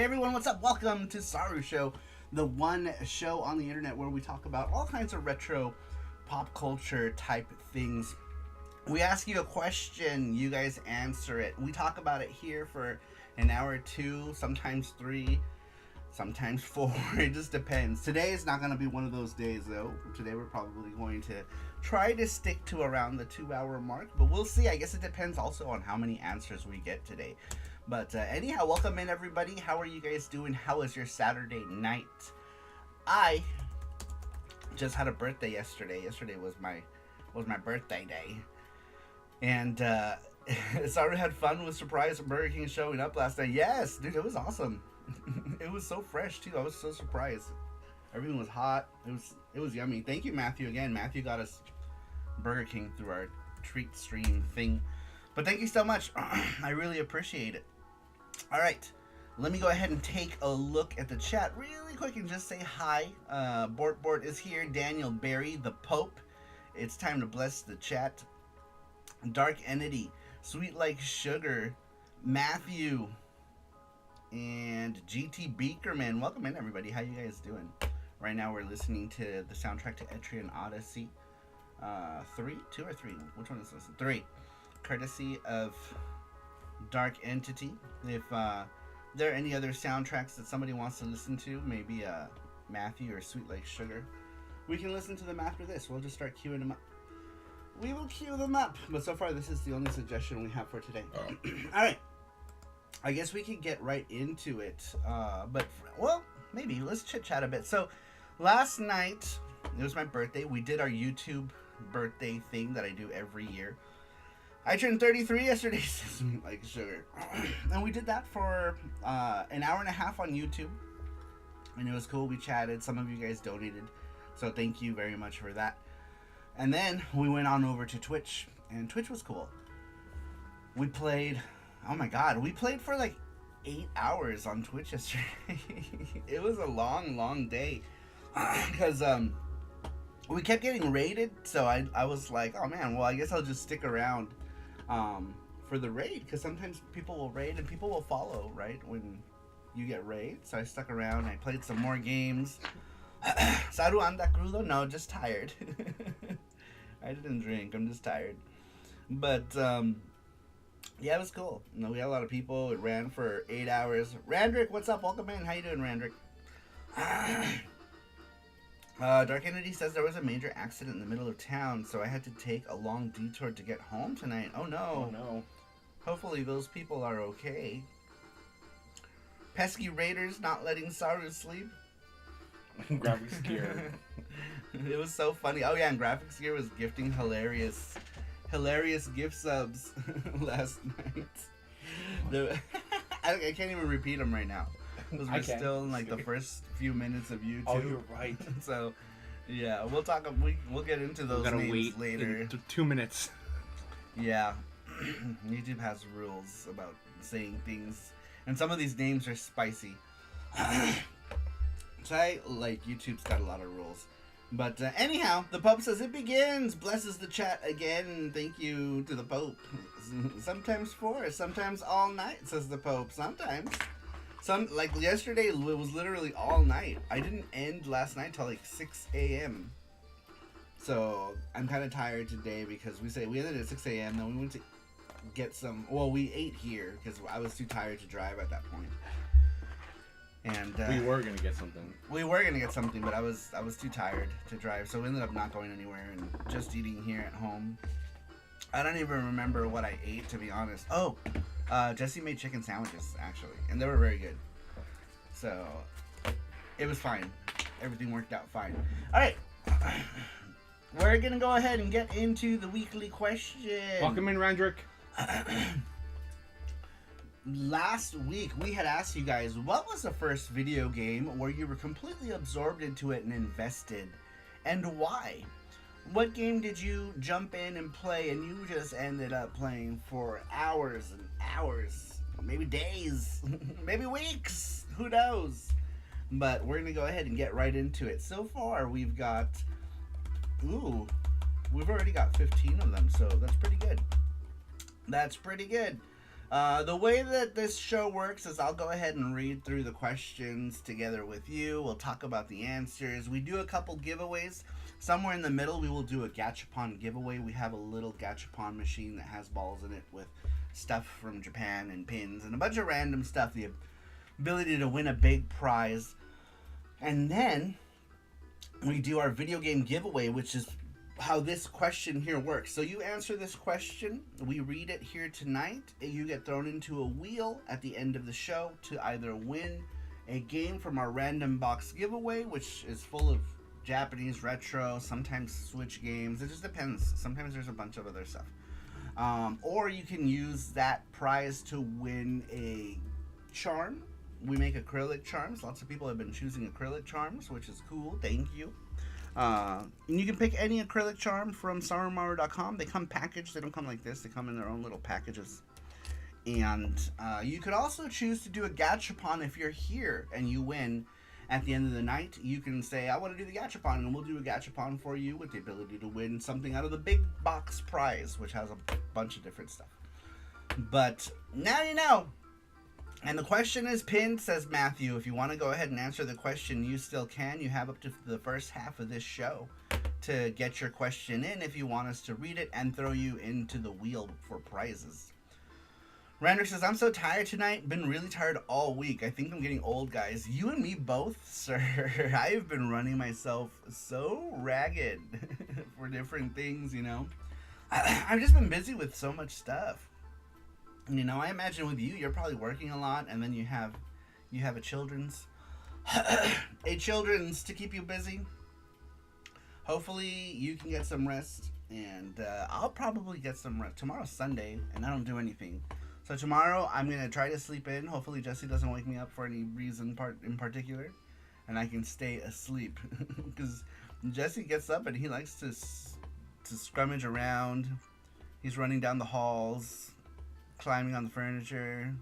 everyone, what's up? Welcome to SaruShow, the one show on the internet where we talk about all kinds of retro pop culture type things. We ask you a question, you guys answer it. We talk about it here for an hour or two, sometimes 3, sometimes 4. It just depends. Today is not going to be one of those days, though. Today we're probably going to try to stick to around the 2-hour mark, but we'll see. I guess it depends also on how many answers we get today. But anyhow, welcome in, everybody. How are you guys doing? How was your Saturday night? I just had a birthday yesterday. Yesterday was my birthday day, and Saru had fun with surprise Burger King showing up last night. Yes, dude, it was awesome. It was so fresh too. I was so surprised. Everything was hot. It was yummy. Thank you, Matthew, again. Matthew got us Burger King through our treat stream thing. But thank you so much. I really appreciate it. All right, let me go ahead and take a look at the chat really quick and just say hi. Bort is here. Daniel Barry, the Pope. It's time to bless the chat. Dark Entity, Sweet Like Sugar, Matthew, and GT Beakerman. Welcome in, everybody. How you guys doing? Right now we're listening to the soundtrack to Etrian Odyssey. 2 or 3? Which one is this? 3. Courtesy of Dark Entity. If there are any other soundtracks that somebody wants to listen to, maybe Matthew or Sweet Like Sugar, we can listen to them after this. We'll just start queuing them up. We will queue them up. But so far, this is the only suggestion we have for today. All right. I guess we could get right into it. Well, maybe. Let's chit-chat a bit. So, last night, it was my birthday. We did our YouTube birthday thing that I do every year. I turned 33 yesterday, Sweet Like Sugar. And we did that for an hour and a half on YouTube. And it was cool. We chatted. Some of you guys donated. So thank you very much for that. And then we went on over to Twitch. And Twitch was cool. We played... Oh my god. We played for like 8 hours on Twitch yesterday. It was a long, long day. Because... we kept getting raided, so I was like, oh man, well, I guess I'll just stick around for the raid, because sometimes people will raid and people will follow, right, when you get raid. So I stuck around, I played some more games. Saru anda crudo? No, just tired. I didn't drink, I'm just tired. But, yeah, it was cool. You know, we had a lot of people. It ran for 8 hours. Randrick, what's up? Welcome in. How you doing, Randrick? Dark Entity says there was a major accident in the middle of town, so I had to take a long detour to get home tonight. Oh no. Oh no. Hopefully those people are okay. Pesky Raiders not letting Saru sleep. Graphics Gear. It was so funny. Oh yeah, and Graphics Gear was gifting hilarious gift subs last night. I can't even repeat them right now. Because we're still in like the first few minutes of YouTube. Oh, you're right. So, yeah, we'll talk. We'll get into those names wait later. 2 minutes. Yeah, YouTube has rules about saying things, and some of these names are spicy. So YouTube's got a lot of rules. But anyhow, the Pope says it begins. Blesses the chat again. Thank you to the Pope. Sometimes 4, sometimes all night, says the Pope. Sometimes. Like yesterday, it was literally all night. I didn't end last night till like 6 a.m. So I'm kind of tired today because we ended at 6 a.m. Then we went to get some. Well, we ate here because I was too tired to drive at that point. And we were gonna get something. We were gonna get something, but I was too tired to drive, so we ended up not going anywhere and just eating here at home. I don't even remember what I ate, to be honest. Oh. Jesse made chicken sandwiches, actually, and they were very good. So, it was fine. Everything worked out fine. Alright. We're going to go ahead and get into the weekly question. Welcome in, Randrick. Last week, we had asked you guys, what was the first video game where you were completely absorbed into it and invested, and why? What game did you jump in and play and you just ended up playing for hours and hours, maybe days, maybe weeks, who knows? But we're going to go ahead and get right into it. So far, we've already got 15 of them, so that's pretty good. That's pretty good. The way that this show works is I'll go ahead and read through the questions together with you. We'll talk about the answers. We do a couple giveaways. Somewhere in the middle, we will do a gachapon giveaway. We have a little gachapon machine that has balls in it with stuff from Japan and pins and a bunch of random stuff. The ability to win a big prize. And then we do our video game giveaway, which is how this question here works. So you answer this question, we read it here tonight, and you get thrown into a wheel at the end of the show to either win a game from our random box giveaway, which is full of Japanese retro, sometimes Switch games. It just depends. Sometimes there's a bunch of other stuff. Or you can use that prize to win a charm. We make acrylic charms. Lots of people have been choosing acrylic charms, which is cool. Thank you. And you can pick any acrylic charm from SaruMaru.com. They come packaged. They don't come like this. They come in their own little packages. And you could also choose to do a gachapon if you're here and you win at the end of the night. You can say, I want to do the gachapon, and we'll do a gachapon for you with the ability to win something out of the big box prize, which has a bunch of different stuff. But now you know. And the question is pinned, says Matthew. If you want to go ahead and answer the question, you still can. You have up to the first half of this show to get your question in if you want us to read it and throw you into the wheel for prizes. Rander says, I'm so tired tonight. Been really tired all week. I think I'm getting old, guys. You and me both, sir. I've been running myself so ragged for different things, you know. I've just been busy with so much stuff. You know, I imagine with you, you're probably working a lot, and then you have a children's to keep you busy. Hopefully, you can get some rest, and I'll probably get some rest. Tomorrow's Sunday, and I don't do anything. So tomorrow, I'm gonna try to sleep in. Hopefully, Jesse doesn't wake me up for any reason in particular, and I can stay asleep. Because Jesse gets up and he likes to scrummage around. He's running down the halls, climbing on the furniture,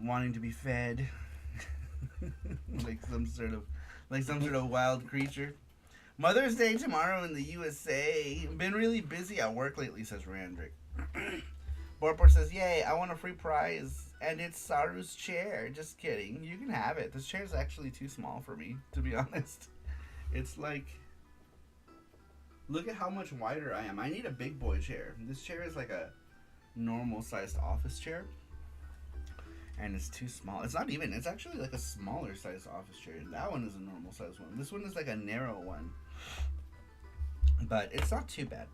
wanting to be fed, like some sort of wild creature. Mother's Day tomorrow in the USA. Been really busy at work lately, says Randrick. Borpor says, yay, I want a free prize, and it's Saru's chair. Just kidding. You can have it. This chair is actually too small for me, to be honest. It's like, look at how much wider I am. I need a big boy chair. This chair is like a normal sized office chair, and it's too small. It's not even. It's actually like a smaller sized office chair. That one is a normal sized one. This one is like a narrow one, but it's not too bad.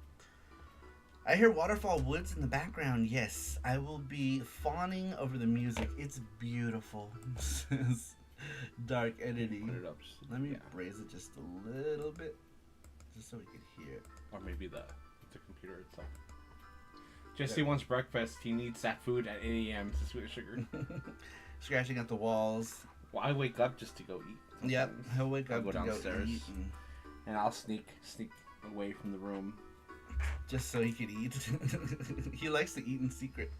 I hear Waterfall Woods in the background. Yes, I will be fawning over the music. It's beautiful. Dark editing. Put it up. Let me raise it just a little bit, just so we can hear it. Or maybe the computer itself. Jesse wants breakfast. He needs that food at 8 a.m. It's sweet sugar. Scratching at the walls. Well, I wake up just to go eat. Sometimes. Yep, he'll wake up I'll go downstairs, to go eat. and I'll sneak away from the room. Just so he could eat. He likes to eat in secret.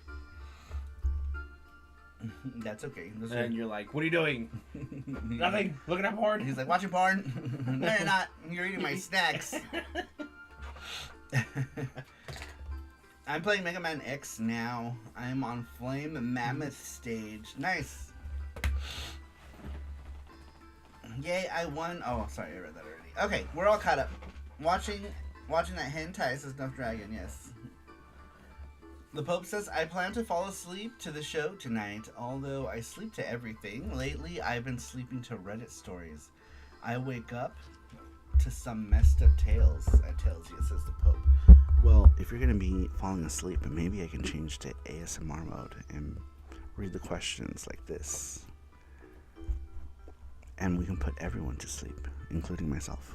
That's okay. And you're like, what are you doing? Nothing. Looking at porn. He's like, watching porn? No, you're not. You're eating my snacks. I'm playing Mega Man X now. I'm on Flame Mammoth stage. Nice. Yay, I won. Oh, sorry, I read that already. Okay, we're all caught up. Watching that hentai, says Nuff Dragon, yes. The Pope says, I plan to fall asleep to the show tonight, although I sleep to everything. Lately, I've been sleeping to Reddit stories. I wake up to some messed up tales. That tells you, says the Pope. Well, if you're going to be falling asleep, maybe I can change to ASMR mode and read the questions like this. And we can put everyone to sleep, including myself.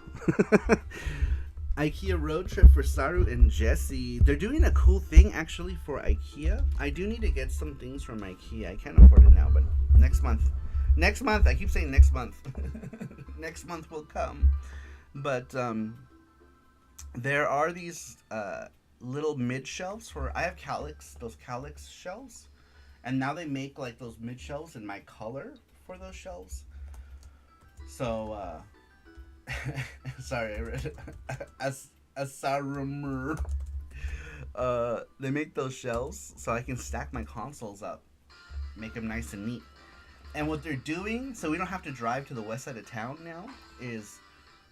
IKEA road trip for Saru and Jesse. They're doing a cool thing, actually, for IKEA. I do need to get some things from IKEA. I can't afford it now, but next month. Next month. I keep saying next month. Next month will come. But there are these little mid shelves for. I have Calyx, those Calyx shelves, and now they make like those mid shelves in my color for those shelves. So, sorry, I read a SaruMaru. They make those shelves so I can stack my consoles up, make them nice and neat. And what they're doing, so we don't have to drive to the west side of town now, is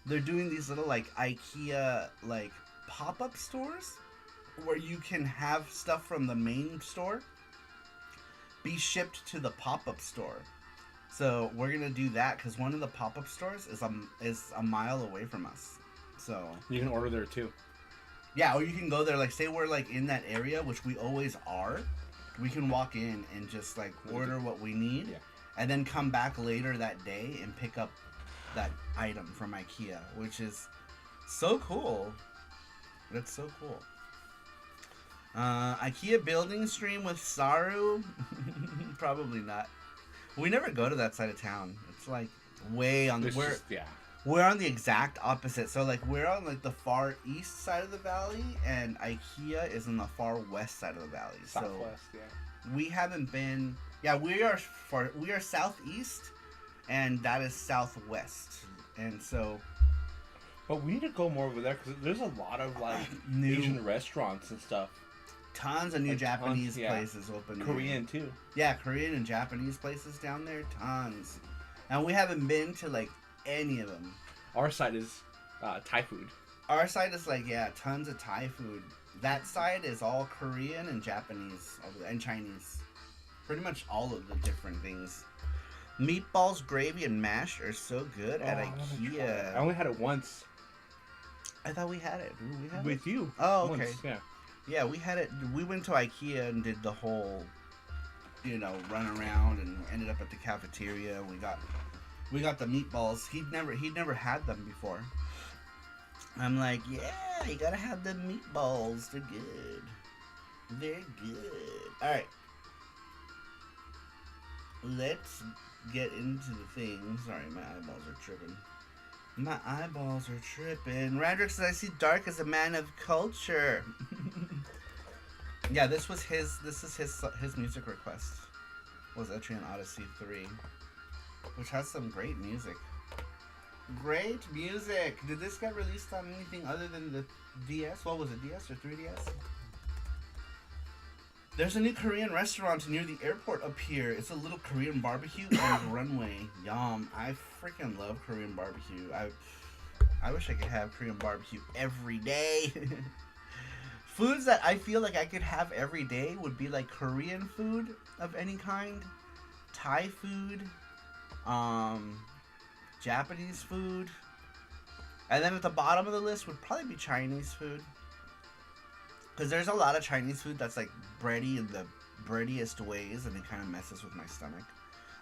they're doing these little like IKEA like pop-up stores where you can have stuff from the main store be shipped to the pop-up store. So we're gonna do that because one of the pop-up stores is a mile away from us. So you can order there too. Yeah, or you can go there. Like, say we're like in that area, which we always are. We can walk in and just like order what we need, and then come back later that day and pick up that item from IKEA, which is so cool. That's so cool. IKEA building stream with Saru? Probably not. We never go to that side of town. It's like way on the we're on the exact opposite. So like we're on like the far east side of the valley, and IKEA is on the far west side of the valley. Southwest, we haven't been. Yeah, we are southeast, and that is southwest, and so. But we need to go more over there because there's a lot of like new Asian restaurants and stuff. Tons of new like Japanese places open. Korean too. Yeah, Korean and Japanese places down there, tons. And we haven't been to like any of them. Our side is Thai food. Our side is like tons of Thai food. That side is all Korean and Japanese and Chinese. Pretty much all of the different things. Meatballs, gravy, and mash are so good at IKEA. I only had it once. I thought we had it. Did we have with you. Oh, okay. Once, yeah. Yeah, we had it. We went to IKEA and did the whole, run around and ended up at the cafeteria. We got the meatballs. He'd never had them before. I'm like, yeah, you gotta have the meatballs. They're good. They're good. All right. Let's get into the thing. Sorry, my eyeballs are tripping. My eyeballs are tripping. Radrick says, I see Dark as a man of culture. Yeah, this is his music request. Was Etrian Odyssey 3. Which has some great music. Great music! Did this get released on anything other than the DS? What was it, DS or 3DS? There's a new Korean restaurant near the airport up here. It's a little Korean barbecue on the runway. Yum. I freaking love Korean barbecue. I wish I could have Korean barbecue every day. Foods that I feel like I could have every day would be like Korean food of any kind, Thai food, Japanese food, and then at the bottom of the list would probably be Chinese food. Because there's a lot of Chinese food that's like bready in the breadiest ways, and it kind of messes with my stomach.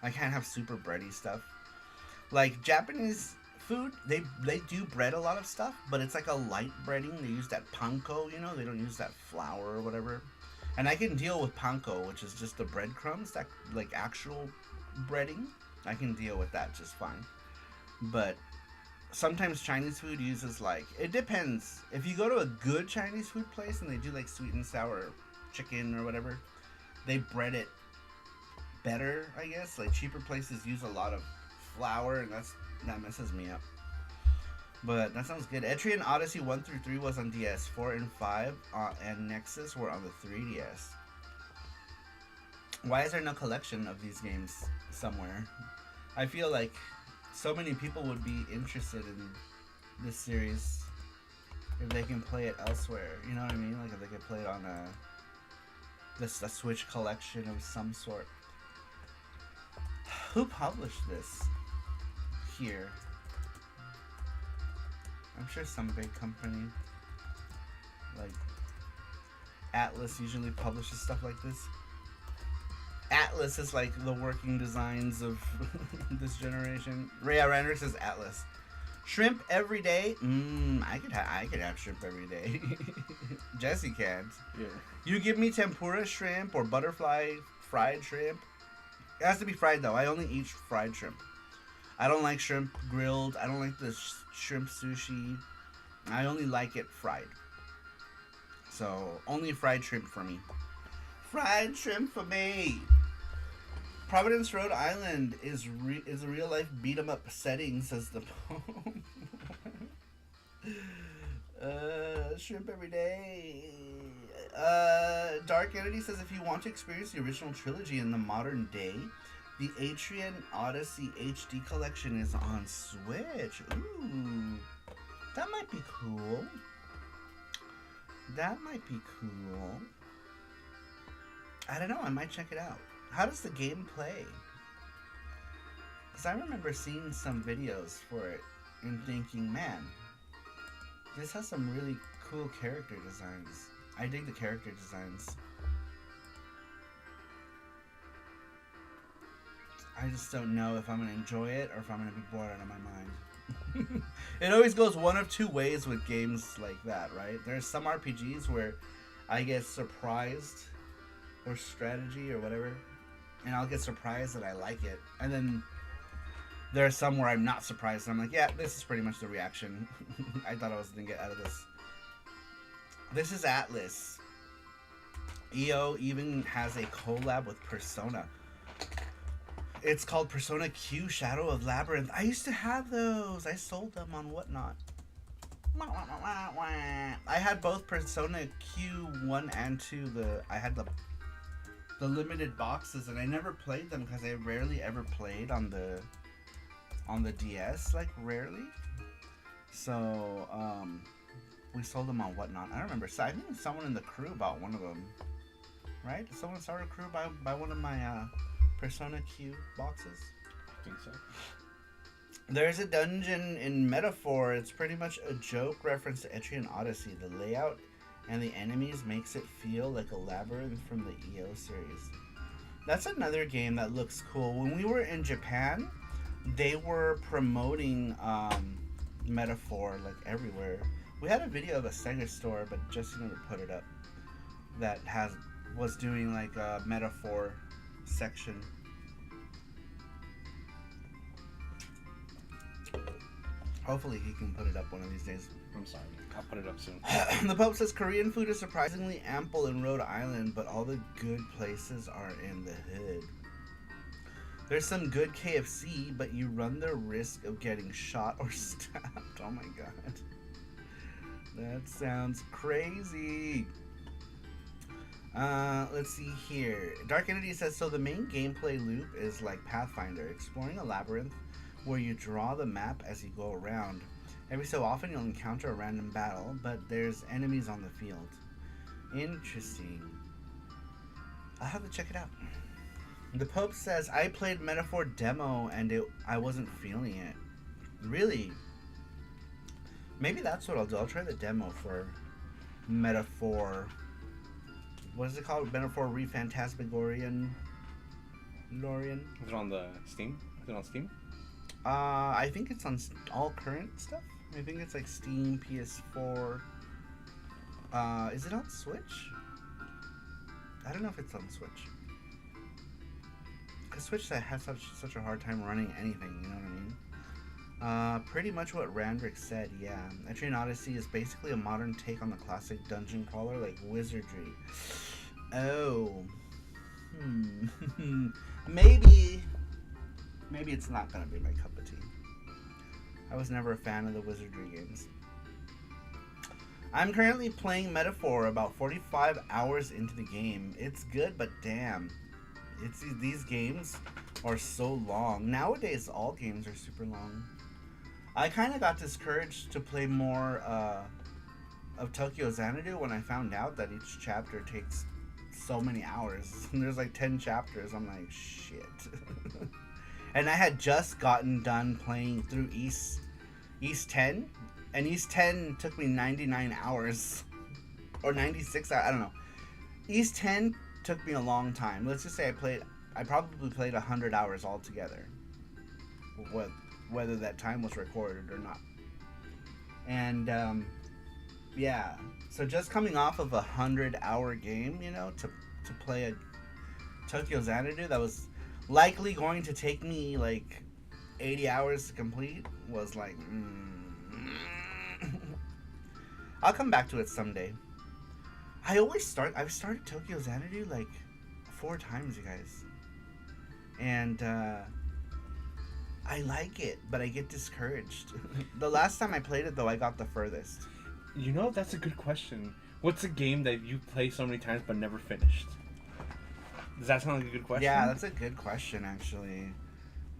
I can't have super bready stuff. Like Japanese food, they do bread a lot of stuff, but it's like a light breading. They use that panko, they don't use that flour or whatever. And I can deal with panko, which is just the breadcrumbs, that like actual breading. I can deal with that just fine. But sometimes Chinese food uses like, it depends. If you go to a good Chinese food place and they do like sweet and sour chicken or whatever, they bread it better, I guess. Like cheaper places use a lot of flour, and that messes me up. But that sounds good. Etrian Odyssey 1 through 3 was on DS. 4 and 5 and Nexus were on the 3DS. Why is there no collection of these games somewhere? I feel like so many people would be interested in this series if they can play it elsewhere. You know what I mean? Like if they could play it on a Switch collection of some sort. Who published this here? I'm sure some big company. Like Atlas usually publishes stuff like this. Atlas is like the working designs of this generation. Rhea Rander says Atlas. Shrimp every day? I could have shrimp every day. Jesse can't. Yeah. You give me tempura shrimp or butterfly fried shrimp. It has to be fried though. I only eat fried shrimp. I don't like shrimp grilled. I don't like the shrimp sushi. I only like it fried. So only fried shrimp for me. Fried shrimp for me. Providence, Rhode Island is a real life beat 'em up setting, says the poem. Shrimp every day. Dark Entity says if you want to experience the original trilogy in the modern day, the Atrian Odyssey HD collection is on Switch. Ooh, that might be cool. That might be cool. I don't know. I might check it out. How does the game play? Because I remember seeing some videos for it and thinking, man, this has some really cool character designs. I dig the character designs. I just don't know if I'm going to enjoy it or if I'm going to be bored out of my mind. It always goes one of two ways with games like that, right? There's some RPGs where I get surprised, or strategy or whatever, and I'll get surprised that I like it. And then there are some where I'm not surprised and I'm like, yeah, this is pretty much the reaction I thought I was going to get out of this. This is Atlas. EO even has a collab with Persona. It's called Persona Q Shadow of Labyrinth. I used to have those. I sold them on Whatnot. I had both Persona Q 1 and 2. I had the limited boxes, and I never played them because I rarely ever played on the DS, like rarely. So we sold them on Whatnot. I don't remember. So I think someone in the crew bought one of them, right? Did someone start a crew buy one of my Persona Q boxes? I think so. There's a dungeon in Metaphor. It's pretty much a joke reference to Etrian Odyssey. The layout and the enemies makes it feel like a labyrinth from the EO series. That's another game that looks cool. When we were in Japan, they were promoting Metaphor like everywhere. We had a video of a Sega store, but Jesse never put it up. That was doing like a Metaphor section. Hopefully he can put it up one of these days. I'm sorry. I'll put it up soon. The Pope says Korean food is surprisingly ample in Rhode Island, but all the good places are in the hood. There's some good KFC, but you run the risk of getting shot or stabbed. Oh my god. That sounds crazy. Let's see here. Dark Entity says, so the main gameplay loop is like Pathfinder, exploring a labyrinth where you draw the map as you go around. Every so often you'll encounter a random battle, but there's enemies on the field. Interesting. I'll have to check it out. The Pope says, I played Metaphor demo and I wasn't feeling it. Really? Maybe that's what I'll do. I'll try the demo for Metaphor. What is it called? Metaphor Re-Phantasmagorian? Lorian? Is it on the Steam? Is it on Steam? I think it's on all current stuff. I think it's like Steam, PS4. Is it on Switch? I don't know if it's on Switch. Because Switch has such a hard time running anything, you know what I mean? Pretty much what Randrick said, yeah. Etrian Odyssey is basically a modern take on the classic dungeon crawler like Wizardry. Oh. Maybe it's not gonna be my cup of tea. I was never a fan of the Wizardry games. I'm currently playing Metaphor, about 45 hours into the game. It's good, but damn. These games are so long. Nowadays, all games are super long. I kind of got discouraged to play more of Tokyo Xanadu when I found out that each chapter takes so many hours. There's like 10 chapters. I'm like, shit. And I had just gotten done playing through East 10, and East 10 took me 99 hours, or 96 hours, I don't know. East 10 took me a long time. Let's just say I probably played 100 hours altogether, whether that time was recorded or not. And yeah, so just coming off of 100-hour game, you know, to play a Tokyo Xanadu that was likely going to take me like 80 hours to complete was like, I'll come back to it someday. I've started Tokyo Xanadu like 4 times, you guys. And I like it, but I get discouraged. The last time I played it, though, I got the furthest. You know, that's a good question. What's a game that you play so many times but never finished? Does that sound like a good question? Yeah, that's a good question, actually.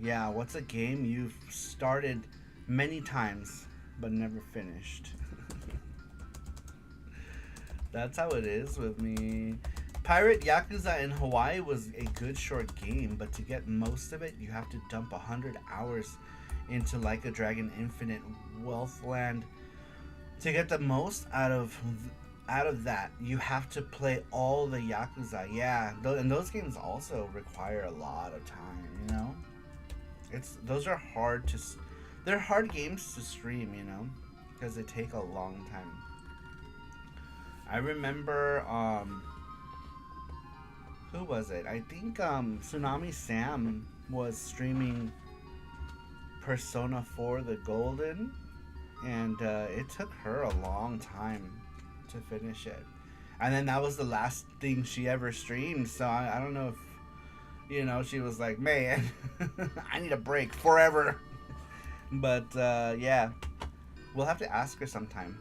Yeah, what's a game you've started many times but never finished? That's how it is with me. Pirate Yakuza in Hawaii was a good short game, but to get most of it, you have to dump 100 hours into Like a Dragon Infinite Wealthland. To get the most out of that, you have to play all the Yakuza. Yeah, and those games also require a lot of time, you know? Those are they're hard games to stream, you know? Because they take a long time. I remember, who was it? I think Tsunami Sam was streaming Persona 4 The Golden, and it took her a long time to finish it. And then that was the last thing she ever streamed, so I don't know if, you know, she was like, man, I need a break forever. But yeah, we'll have to ask her sometime.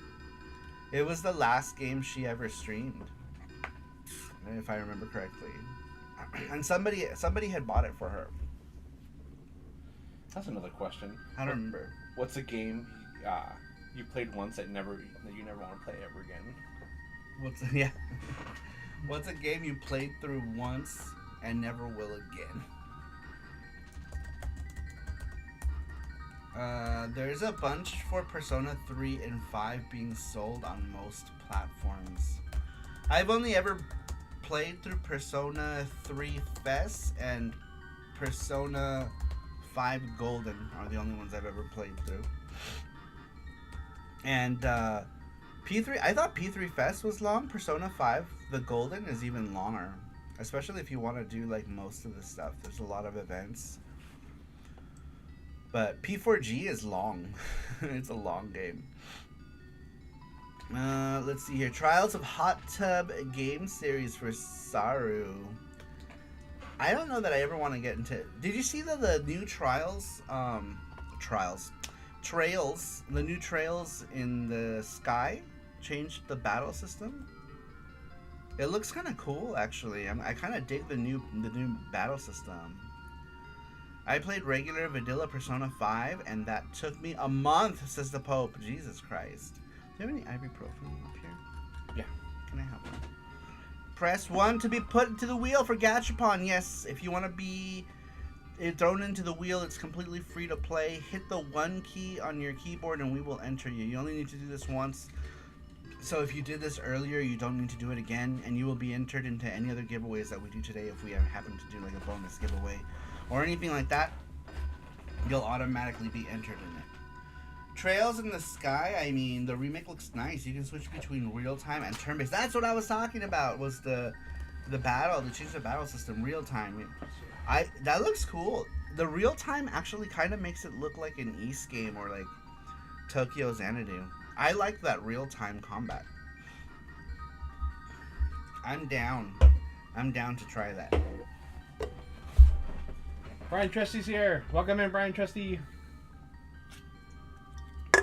It was the last game she ever streamed, if I remember correctly. And somebody had bought it for her. That's another question. I don't remember. What's a game you played once that you never want to play ever again? What's a game you played through once and never will again? There's a bunch for Persona 3 and 5 being sold on most platforms. I've only ever played through Persona 3 Fest and Persona 5 Golden are the only ones I've ever played through. And P3, I thought P3 Fest was long. Persona 5 The Golden is even longer, especially if you want to do like most of the stuff. There's a lot of events. But P4G is long. It's a long game. Let's see here. Trials of Hot Tub game series for Saru. I don't know that I ever want to get into. Did you see the new trails? The new trails in the sky changed the battle system. It looks kind of cool, actually. I kind of dig the new battle system. I played regular vanilla Persona 5, and that took me a month, says the Pope. Jesus Christ. Do you have any ibuprofen up here? Yeah. Can I have one? Press 1 to be put into the wheel for Gachapon. Yes, if you want to be thrown into the wheel, it's completely free to play. Hit the 1 key on your keyboard and we will enter you. You only need to do this once. So if you did this earlier, you don't need to do it again, and you will be entered into any other giveaways that we do today. If we happen to do like a bonus giveaway or anything like that, you'll automatically be entered in it. Trails in the Sky, I mean, the remake looks nice. You can switch between real-time and turn-based. That's what I was talking about, was the battle. They changed the battle system, real-time. That looks cool. The real-time actually kind of makes it look like an East game or like Tokyo Xanadu. I like that real-time combat. I'm down. I'm down to try that. Brian Trusty's here. Welcome in, Brian Trusty.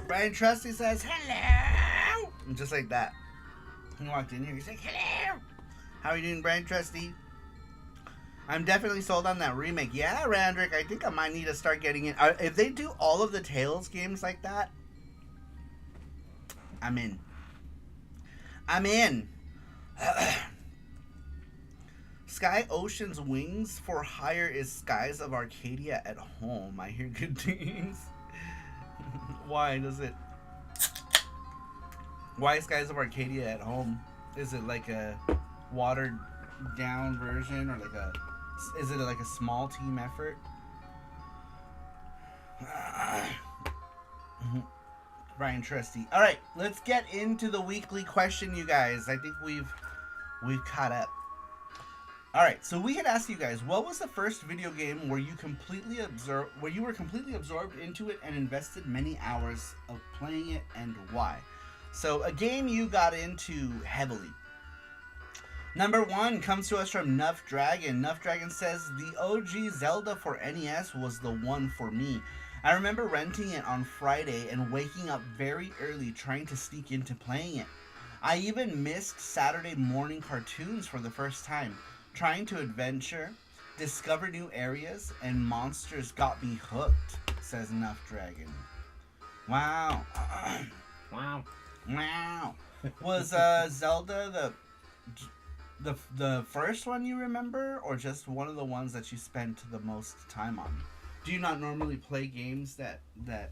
Brian Trusty says, hello! And just like that. He walked in here, he's like, hello! How are you doing, Brian Trusty? I'm definitely sold on that remake. Yeah, Randrick, I think I might need to start getting in. If they do all of the Tales games like that, I'm in. I'm in. Sky Ocean's Wings for Hire is Skies of Arcadia at home. I hear good things. Why is Skies of Arcadia at home? Is it like a watered down version, or is it like a small team effort? Brian Trusty. All right, let's get into the weekly question, you guys. I think we've caught up. All right, so we had asked you guys, what was the first video game where you were completely absorbed into it and invested many hours of playing it, and why? So a game you got into heavily. Number 1 comes to us from Nuff Dragon. Nuff Dragon says, the OG Zelda for NES was the one for me. I remember renting it on Friday and waking up very early trying to sneak into playing it. I even missed Saturday morning cartoons for the first time. Trying to adventure, discover new areas, and monsters got me hooked, says Nuff Dragon. Wow. Wow. Wow. Was Zelda the first one you remember, or just one of the ones that you spent the most time on? Do you not normally play games that that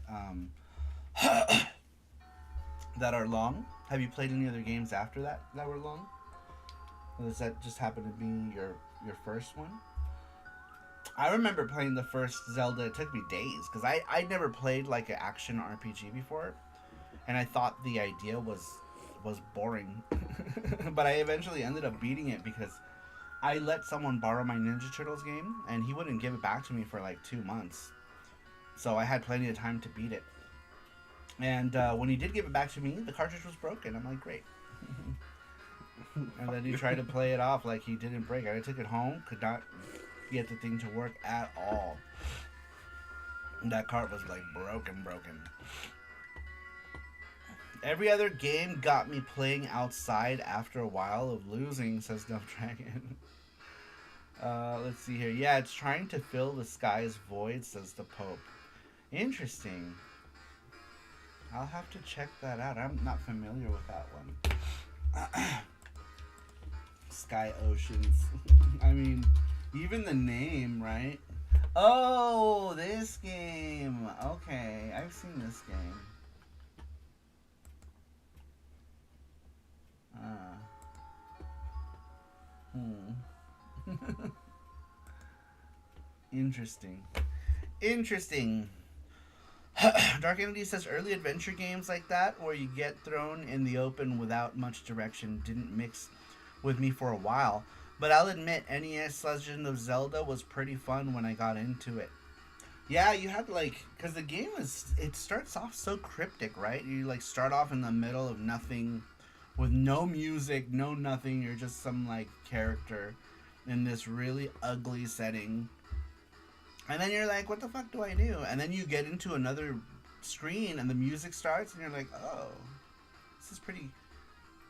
are long? Have you played any other games after that were long? Or does that just happen to be your first one? I remember playing the first Zelda. It took me days because I never played like an action RPG before, and I thought the idea was boring. But I eventually ended up beating it because I let someone borrow my Ninja Turtles game, and he wouldn't give it back to me for like 2 months. So I had plenty of time to beat it. And when he did give it back to me, the cartridge was broken. I'm like, great. And then he tried to play it off like he didn't break it. I took it home, could not get the thing to work at all. And that cart was like broken. Every other game got me playing outside after a while of losing, says Dumb Dragon. Let's see here. Yeah, it's trying to fill the sky's void, says the Pope. Interesting. I'll have to check that out. I'm not familiar with that one. Sky Oceans. I mean, even the name, right? Oh, this game. Okay, I've seen this game. Interesting. Dark Entity says early adventure games like that, where you get thrown in the open without much direction, didn't mix with me for a while. But I'll admit, NES Legend of Zelda was pretty fun when I got into it. Yeah, you had because the game it starts off so cryptic, right? You start off in the middle of nothing, with no music, no nothing. You're just some character in this really ugly setting. And then you're like, what the fuck do I do? And then you get into another screen and the music starts and you're like, oh, this is pretty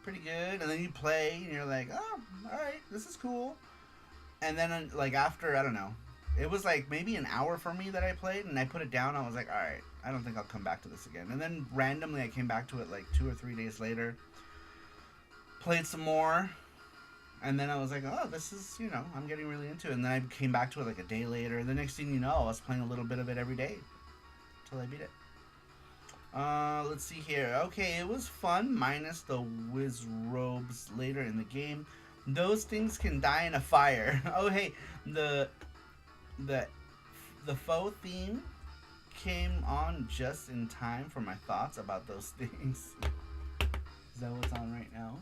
good. And then you play and you're like, oh, alright, this is cool. And then after, I don't know, it was maybe an hour for me that I played, and I put it down. I was like, alright, I don't think I'll come back to this again. And then randomly I came back to it 2 or 3 days later, played some more. And then I was like, oh, this is, I'm getting really into it. And then I came back to it a day later. The next thing you know, I was playing a little bit of it every day until I beat it. Let's see here. Okay, it was fun, minus the whiz robes later in the game. Those things can die in a fire. Oh, hey, the faux theme came on just in time for my thoughts about those things. Is that what's on right now?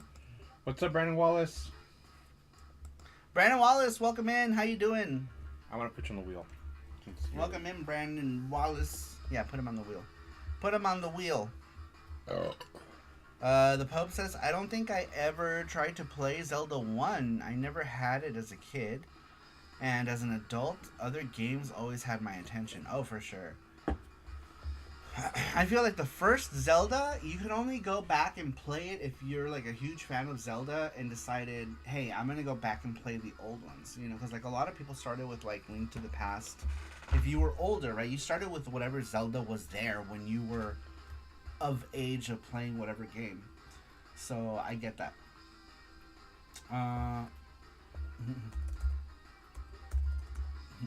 What's up, Brandon Wallace? Brandon Wallace, welcome in. How you doing? I want to put you on the wheel. Welcome in, Brandon Wallace. Yeah, put him on the wheel. Put him on the wheel. Oh. The Pope says, I don't think I ever tried to play Zelda 1. I never had it as a kid. And as an adult, other games always had my attention. Oh, for sure. I feel like the first Zelda, you can only go back and play it if you're a huge fan of Zelda and decided, hey, I'm going to go back and play the old ones. Because a lot of people started with Link to the Past. If you were older, right, you started with whatever Zelda was there when you were of age of playing whatever game. So I get that.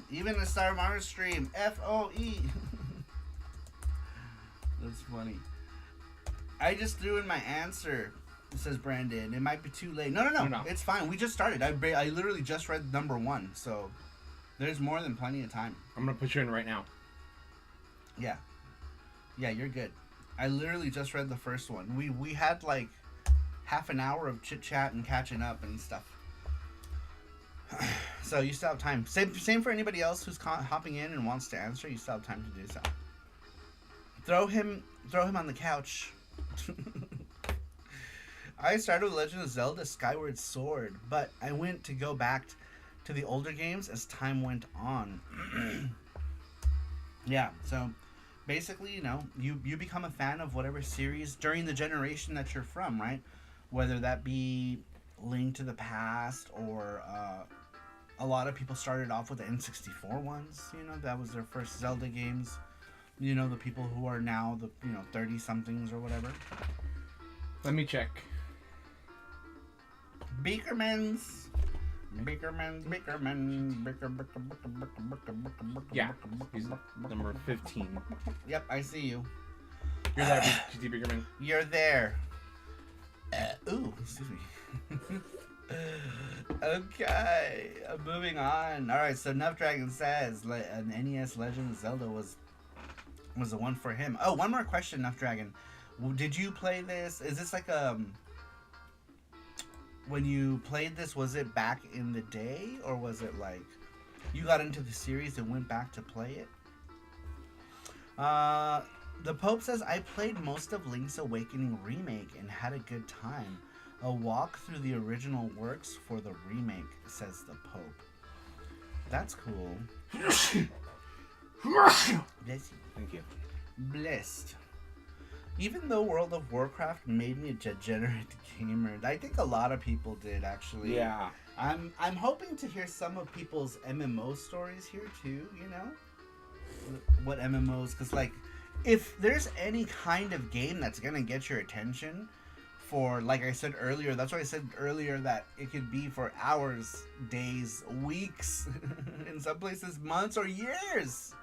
Even a Star Mario stream, FOE. That's funny. I just threw in my answer, says Brandon. It might be too late. No. It's fine. We just started. I literally just read number 1, so there's more than plenty of time. I'm going to put you in right now. Yeah. Yeah, you're good. I literally just read the first one. We had half an hour of chit-chat and catching up and stuff. So you still have time. Same for anybody else who's hopping in and wants to answer. You still have time to do so. Throw him on the couch. I started with Legend of Zelda Skyward Sword, but I went to go back to the older games as time went on. Yeah, so basically, you become a fan of whatever series during the generation that you're from, right? whether that be Link to the Past or a lot of people started off with the N64 ones. You know, that was their first Zelda games. You know, the people who are now the 30 somethings or whatever. Let me check. Beakermans. Yeah, he's number 15. Yep, I see you. You're there, GT Biggerman. You're there. Ooh, excuse me. Okay, moving on. All right, so Nuff Dragon says an NES Legend of Zelda was the one for him. Oh, one more question, Nuff Dragon. Did you play this? Is this like when you played this, was it back in the day, or was it like you got into the series and went back to play it? The Pope says, I played most of Link's Awakening remake and had a good time. A walk through the original works for the remake, says the Pope. That's cool. Bless you. Thank you. Blessed. Even though World of Warcraft made me a degenerate gamer, I think a lot of people did, actually. Yeah. I'm hoping to hear some of people's MMO stories here too, you know? What MMOs, because like, if there's any kind of game that's gonna get your attention for, like I said earlier, that's why I said earlier that it could be for hours, days, weeks, in some places months or years,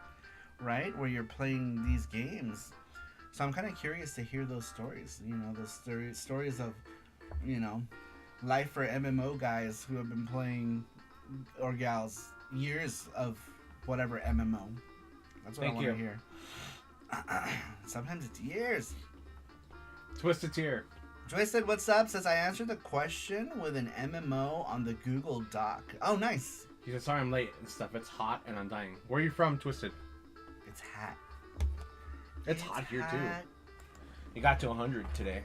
right? Where you're playing these games. So I'm kind of curious to hear those stories, you know, those stories of, you know, life for MMO guys who have been playing, or gals, years of whatever MMO. That's what I want to hear. Sometimes it's years. Twisted Tear. Twisted, what's up? Says I answered the question with an MMO on the Google Doc. Oh, nice. He said, sorry I'm late and stuff. It's hot and I'm dying. Where are you from, Twisted? It's hot. It's hot here too. It got to 100 today.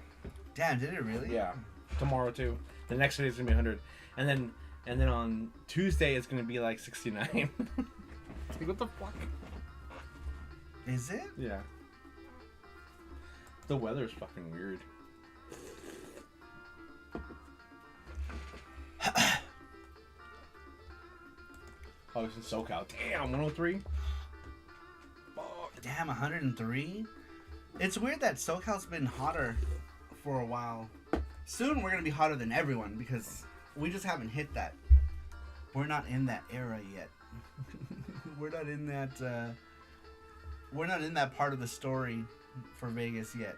Damn, did it really? Yeah. Tomorrow too. The next day is gonna be 100, and then on Tuesday it's gonna be like 69. Like, what the fuck? Is it? Yeah. The weather's fucking weird. Oh, it's in SoCal. Damn, 103. Damn, 103? It's weird that SoCal's been hotter for a while. Soon we're gonna be hotter than everyone because we just haven't hit that. We're not in that era yet. We're not in that part of the story for Vegas yet.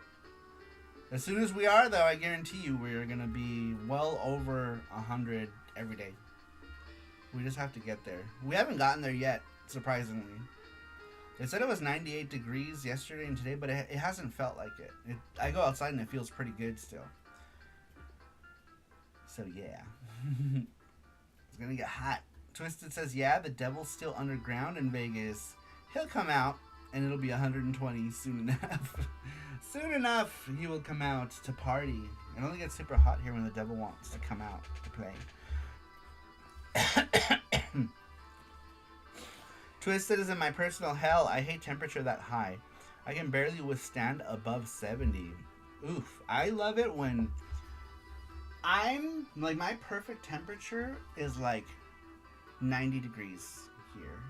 As soon as we are, though, I guarantee you we're gonna be well over 100 every day. We just have to get there. We haven't gotten there yet, surprisingly. They said it was 98 degrees yesterday and today, but it hasn't felt like it. I go outside and it feels pretty good still. So yeah. It's gonna get hot. Twisted says, yeah, the devil's still underground in Vegas. He'll come out and it'll be 120 soon enough. Soon enough, he will come out to party. It only gets super hot here when the devil wants to come out to play. Twisted is in my personal hell. I hate temperature that high. I can barely withstand above 70. Oof. I love it when I'm like, my perfect temperature is like 90 degrees here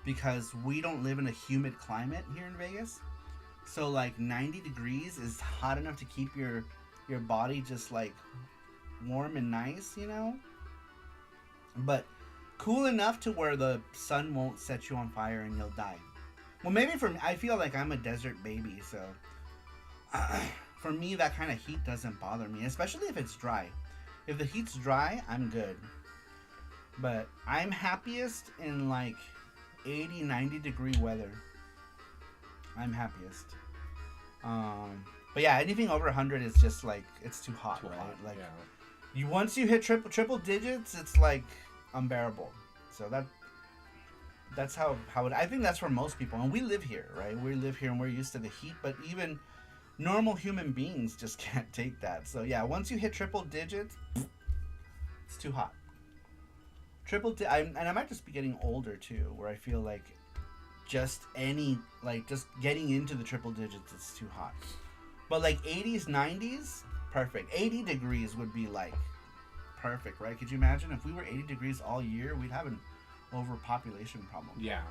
because we don't live in a humid climate here in Vegas. So like 90 degrees is hot enough to keep your body just like warm and nice, you know? But cool enough to where the sun won't set you on fire and you'll die. Well, maybe for me, I feel like I'm a desert baby, so for me, that kind of heat doesn't bother me, especially if it's dry. If the heat's dry, I'm good. But I'm happiest in like 80, 90 degree weather. I'm happiest. But yeah, anything over 100 is just like, it's too hot, right? Like, yeah. Once you hit triple digits, it's like unbearable. So that's how it, I think that's for most people. And we live here, right? We live here and we're used to the heat, but even normal human beings just can't take that. So yeah, once you hit triple digits, it's too hot. And I might just be getting older too, where I feel like just getting into the triple digits, it's too hot. But like 80s, 90s, perfect. 80 degrees would be like perfect, right? Could you imagine if we were 80 degrees all year? We'd have an overpopulation problem. Yeah.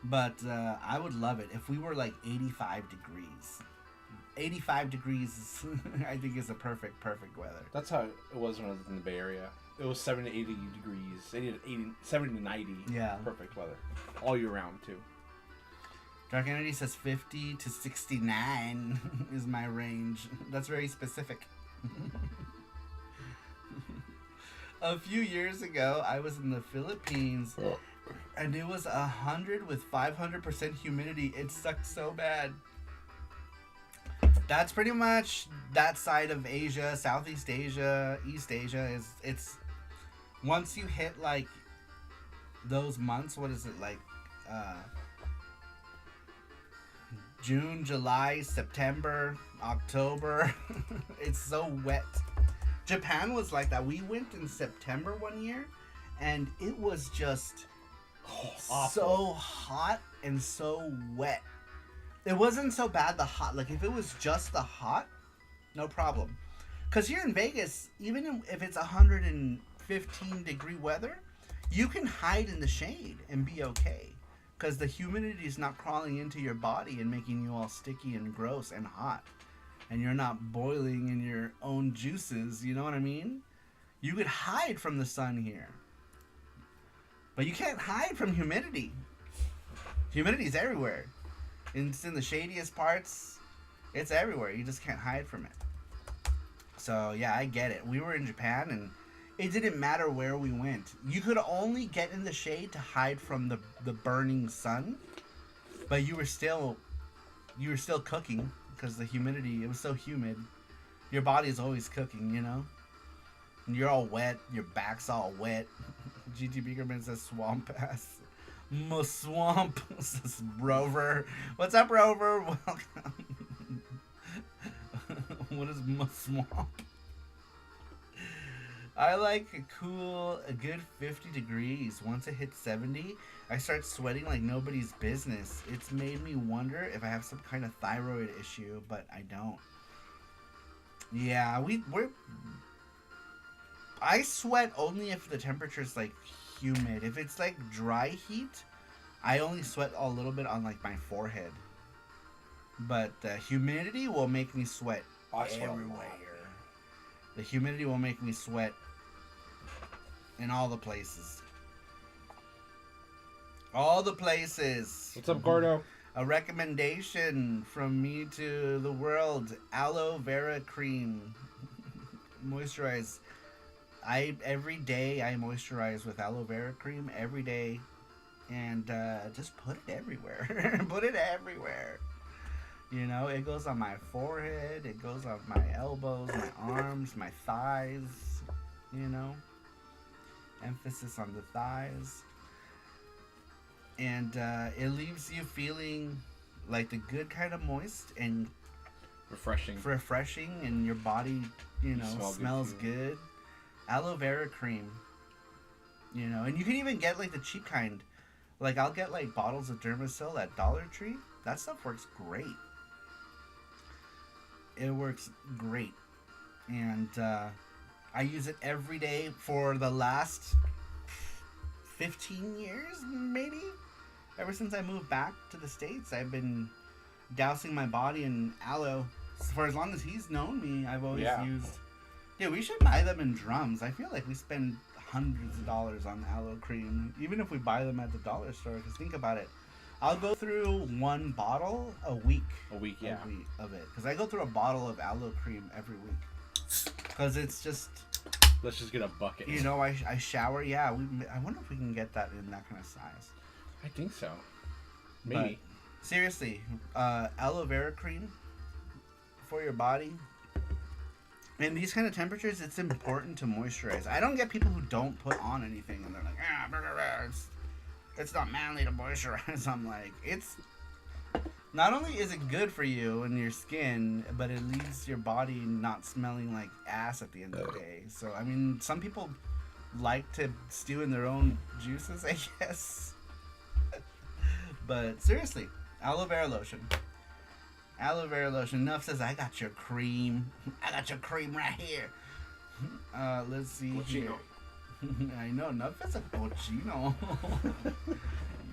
But I would love it if we were like 85 degrees. 85 degrees, I think, is a perfect weather. That's how it was when I was in the Bay Area. It was 70 to 80 degrees. 70 to 90. Yeah. Perfect weather. All year round, too. Dark Energy says 50 to 69 is my range. That's very specific. A few years ago, I was in the Philippines, and it was 100 with 500% humidity. It sucked so bad. That's pretty much that side of Asia, Southeast Asia, East Asia. It's once you hit like those months, what is it like? June, July, September, October. It's so wet. Japan was like that. We went in September one year, and it was just so hot and so wet. It wasn't so bad the hot. Like, if it was just the hot, no problem. Because here in Vegas, even if it's 115 degree weather, you can hide in the shade and be okay. Because the humidity is not crawling into your body and making you all sticky and gross and hot. And you're not boiling in your own juices, you know what I mean? You could hide from the sun here. But you can't hide from humidity. Humidity's everywhere. It's in the shadiest parts. It's everywhere. You just can't hide from it. So, yeah, I get it. We were in Japan, and it didn't matter where we went. You could only get in the shade to hide from the burning sun. But you were still cooking. Because the humidity, it was so humid. Your body's always cooking, you know? And you're all wet. Your back's all wet. GT Beakerman says swamp ass. Swamp, says Rover. What's up, Rover? Welcome. What is swamp? I like a good 50 degrees. Once it hits 70, I start sweating like nobody's business. It's made me wonder if I have some kind of thyroid issue, but I don't. Yeah, I sweat only if the temperature's like humid. If it's like dry heat, I only sweat a little bit on like my forehead. But the humidity will make me sweat everywhere. The humidity will make me sweat in all the places. All the places. What's up, Gordo? A recommendation from me to the world. Aloe vera cream. Moisturize. Every day I moisturize with aloe vera cream. Every day. And just put it everywhere. Put it everywhere. You know, it goes on my forehead. It goes on my elbows, my arms, my thighs. You know. Emphasis on the thighs. And it leaves you feeling like the good kind of moist and refreshing, and your body, you know, smells good. Aloe vera cream, you know, and you can even get like the cheap kind. Like, I'll get like bottles of Dermasil at Dollar Tree. That stuff works great. It works great. And I use it every day for the last 15 years, maybe? Ever since I moved back to the States, I've been dousing my body in aloe. For as long as he's known me, I've always used... Yeah, we should buy them in drums. I feel like we spend hundreds of dollars on aloe cream, even if we buy them at the dollar store. Because think about it. I'll go through one bottle a week. A week of it. Because I go through a bottle of aloe cream every week. Because it's just... Let's just get a bucket. You know, I shower. Yeah, I wonder if we can get that in that kind of size. I think so. Maybe. But seriously, aloe vera cream for your body. In these kind of temperatures, it's important to moisturize. I don't get people who don't put on anything and they're like, it's not manly to moisturize. I'm like, it's... Not only is it good for you and your skin, but it leaves your body not smelling like ass at the end of the day. So, I mean, some people like to stew in their own juices, I guess. But seriously, aloe vera lotion. Aloe vera lotion. Nuff says, I got your cream. I got your cream right here. Let's see here. I know, Nuff is a cochino.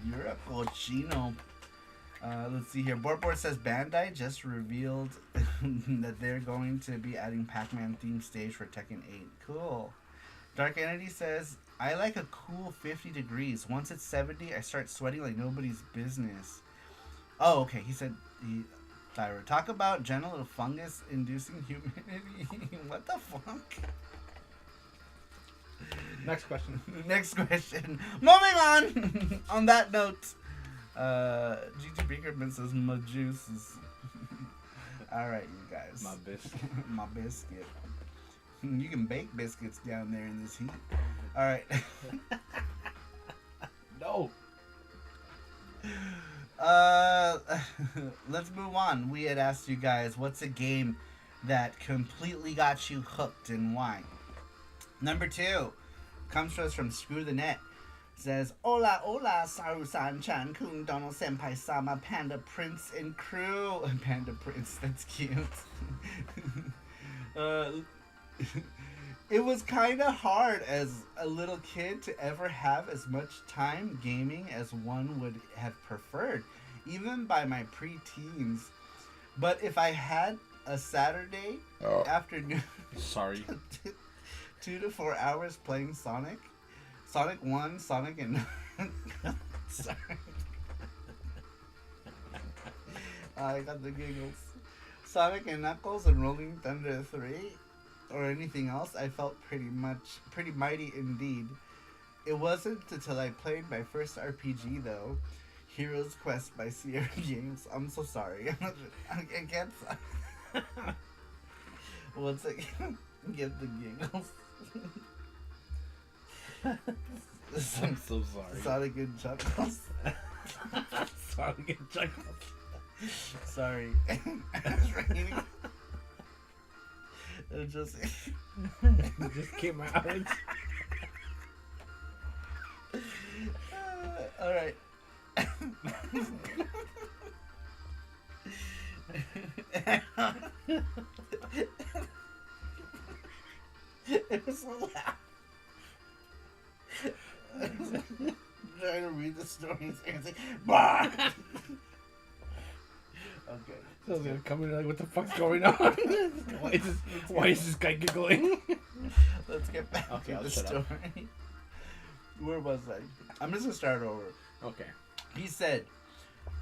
You're a cochino. Let's see here. Board says Bandai just revealed that they're going to be adding Pac-Man themed stage for Tekken 8. Cool. Dark Entity says, I like a cool 50 degrees. Once it's 70, I start sweating like nobody's business. Oh, okay. He said, Thyroid. Talk about genital fungus inducing humidity. What the fuck? Next question. Next question. Moving on. On that note, Gigi Beakerman says, my juice is... Alright, you guys. My biscuit. My biscuit. You can bake biscuits down there in this heat. Alright. No. Let's move on. We had asked you guys, what's a game that completely got you hooked and why? Number 2 comes to us from Screw the Net. Says, Hola, hola, Saru-san, Chan, Kun, Donald, Senpai, Sama, Panda, Prince, and crew. Panda Prince, that's cute. It was kind of hard as a little kid to ever have as much time gaming as one would have preferred, even by my pre-teens. But if I had a Saturday afternoon... Sorry. 2 to 4 hours playing Sonic 1, Sonic and... Sorry. I got the giggles. Sonic and Knuckles and Rolling Thunder 3, or anything else, I felt pretty mighty indeed. It wasn't until I played my first RPG, though, Hero's Quest by Sierra Games. I'm so sorry. I can't... Once again, get the giggles. I'm so sorry. Sonic and Chuckles. Sonic and Chuckles. Sorry. I was reading. It just came out. Alright. It was so loud. Trying to read the stories and say, bah! Okay. So they're coming like, what the fuck's going on? Why is this guy giggling? Let's get back to the story. Where was I? I'm just gonna start over. Okay. He said,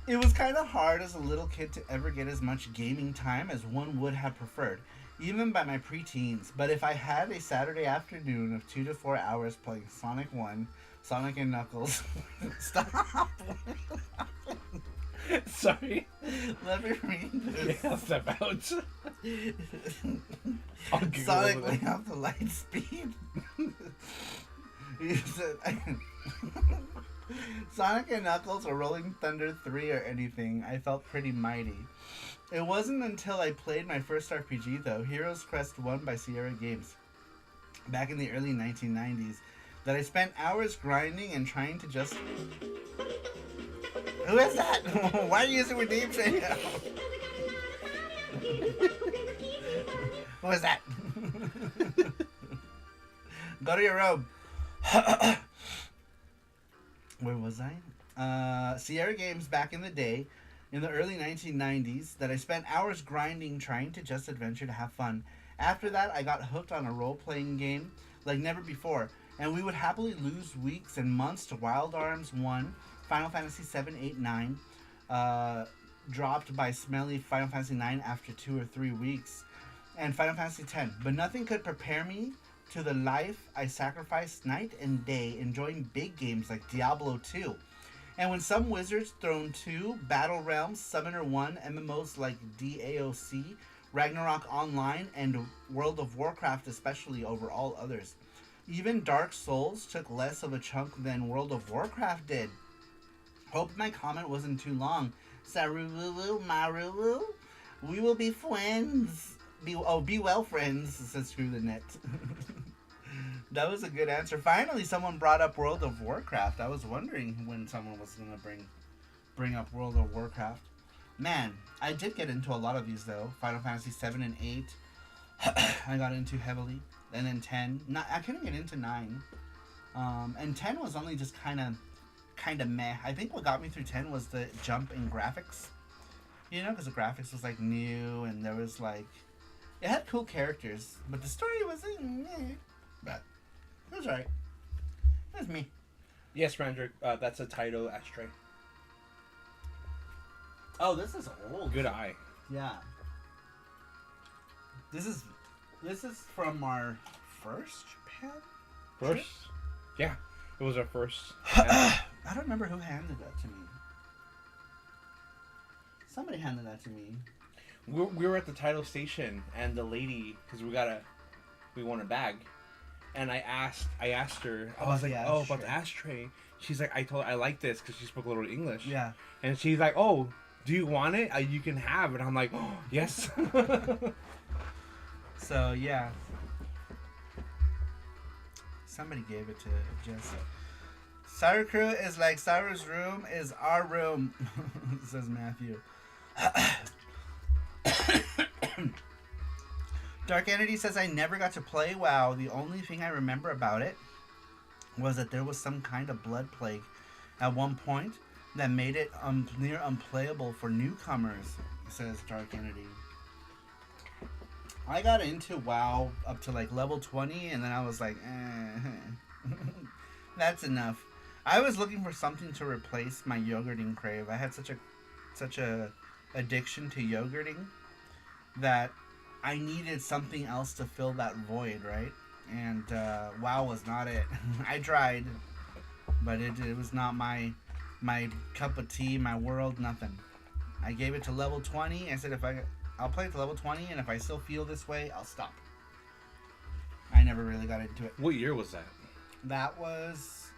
it was kind of hard as a little kid to ever get as much gaming time as one would have preferred, even by my preteens. But if I had a Saturday afternoon of 2 to 4 hours playing Sonic 1, Sonic and Knuckles... Stop! Sorry. Let me read this. Yeah, I'll step out. Sonic went up to light speed. He said, Sonic and Knuckles or Rolling Thunder 3 or anything, I felt pretty mighty. It wasn't until I played my first RPG, though, Hero's Quest 1 by Sierra Games, back in the early 1990s, that I spent hours grinding and trying to just... Who is that? Why are you using Redemption? Who is that? Go to your room. Where was I? Sierra Games back in the day, in the early 1990s, that I spent hours grinding trying to just adventure to have fun. After that, I got hooked on a role-playing game like never before, and we would happily lose weeks and months to Wild Arms 1, Final Fantasy 7, 8, 9, dropped by smelly Final Fantasy 9 after 2 or 3 weeks, and Final Fantasy 10. But nothing could prepare me to the life I sacrificed night and day enjoying big games like Diablo 2. And when some Wizards Throne 2, Battle Realms, Summoner 1, MMOs like DAOC, Ragnarok Online, and World of Warcraft especially over all others. Even Dark Souls took less of a chunk than World of Warcraft did. Hope my comment wasn't too long. Saru-woo-woo, Maru-woo. We will be friends. Be well, friends, says Screw the Net. That was a good answer. Finally, someone brought up World of Warcraft. I was wondering when someone was going to bring up World of Warcraft. Man, I did get into a lot of these though. Final Fantasy 7 and 8. I got into heavily. And then 10. I couldn't get into 9. And 10 was only just kind of meh. I think what got me through 10 was the jump in graphics. You know, because the graphics was like new and there was like... It had cool characters, but the story was meh. But it was alright. It was me. Yes, Randrick, that's a Taito ashtray. Oh, this is old. Good eye. Yeah. This is from our first Japan trip? First? Yeah. It was our first. I don't remember who handed that to me. Somebody handed that to me. We were at the title station, and the lady, because we want a bag, and I asked her, I was like, about the ashtray. She's like, I told her I like this because she spoke a little English. Yeah. And she's like, oh, do you want it? You can have it. I'm like, oh, yes. So yeah. Somebody gave it to Jesse. Saru Crew is like Saru's room is our room, says Matthew. Dark Entity says, I never got to play WoW. The only thing I remember about it was that there was some kind of blood plague at one point that made it near unplayable for newcomers, says Dark Entity. I got into WoW up to like level 20 and then I was like, that's enough. I was looking for something to replace my yogurting crave. I had such a addiction to yogurting that I needed something else to fill that void, right? And WoW was not it. I tried, but it was not my cup of tea, my world, nothing. I gave it to level 20. I said I'll play it to level 20, and if I still feel this way, I'll stop. I never really got into it. What year was that? That was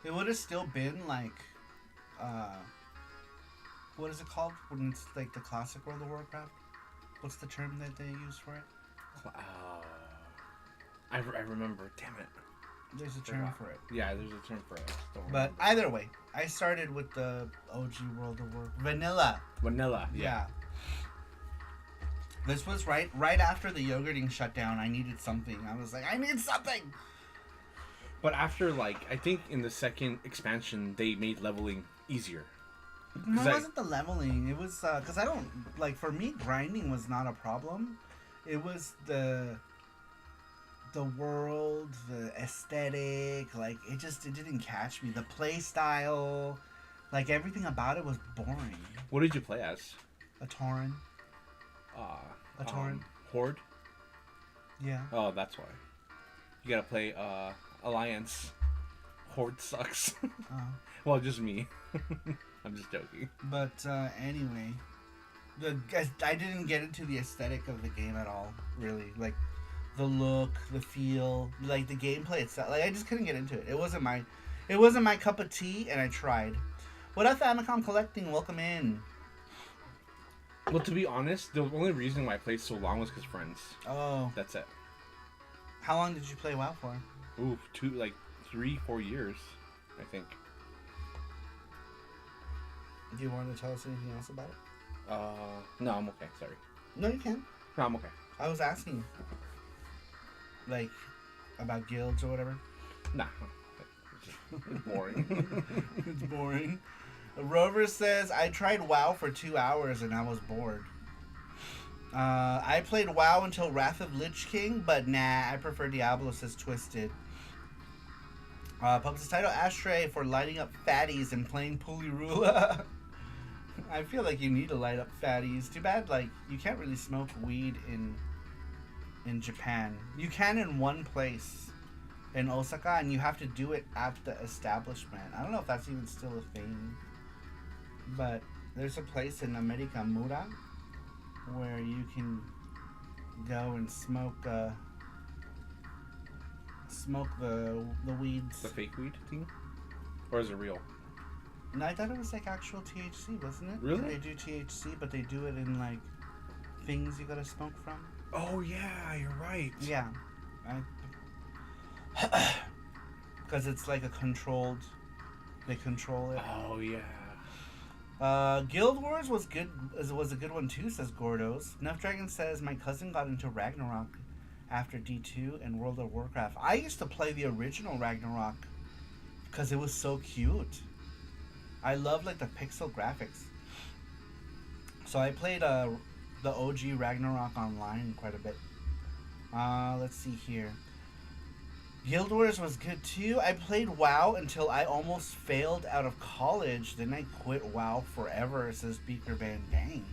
it would have still been like what is it called when it's like the classic World of Warcraft? What's the term that they use for it? I remember. Damn it. There's a term for it. Yeah, there's a term for it. But either way, I started with the OG World of Warcraft. Vanilla. Yeah. This was right after the yogurting shutdown. I needed something. I was like, I need something. But after, like, I think in the second expansion, they made leveling easier. No, it wasn't the leveling. It was, because I don't, like, for me, grinding was not a problem. It was the world, the aesthetic, like, it didn't catch me. The play style, like, everything about it was boring. What did you play as? A Tauren. A Tauren. Horde? Yeah. Oh, that's why. You gotta play, Alliance. Horde sucks. Oh. Well, just me. I'm just joking. But anyway, I didn't get into the aesthetic of the game at all. Really, like the look, the feel, like the gameplay itself. Like I just couldn't get into it. It wasn't my cup of tea, and I tried. What up, Famicom Collecting? Welcome in. Well, to be honest, the only reason why I played so long was because friends. Oh, that's it. How long did you play WoW for? Ooh, 3-4 years, I think. Do you want to tell us anything else about it? No, I'm okay. Sorry. No, you can. No, I'm okay. I was asking, like, about guilds or whatever. Nah. It's boring. It's boring. Rover says, I tried WoW for 2 hours and I was bored. I played WoW until Wrath of Lich King, but nah, I prefer Diablo, says Twisted. Pubs title Ashtray for lighting up fatties and playing Pulirula. I feel like you need to light up fatties. Too bad, like, you can't really smoke weed in Japan. You can in one place, in Osaka, and you have to do it at the establishment. I don't know if that's even still a thing. But there's a place in America Mura where you can go and smoke the weeds. The fake weed thing? Or is it real? No, I thought it was like actual THC, wasn't it? Really? They do THC, but they do it in like things you gotta smoke from. Oh yeah, you're right. Yeah. Because it's like a controlled They control it. Oh yeah. Guild Wars was good. Was a good one too, says Gordos. Nuff Dragon says my cousin got into Ragnarok after D2 and World of Warcraft. I used to play the original Ragnarok because it was so cute. I love like the pixel graphics. So I played the OG Ragnarok online quite a bit. Let's see here. Guild Wars was good too. I played WoW until I almost failed out of college. Then I quit WoW forever, says Beaker Band Gang.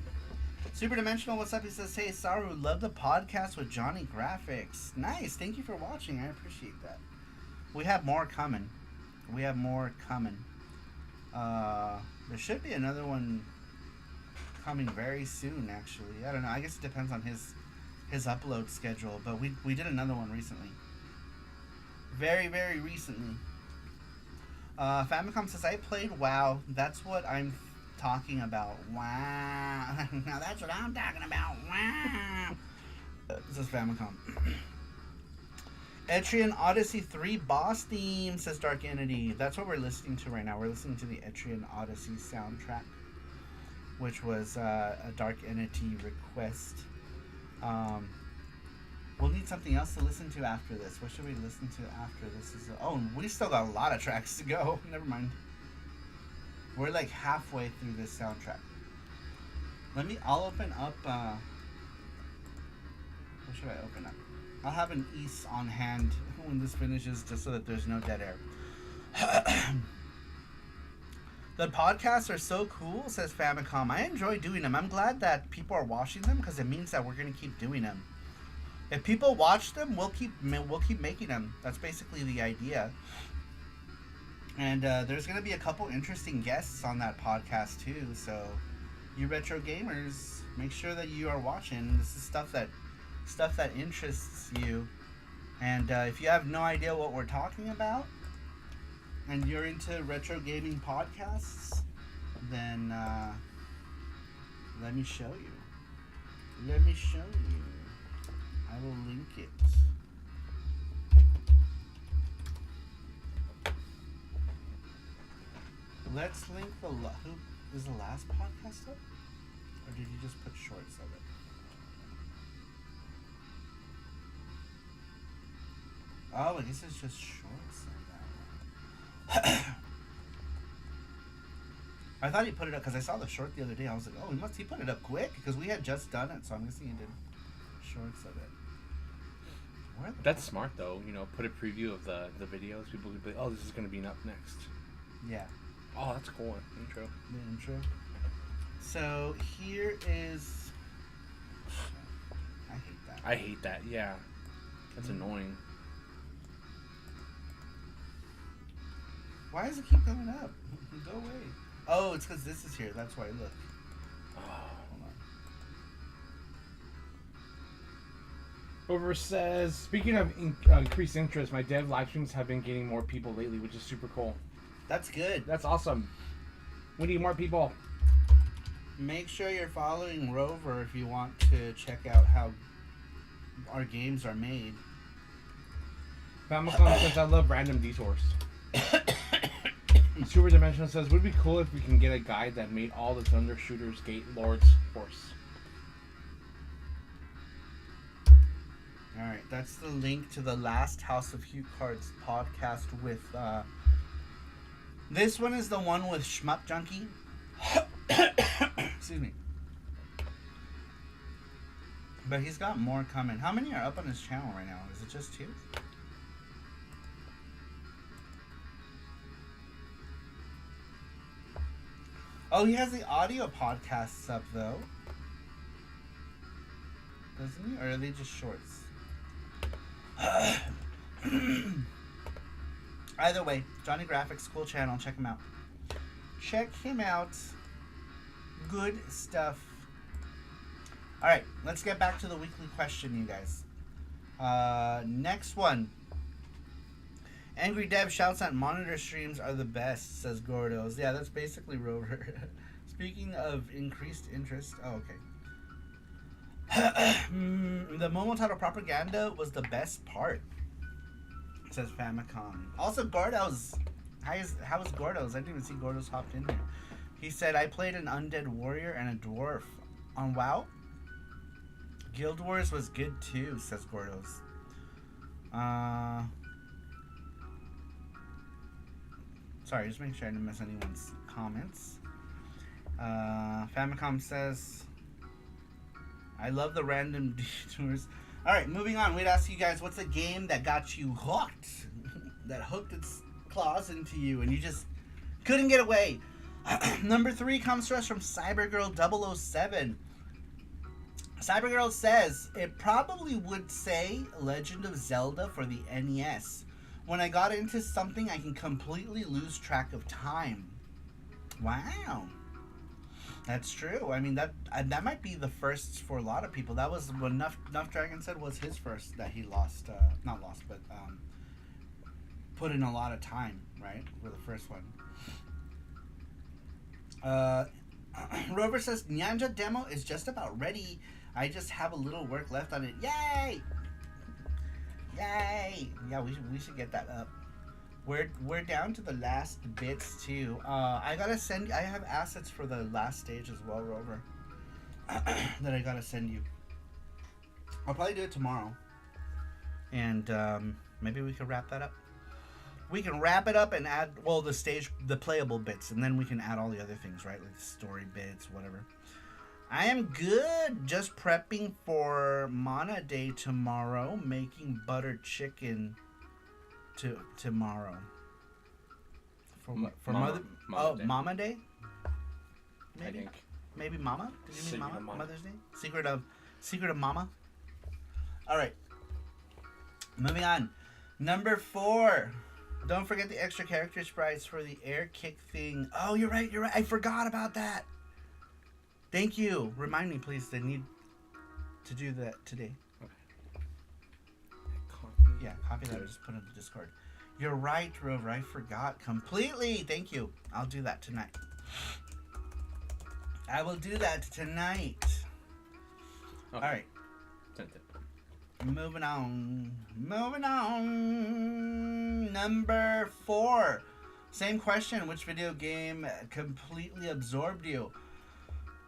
Super Dimensional, what's up? He says, hey, Saru, love the podcast with Johnny Graphics. Nice. Thank you for watching. I appreciate that. We have more coming. There should be another one coming very soon, actually. I don't know. I guess it depends on his upload schedule. But we did another one recently. Very, very recently. Famicom says, I played WoW. That's what I'm talking about. Wow. Now that's what I'm talking about. Wow. This is Famicom. Etrian Odyssey 3 boss theme, says Dark Entity. That's what we're listening to right now. We're listening to the Etrian Odyssey soundtrack, which was a Dark Entity request. We'll need something else to listen to after this. What should we listen to after this? Oh, we still got a lot of tracks to go. Never mind. We're like halfway through this soundtrack. I'll open up, what should I open up? I'll have an East on hand when this finishes, just so that there's no dead air. The podcasts are so cool, says Famicom. I enjoy doing them. I'm glad that people are watching them because it means that we're going to keep doing them. If people watch them, we'll keep making them. That's basically the idea. And there's going to be a couple interesting guests on that podcast too. So, you retro gamers, make sure that you are watching. This is stuff that interests you. And if you have no idea what we're talking about, and you're into retro gaming podcasts, then let me show you. I will link it. Let's link who is the last podcast up? Or did you just put shorts of it? Oh, I guess it's just shorts on that one. I thought he put it up because I saw the short the other day. I was like, oh, he put it up quick because we had just done it, so I'm guessing he did shorts of it. That's smart though, put a preview of the videos. People could be like, oh, this is going to be up next. Yeah. Oh, that's cool. Intro. The intro. So here is... I hate that, yeah. That's annoying. Why does it keep coming up? Go away. Oh, it's because this is here. That's why. Look. Oh. Hold on. on. Over says, speaking of increased interest, my dev live streams have been getting more people lately, which is super cool. That's good. That's awesome. We need more people. Make sure you're following Rover if you want to check out how our games are made. Famicom says, I love random detours. Super Dimensional says, would be cool if we can get a guide that made all the Thunder Shooters Gate Lords horse. Alright, that's the link to the last House of Hue Cards podcast with, this one is the one with Shmup Junkie. Excuse me. But he's got more coming. How many are up on his channel right now? Is it just 2? Oh, he has the audio podcasts up, though. Doesn't he? Or are they just shorts? Either way, Johnny Graphics, cool channel. Check him out. Check him out. Good stuff. Alright, let's get back to the weekly question, you guys. Next one. Angry Dev shouts at monitor streams are the best, says Gordos. Yeah, that's basically Rover. Speaking of increased interest. Oh, okay. The Momotaro propaganda was the best part, says Famicom. Also, Gordos, How is Gordo's? I didn't even see Gordo's hopped in here. He said, I played an undead warrior and a dwarf on WoW. Guild Wars was good too, says Gordo's. Sorry, just make sure I didn't miss anyone's comments. Famicom says, I love the random detours. Alright, moving on. We'd ask you guys, what's a game that got you hooked? That hooked its claws into you and you just couldn't get away. Number 3 comes to us from Cybergirl007. Cybergirl says, it probably would say Legend of Zelda for the NES. When I got into something, I can completely lose track of time. Wow. That's true. I mean, that might be the first for a lot of people. That was what Nuff Dragon said was his first that he lost. Not lost, but put in a lot of time, right? For the first one. Rover says, Nyanja demo is just about ready. I just have a little work left on it. Yay! Yay! Yeah, we should get that up. We're down to the last bits too. I have assets for the last stage as well, Rover. That I gotta send you. I'll probably do it tomorrow. And maybe we can wrap that up. We can wrap it up and add the playable bits, and then we can add all the other things, right? Like story bits, whatever. I am good. Just prepping for Mana Day tomorrow. Making buttered chicken tomorrow. For Mama Day. Mama Day? Maybe. I think. Maybe Mama? Did you mean Mama? Mother's Day? Secret of Mama? Alright. Moving on. Number 4. Don't forget the extra character sprites for the air kick thing. Oh, you're right. I forgot about that. Thank you. Remind me, please. I need to do that today. Okay. Copy that. Just put it in the Discord. You're right, Rover. I forgot completely. Thank you. I'll do that tonight. I will do that tonight. Okay. All right. Moving on. Number 4. Same question. Which video game completely absorbed you?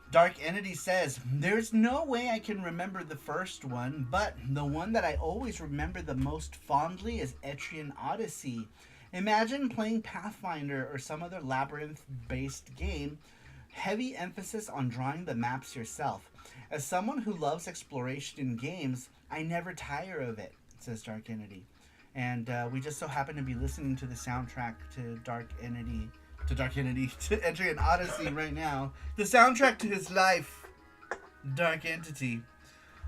Dark Entity says, there's no way I can remember the first one, but the one that I always remember the most fondly is Etrian Odyssey. Imagine playing Pathfinder or some other labyrinth-based game, heavy emphasis on drawing the maps yourself. As someone who loves exploration in games, I never tire of it, says Dark Entity. And we just so happen to be listening to the soundtrack to Etrian Odyssey right now. The soundtrack to his life, Dark Entity,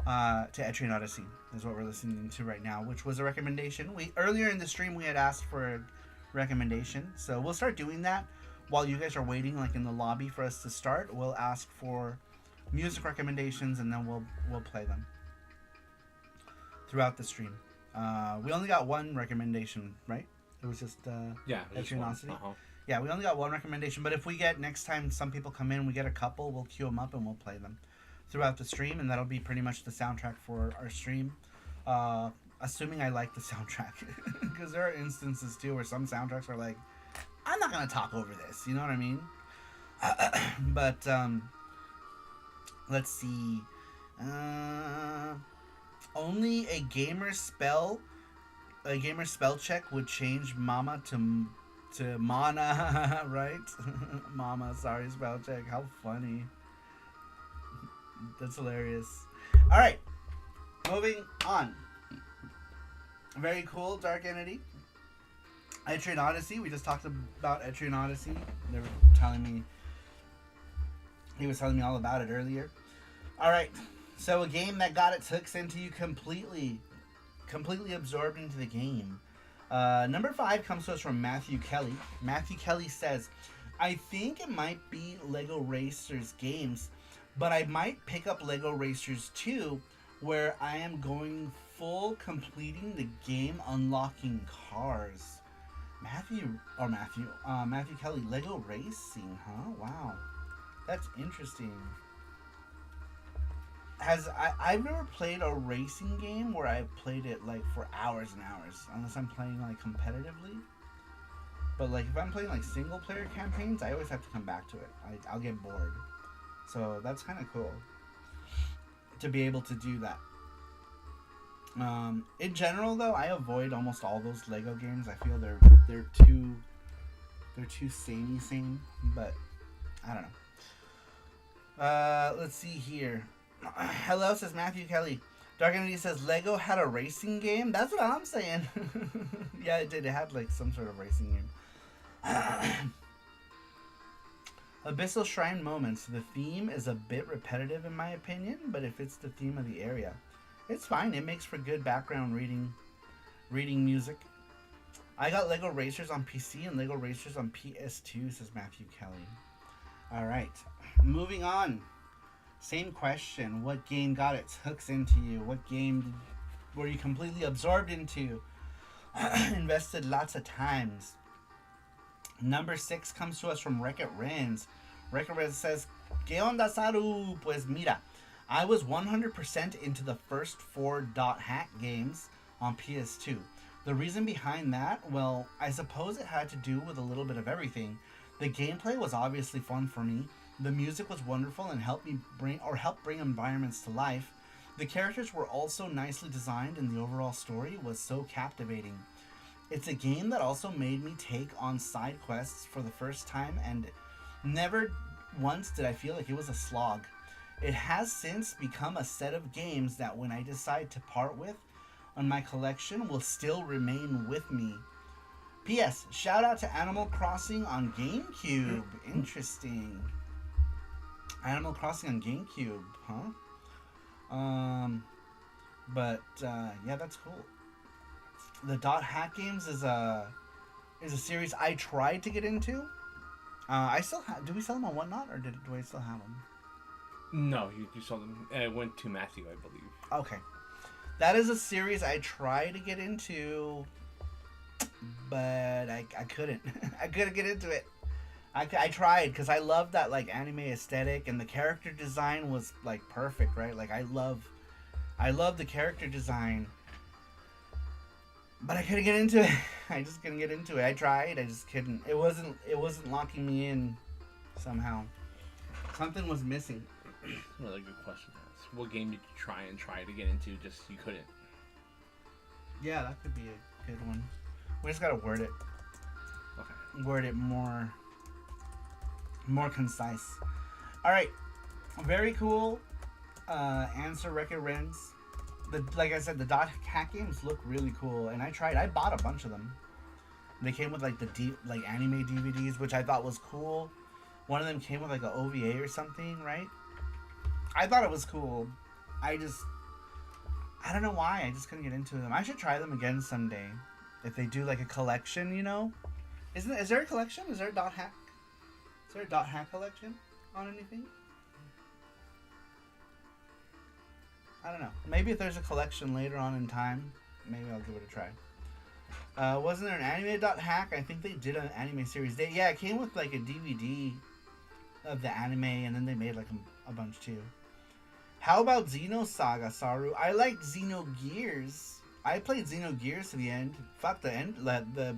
to Etrian Odyssey is what we're listening to right now, which was a recommendation. Earlier in the stream we had asked for a recommendation, so we'll start doing that while you guys are waiting, like in the lobby for us to start. We'll ask for music recommendations and then we'll play them throughout the stream. We only got one recommendation, right? It was just Etrian Odyssey. Yeah, we only got one recommendation, but if we get, next time some people come in, we get a couple, we'll queue them up and we'll play them throughout the stream, and that'll be pretty much the soundtrack for our stream, assuming I like the soundtrack. Because there are instances, too, where some soundtracks are like, I'm not going to talk over this, you know what I mean? But, let's see. Only a gamer spell check would change Mama to Mana, right? Mama, sorry, spell check. How funny. That's hilarious. Alright, moving on. Very cool, Dark Entity. Etrian Odyssey, we just talked about Etrian Odyssey. They were telling me, he was telling me all about it earlier. Alright, so a game that got its hooks into you completely absorbed into the game. Number 5 comes to us from Matthew Kelly. Matthew Kelly says, I think it might be Lego Racers games, but I might pick up Lego Racers 2, where I am going full completing the game, unlocking cars. Matthew Kelly, Lego Racing, huh? Wow. That's interesting. I've never played a racing game where I've played it like for hours and hours, unless I'm playing like competitively. But like if I'm playing like single player campaigns, I always have to come back to it. I'll get bored. So that's kind of cool to be able to do that. In general, though, I avoid almost all those Lego games. I feel they're too same. But I don't know. Let's see here. Hello, says Matthew Kelly. Dark Entity says Lego had a racing game. That's what I'm saying. Yeah, it did. It had like some sort of racing game. Abyssal Shrine Moments. The theme is a bit repetitive in my opinion, but if it's the theme of the area, it's fine. It makes for good background reading music. I got Lego Racers on PC and Lego Racers on PS2, says Matthew Kelly. Alright, moving on. Same question. What game got its hooks into you? What game were you completely absorbed into? Invested lots of times. Number 6 comes to us from Wreck-It Renz. Wreck-It Renz says, ¿Qué onda, Saru? Pues mira, I was 100% into the first 4 dot hack games on PS2. The reason behind that, well, I suppose it had to do with a little bit of everything. The gameplay was obviously fun for me. The music was wonderful and helped bring environments to life. The characters were also nicely designed and the overall story was so captivating. It's a game that also made me take on side quests for the first time, and never once did I feel like it was a slog. It has since become a set of games that when I decide to part with on my collection will still remain with me. P.S. Shout out to Animal Crossing on GameCube. Interesting. Animal Crossing on GameCube, huh? Yeah, that's cool. The dot hack games is a series I tried to get into. I still have. Do we sell them on Whatnot, or do I still have them? No, you sold them. It went to Matthew, I believe. Okay, that is a series I tried to get into, but I couldn't. I couldn't get into it. I tried because I love that like anime aesthetic, and the character design was like perfect, right? Like I love the character design. But I couldn't get into it. I just couldn't get into it. I tried. I just couldn't. It wasn't locking me in somehow. Something was missing. Really good question. What game did you try to get into? Just you couldn't. Yeah, that could be a good one. We just gotta word it. Okay. Word it more concise. All right. Very cool. Answer Wreck-It Renz. Like I said, the dot hack games look really cool, and I bought a bunch of them. They came with like the anime DVDs, which I thought was cool. One of them came with like an OVA or something, right? I thought it was cool. I don't know why. I just couldn't get into them. I should try them again someday. If they do like a collection, you know? Is there a collection? Is there a dot hack? Is there a dot hack collection on anything? I don't know. Maybe if there's a collection later on in time, maybe I'll give it a try. Wasn't there an anime dot hack? I think they did an anime series. It came with like a DVD of the anime, and then they made like a bunch too. How about Xenosaga, Saru? I liked Xenogears. I played Xenogears to the end. Fuck, the end. The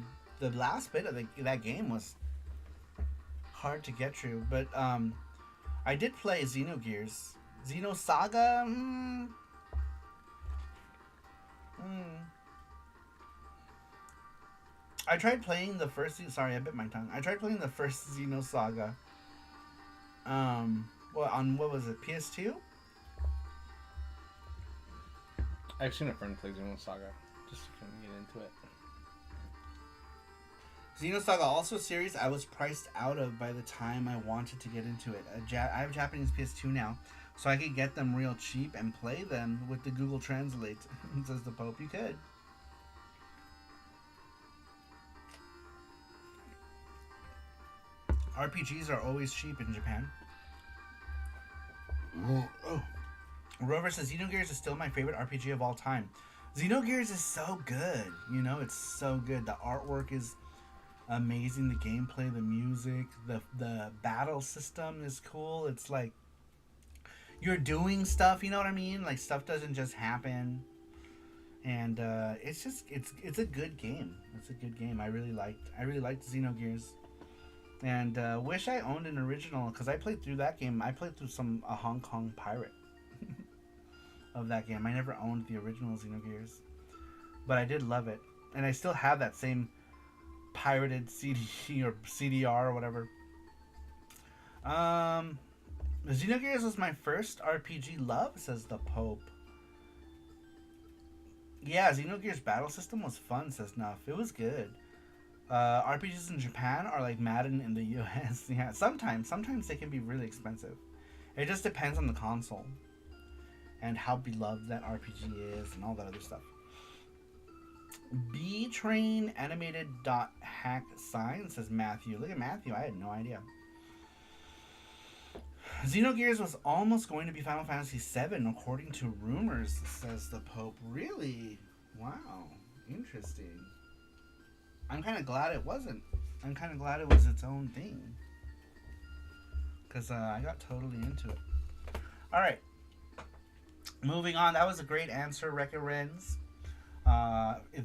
last bit of that game was hard to get through, but I did play Xenogears. Xenosaga. I tried playing the first. Sorry, I bit my tongue. I tried playing the first Xenosaga. What was it? PS2. I've seen a friend play Xenosaga. Just couldn't get into it. Xenosaga, also a series I was priced out of by the time I wanted to get into it. I have Japanese PS2 now, so I could get them real cheap and play them with the Google Translate. Says the Pope. You could. RPGs are always cheap in Japan. Oh. Rover says Xenogears is still my favorite RPG of all time. Xenogears is so good. You know, it's so good. The artwork is amazing. The gameplay, the music, the battle system is cool. It's like you're doing stuff, you know what I mean? Like stuff doesn't just happen. And it's a good game. It's a good game. I really liked Xenogears, and wish I owned an original because I played through that game. I played through a Hong Kong pirate of that game. I never owned the original Xenogears, but I did love it, and I still have that same pirated CD or CDR or whatever. Xenogears was my first RPG love, says the Pope. Yeah, Xenogears battle system was fun, says Nuff. It was good. RPGs in Japan are like Madden in the US. Yeah, sometimes they can be really expensive. It just depends on the console and how beloved that RPG is and all that other stuff. B-Train animated hack sign, says Matthew. Look at Matthew, I had no idea. Xenogears was almost going to be Final Fantasy VII, according to rumors, says the Pope. Really? Wow. Interesting. I'm kind of glad it wasn't. I'm kind of glad it was its own thing. Because I got totally into it. Alright. Moving on. That was a great answer, Rekka Renz.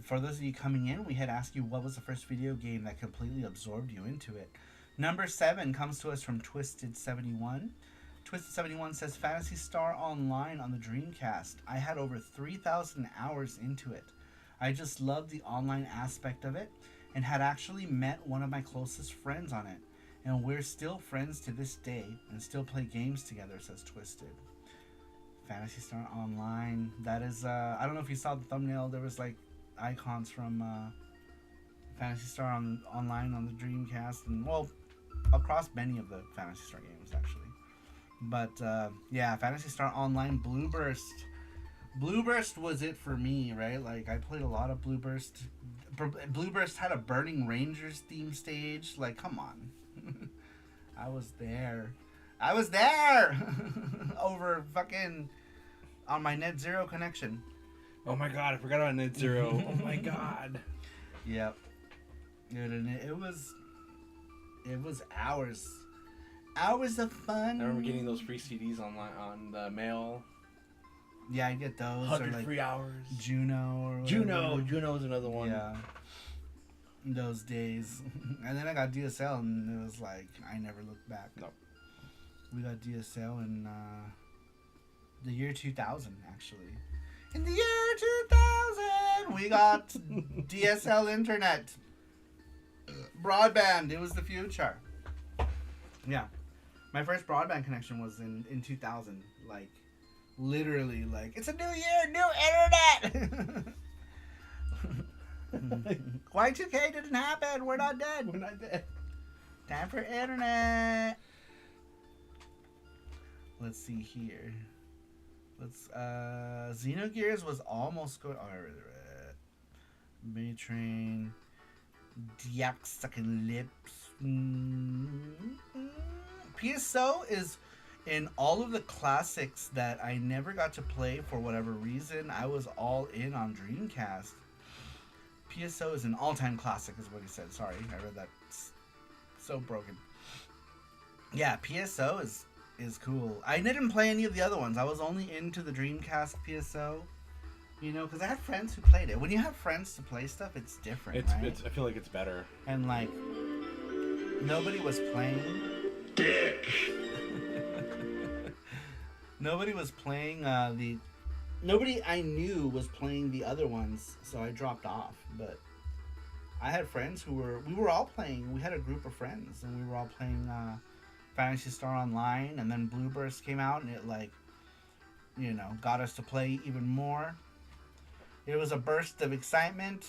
For those of you coming in, we had asked you what was the first video game that completely absorbed you into it. Number 7 comes to us from Twisted71. Twisted71 says, Phantasy Star Online on the Dreamcast. I had over 3,000 hours into it. I just loved the online aspect of it and had actually met one of my closest friends on it. And we're still friends to this day and still play games together, says Twisted. Phantasy Star Online. That is, I don't know if you saw the thumbnail. There was like icons from Phantasy Star Online on the Dreamcast, and well, across many of the Phantasy Star games actually. But yeah, Phantasy Star Online, Blue Burst. Blue Burst was it for me, right? Like I played a lot of Blue Burst. Blue Burst had a Burning Rangers theme stage. Like, come on. I was there. Over fucking on my Net Zero connection. Oh my god, I forgot about Net Zero. Oh my god. Yep. Dude, it was hours of fun. I remember getting those free CDs on the mail. Yeah, I get those. 100 or like free hours. Juno was another one. Yeah. Those days. And then I got DSL and it was like I never looked back. Nope. We got DSL in the year 2000 actually. In the year 2000 we got DSL internet. Broadband, it was the future. Yeah. My first broadband connection was in 2000. Like, literally, like, it's a new year, new internet! Y2K didn't happen, we're not dead. We're not dead. Time for internet. Let's see here. Xenogears was almost good. Maytrain. Diak sucking lips. PSO is in all of the classics that I never got to play for whatever reason. I was all in on Dreamcast. PSO is an all-time classic, is what he said. Sorry, I read that so broken. Yeah, PSO is cool. I didn't play any of the other ones. I was only into the Dreamcast PSO. You know, because I had friends who played it. When you have friends to play stuff, it's different, right? I feel like it's better. And, like, nobody was playing... Dick! Nobody was playing Nobody I knew was playing the other ones, so I dropped off. But I had friends we were all playing. We had a group of friends, and we were all playing Phantasy Star Online, and then Blue Burst came out, and it, like, you know, got us to play even more. It was a burst of excitement,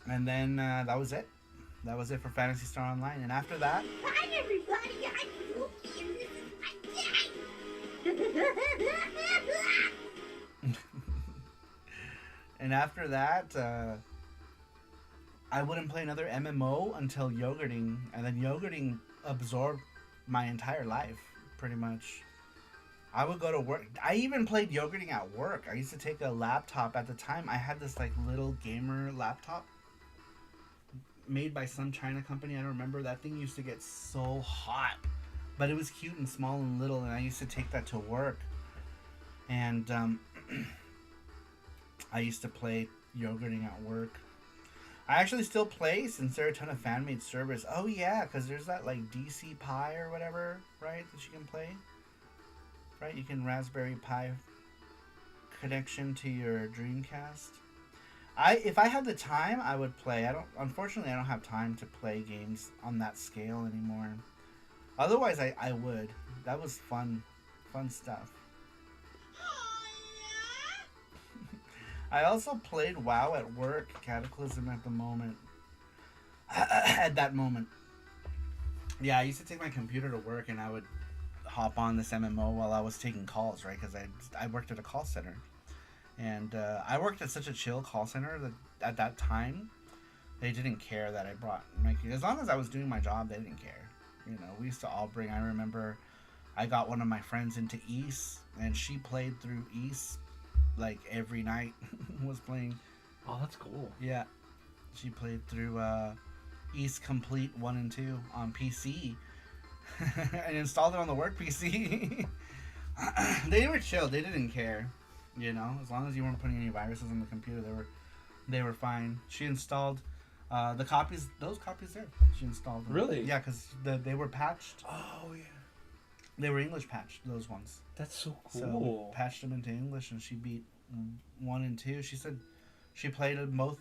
and then that was it. That was it for Phantasy Star Online, and after that... Hi, everybody! I'm Pookie, and this is my dad! And after that, I wouldn't play another MMO until Yogurting, and then Yogurting absorbed my entire life, pretty much. I would go to work. I even played Yogurting at work. I used to take a laptop. At the time, I had this like little gamer laptop made by some China company. I don't remember. That thing used to get so hot. But it was cute and small and little, and I used to take that to work. And I used to play yogurting at work. I actually still play since there are a ton of fan-made servers. Oh yeah, because there's that like DC Pi or whatever, right? That you can play. Right, you can Raspberry Pi connection to your Dreamcast. If I had the time, I would play. Unfortunately, I don't have time to play games on that scale anymore. Otherwise, I would. That was fun stuff. I also played WoW at work, Cataclysm at the moment. At that moment. Yeah, I used to take my computer to work and I would hop on this MMO while I was taking calls, right? Because I worked at a call center. And I worked at such a chill call center that at that time, they didn't care that I brought my... As long as I was doing my job, they didn't care. You know, we used to all bring... I remember I got one of my friends into East, and she played through East like every night. Was playing. Oh, that's cool. Yeah. She played through East Complete 1 and 2 on PC. And installed it on the work PC. They were chill. They didn't care. You know, as long as you weren't putting any viruses on the computer, they were fine. She installed those copies there. She installed them. Really? Yeah, because they were patched. Oh yeah. They were English patched, those ones. That's so cool. So we patched them into English, and she beat 1 and 2. She said she played both.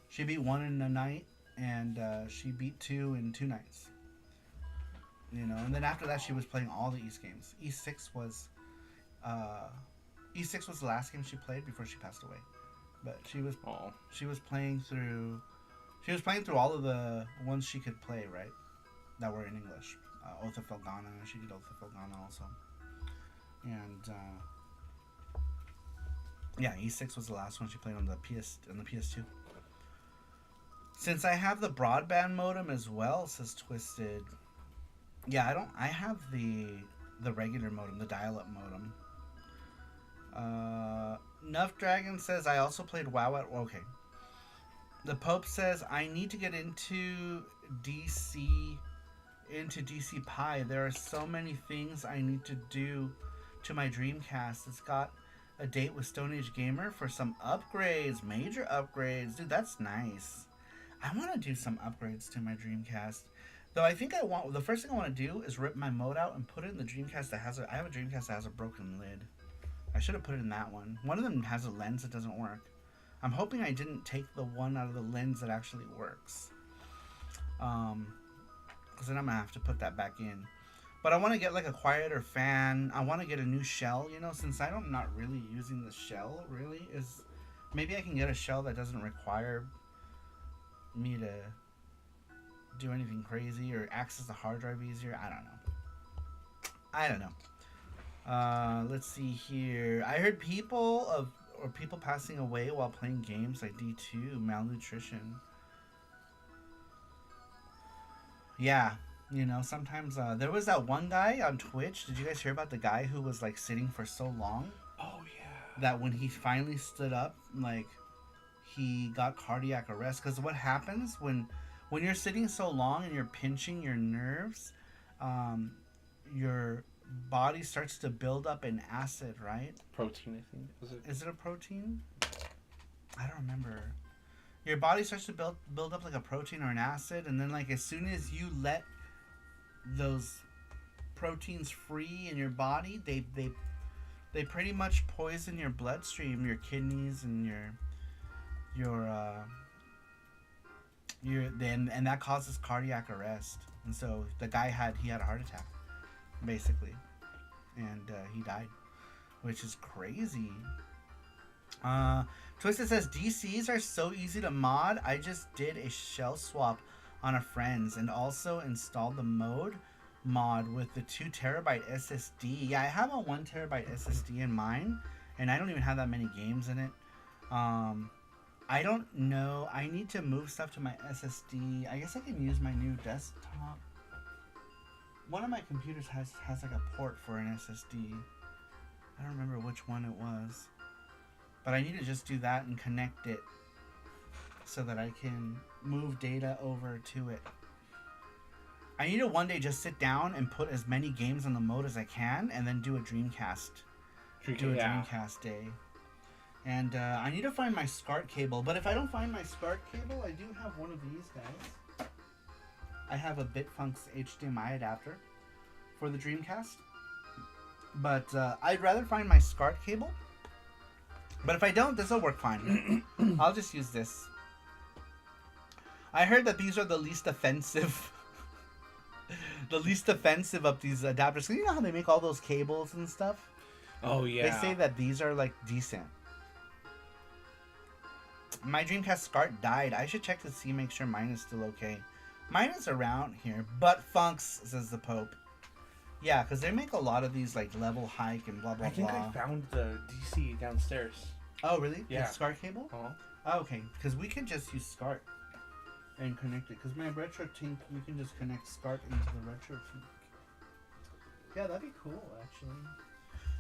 She beat 1 in a night, and she beat 2 in 2 nights. You know, and then after that, she was playing all the East games. E6 was the last game she played before she passed away. But she was playing through all of the ones she could play, right? That were in English. Oath of Felgana, she did Oath of Felgana also. And yeah, E6 was the last one she played on the PS2. Since I have the broadband modem as well, says Twisted. Yeah, I have the regular modem, the dial-up modem. Nuff Dragon says I also played WoW at... Okay. The Pope says I need to get into DC Pi. There are so many things I need to do to my Dreamcast. It's got a date with Stone Age Gamer for some upgrades, major upgrades. Dude, that's nice. I want to do some upgrades to my Dreamcast. Though I think the first thing I want to do is rip my mode out and put it in the Dreamcast I have a Dreamcast that has a broken lid. I should have put it in that one. One of them has a lens that doesn't work. I'm hoping I didn't take the one out of the lens that actually works. Because then I'm going to have to put that back in. But I want to get like a quieter fan. I want to get a new shell, you know, since I'm not really using the shell, really. Maybe I can get a shell that doesn't require me to do anything crazy or access the hard drive easier. I don't know. Let's see here. I heard people passing away while playing games like D2, malnutrition. Yeah, you know, sometimes there was that one guy on Twitch. Did you guys hear about the guy who was like sitting for so long? Oh yeah. That when he finally stood up, like he got cardiac arrest. Because what happens when you're sitting so long and you're pinching your nerves, your body starts to build up an acid, right? Protein, I think. Is it a protein? I don't remember. Your body starts to build up like a protein or an acid, and then like as soon as you let those proteins free in your body, they pretty much poison your bloodstream, your kidneys, and and that causes cardiac arrest. And so the guy had a heart attack, basically, and he died, which is crazy. Twisted says DCs are so easy to mod. I just did a shell swap on a friend's and also installed the mod with the 2 terabyte SSD. Yeah, I have a 1 terabyte SSD in mine, and I don't even have that many games in it. I don't know. I need to move stuff to my SSD. I guess I can use my new desktop. One of my computers has like a port for an SSD. I don't remember which one it was. But I need to just do that and connect it so that I can move data over to it. I need to one day just sit down and put as many games on the mode as I can and then do a Dreamcast. Dreamcast day. And I need to find my SCART cable. But if I don't find my SCART cable, I do have one of these guys. I have a Bitfunks HDMI adapter for the Dreamcast. But I'd rather find my SCART cable. But if I don't, this will work fine. I'll just use this. I heard that these are the least offensive. The least offensive of these adapters. So you know how they make all those cables and stuff? Oh, yeah. They say that these are, like, decent. My Dreamcast SCART died. I should check to see, make sure mine is still okay. Mine is around here. Butt funks, says the Pope. Yeah, because they make a lot of these, like, level hike and blah, blah, blah. I think I found the DC downstairs. Oh, really? Yeah. The SCART cable? Uh-huh. Oh, okay. Because we can just use SCART and connect it. Because my Retro Tink, we can just connect SCART into the Retro Tink. Yeah, that'd be cool, actually.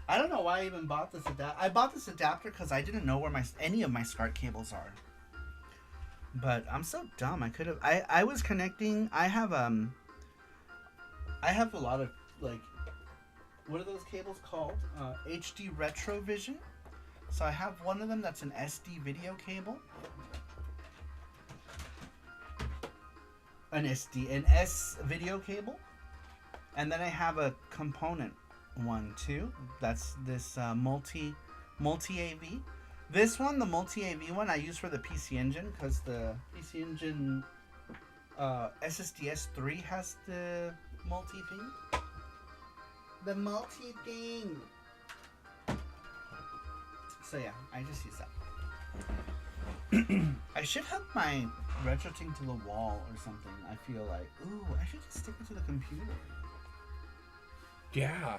I don't know why I even bought this adapter. I bought this adapter because I didn't know where any of my SCART cables are. But I'm so dumb. I could have. I was connecting. I have a lot of, like, what are those cables called? HD Retrovision. So I have one of them that's an SD video cable. An S video cable. And then I have a component one too. That's this multi AV. This one, the multi AV one, I use for the PC Engine because the PC Engine SSDS3 has the multi thing. The multi thing. So yeah, I just use that. I should hook my Retro Tink to the wall or something. I feel like, ooh, I should just stick it to the computer. Yeah.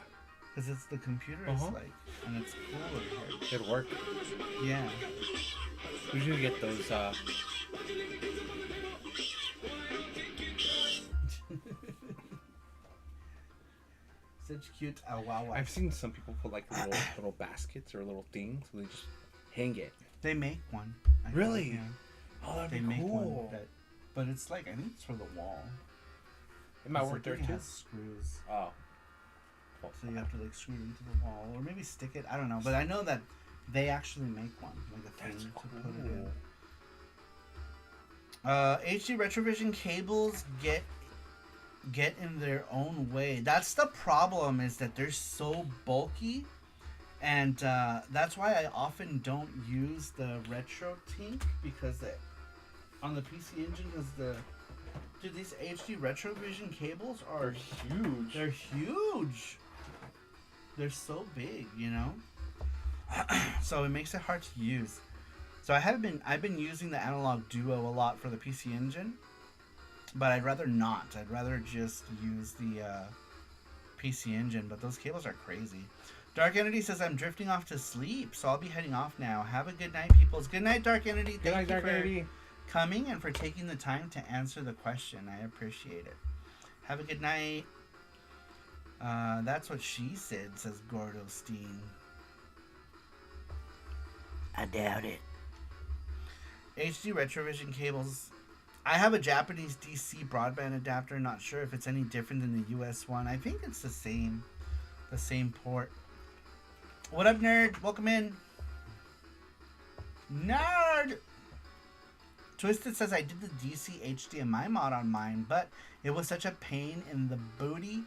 Because it's the computer is like, and it's cool over here. It'd work. Yeah. We should get those, Such cute awawa. I've seen some people put like little baskets or little things, so they just hang it. They make one. I Really? think, yeah. Oh, that'd They be make cool. one, but it's like, I think it's for the wall. It might It's work like there it too. has screws. Oh. So you have to like screw it into the wall, or maybe stick it. I don't know, but I know that they actually make one, like a thing That's to cool. put it in. HD Retrovision cables get in their own way. That's the problem, is that they're so bulky, and that's why I often don't use the Retro Tink, because on the PC Engine, because dude, these HD Retrovision cables are huge. They're huge. They're so big, you know. So it makes it hard to use. So I've been using the Analog Duo a lot for the PC Engine, but I'd rather not. I'd rather just use the PC Engine. But those cables are crazy. Dark Entity says I'm drifting off to sleep, so I'll be heading off now. Have a good night, peoples. Good night, Dark Entity. Good night, Dark you for Entity. coming and for taking the time to answer the question. I appreciate it. Have a good night. That's what she said, says Gordo Steen. I doubt it. HD Retrovision cables. I have a Japanese DC broadband adapter. Not sure if it's any different than the US one. I think it's the same port. What up, nerd? Welcome in. Nerd! Twisted says I did the DC HDMI mod on mine, but it was such a pain in the booty,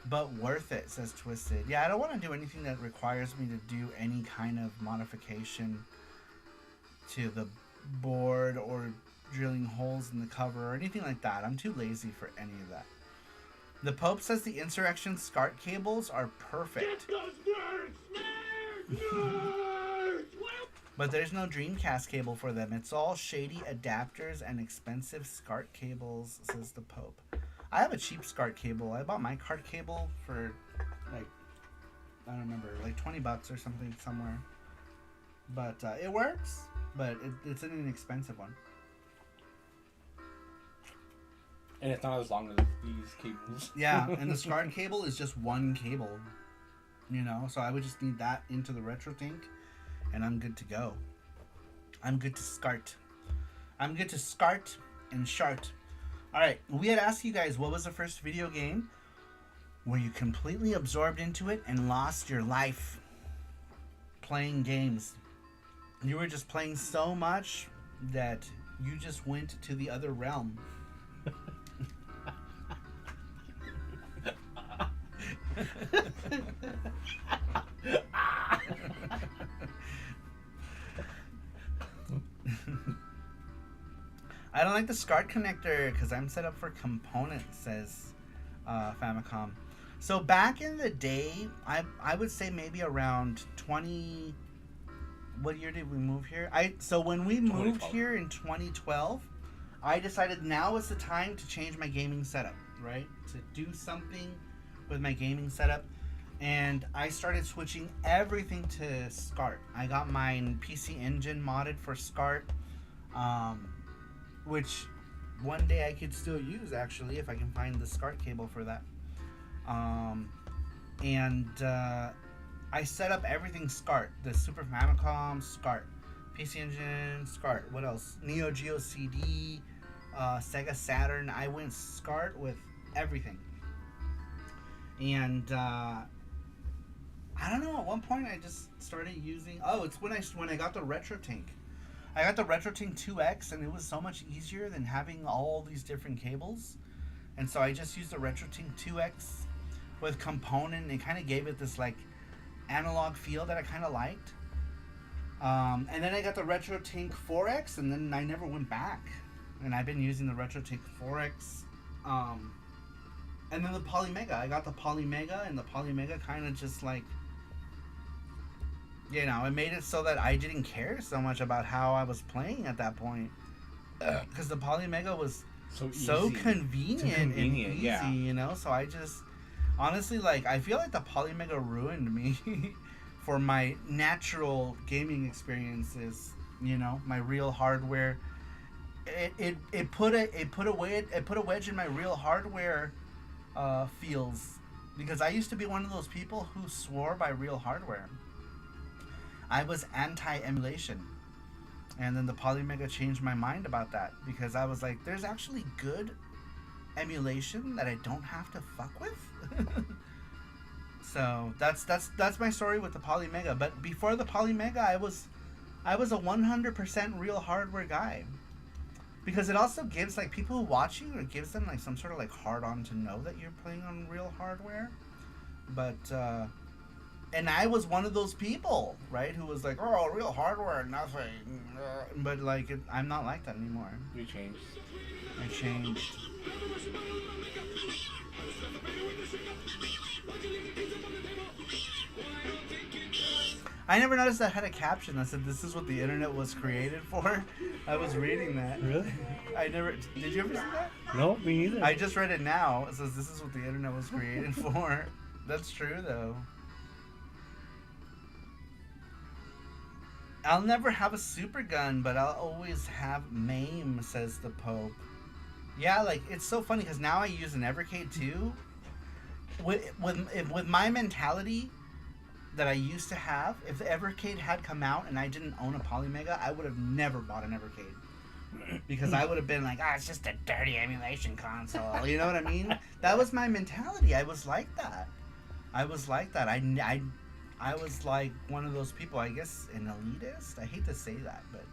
but worth it, says Twisted. Yeah, I don't want to do anything that requires me to do any kind of modification to the board or drilling holes in the cover or anything like that. I'm too lazy for any of that. The Pope says the Insurrection SCART cables are perfect. But there's no Dreamcast cable for them. It's all shady adapters and expensive SCART cables, says the Pope. I have a cheap SCART cable. I bought my card cable for, like, I don't remember, like $20 or something somewhere. But it works, but it's an inexpensive one. And it's not as long as these cables. Yeah, and the SCART cable is just one cable, you know? So I would just need that into the Retro Tink, and I'm good to go. I'm good to SCART. I'm good to SCART and shart. Alright, we had asked you guys, what was the first video game where you completely absorbed into it and lost your life playing games? You were just playing so much that you just went to the other realm. I don't like the SCART connector because I'm set up for components, says Famicom. So back in the day, I would say maybe around 20. What year did we move here? So when we moved here in 2012, I decided now is the time to change my gaming setup, right? To do something with my gaming setup. And I started switching everything to SCART. I got my PC Engine modded for SCART, which one day I could still use, actually, if I can find the SCART cable for that. I set up everything SCART. The Super Famicom, SCART. PC Engine, SCART. What else? Neo-geo CD, Sega Saturn. I went SCART with everything. And I don't know, at one point I just started using... Oh, it's when I got the RetroTink. I got the RetroTink 2X, and it was so much easier than having all these different cables. And so I just used the RetroTink 2X with component. It kind of gave it this, like, analog feel that I kind of liked. And then I got the RetroTink 4X, and then I never went back. And I've been using the RetroTink 4X. And then the Polymega. I got the Polymega, and the Polymega kind of just like, you know, it made it so that I didn't care so much about how I was playing at that point. Because the Polymega was so convenient and easy, yeah. You know? So I just, honestly, like, I feel like the Polymega ruined me for my natural gaming experiences, you know, my real hardware. It put a wedge in my real hardware feels, because I used to be one of those people who swore by real hardware. I was anti-emulation, and then the Polymega changed my mind about that, because I was like, there's actually good emulation that I don't have to fuck with. So that's my story with the Polymega. But before the Polymega, I was a 100% real hardware guy. Because it also gives, like, people who watch you, it gives them, like, some sort of, like, hard-on to know that you're playing on real hardware. But, and I was one of those people, right, who was like, oh, real hardware, nothing. But, like, I'm not like that anymore. You changed. I changed. I never noticed I had a caption that said, "This is what the internet was created for." I was reading that. Really? I never... Did you ever see that? No, me neither. I just read it now. It says, "This is what the internet was created for." That's true, though. I'll never have a super gun, but I'll always have MAME, says the Pope. Yeah, like, it's so funny, because now I use an Evercade, too. With my mentality that I used to have, if the Evercade had come out and I didn't own a Polymega, I would have never bought an Evercade. Because I would have been like, it's just a dirty emulation console. You know what I mean? That was my mentality. I was like that. I was like one of those people, I guess, an elitist? I hate to say that, but...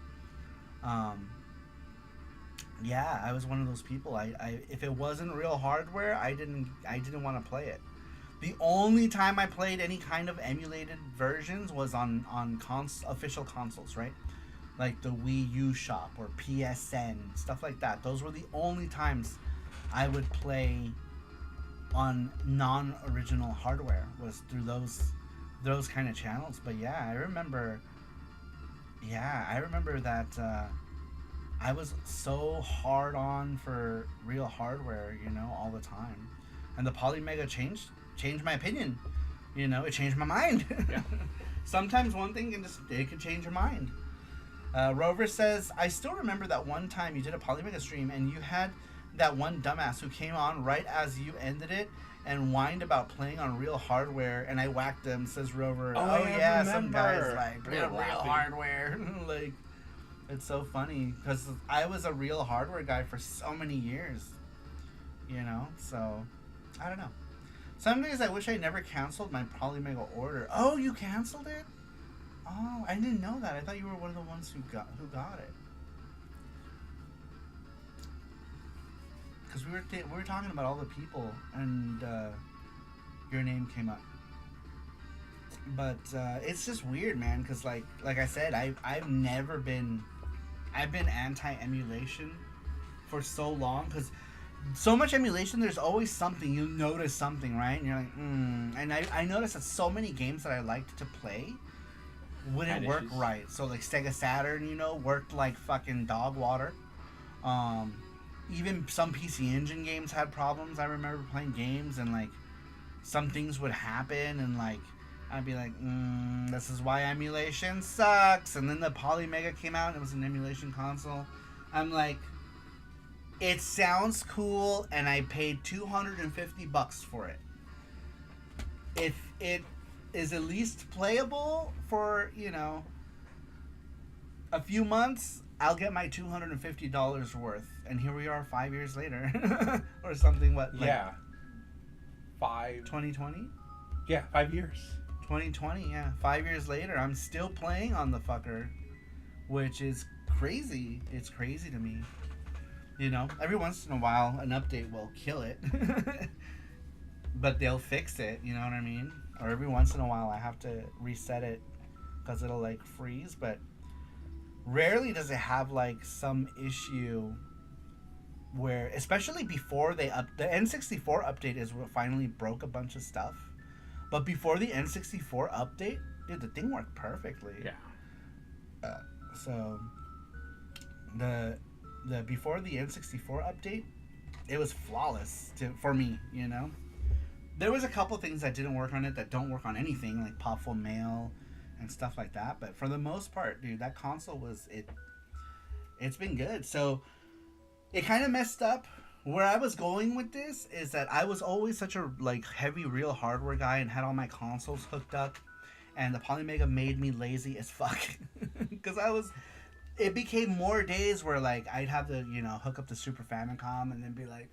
yeah, I was one of those people. I if it wasn't real hardware, I didn't want to play it. The only time I played any kind of emulated versions was on official consoles, right? Like the Wii U Shop or PSN, stuff like that. Those were the only times I would play on non-original hardware, was through those kind of channels. But yeah, I remember that I was so hard on for real hardware, you know, all the time. And the Polymega changed my opinion. You know, it changed my mind. Yeah. Sometimes one thing can change your mind. Rover says, I still remember that one time you did a Polymega stream and you had that one dumbass who came on right as you ended it and whined about playing on real hardware, and I whacked him, says Rover. Oh yeah, some guys like real hardware. Like, it's so funny because I was a real hardware guy for so many years, you know. So I don't know. Some days I wish I never canceled my Polymega order. Oh, you canceled it? Oh, I didn't know that. I thought you were one of the ones who got it. Because we were talking about all the people, and your name came up. But it's just weird, man. Because like I said, I've been anti-emulation for so long. Because so much emulation, there's always something. You notice something, right? And you're like, And I noticed that so many games that I liked to play wouldn't work right. So like Sega Saturn, worked like fucking dog water. Even some PC Engine games had problems. I remember playing games and like some things would happen and like I'd be like, this is why emulation sucks. And then the Polymega came out and it was an emulation console. I'm like, it sounds cool and I paid $250 for it. If it is at least playable for, a few months, I'll get my $250 worth. And here we are 5 years later. Or something, what? Like, yeah. 2020? Yeah, 5 years. 2020, yeah. 5 years later, I'm still playing on the fucker. Which is crazy. It's crazy to me. Every once in a while, an update will kill it. But they'll fix it, you know what I mean? Or every once in a while, I have to reset it because it'll, like, freeze. But rarely does it have, like, some issue where, especially before the N64 update is what finally broke a bunch of stuff. But before the N64 update, dude, the thing worked perfectly. Yeah. So, the before the N64 update, it was flawless for me, There was a couple things that didn't work on it that don't work on anything, like Popful Mail and stuff like that. But for the most part, dude, that console it's been good. So, it kind of messed up. Where I was going with this is that I was always such a like heavy real hardware guy and had all my consoles hooked up, and the Polymega made me lazy as fuck because it became more days where like I'd have to hook up the Super Famicom and then be like,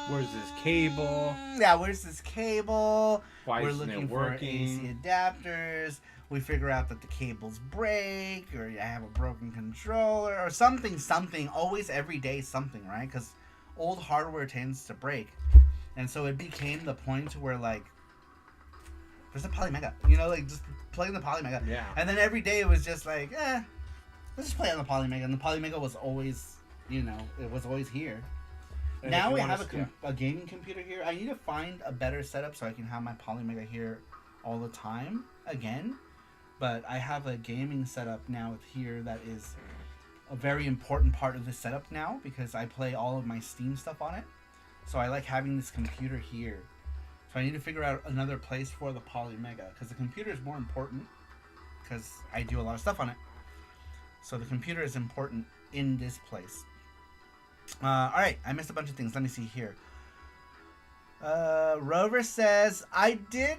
where's this cable? Yeah, where's this cable? Why We're isn't looking it for working? AC adapters. We figure out that the cables break, or I have a broken controller, or something. Always, every day, something, right? Because old hardware tends to break, and so it became the point where like, there's a Polymega, like just playing the Polymega. Yeah. And then every day it was just like, let's just play on the Polymega, and the Polymega was always, it was always here. And now we have a gaming computer here. I need to find a better setup so I can have my Polymega here all the time again. But I have a gaming setup now here that is a very important part of the setup now because I play all of my Steam stuff on it. So I like having this computer here. So I need to figure out another place for the Polymega because the computer is more important because I do a lot of stuff on it. So the computer is important in this place. Alright, I missed a bunch of things. Let me see here. Rover says, I did...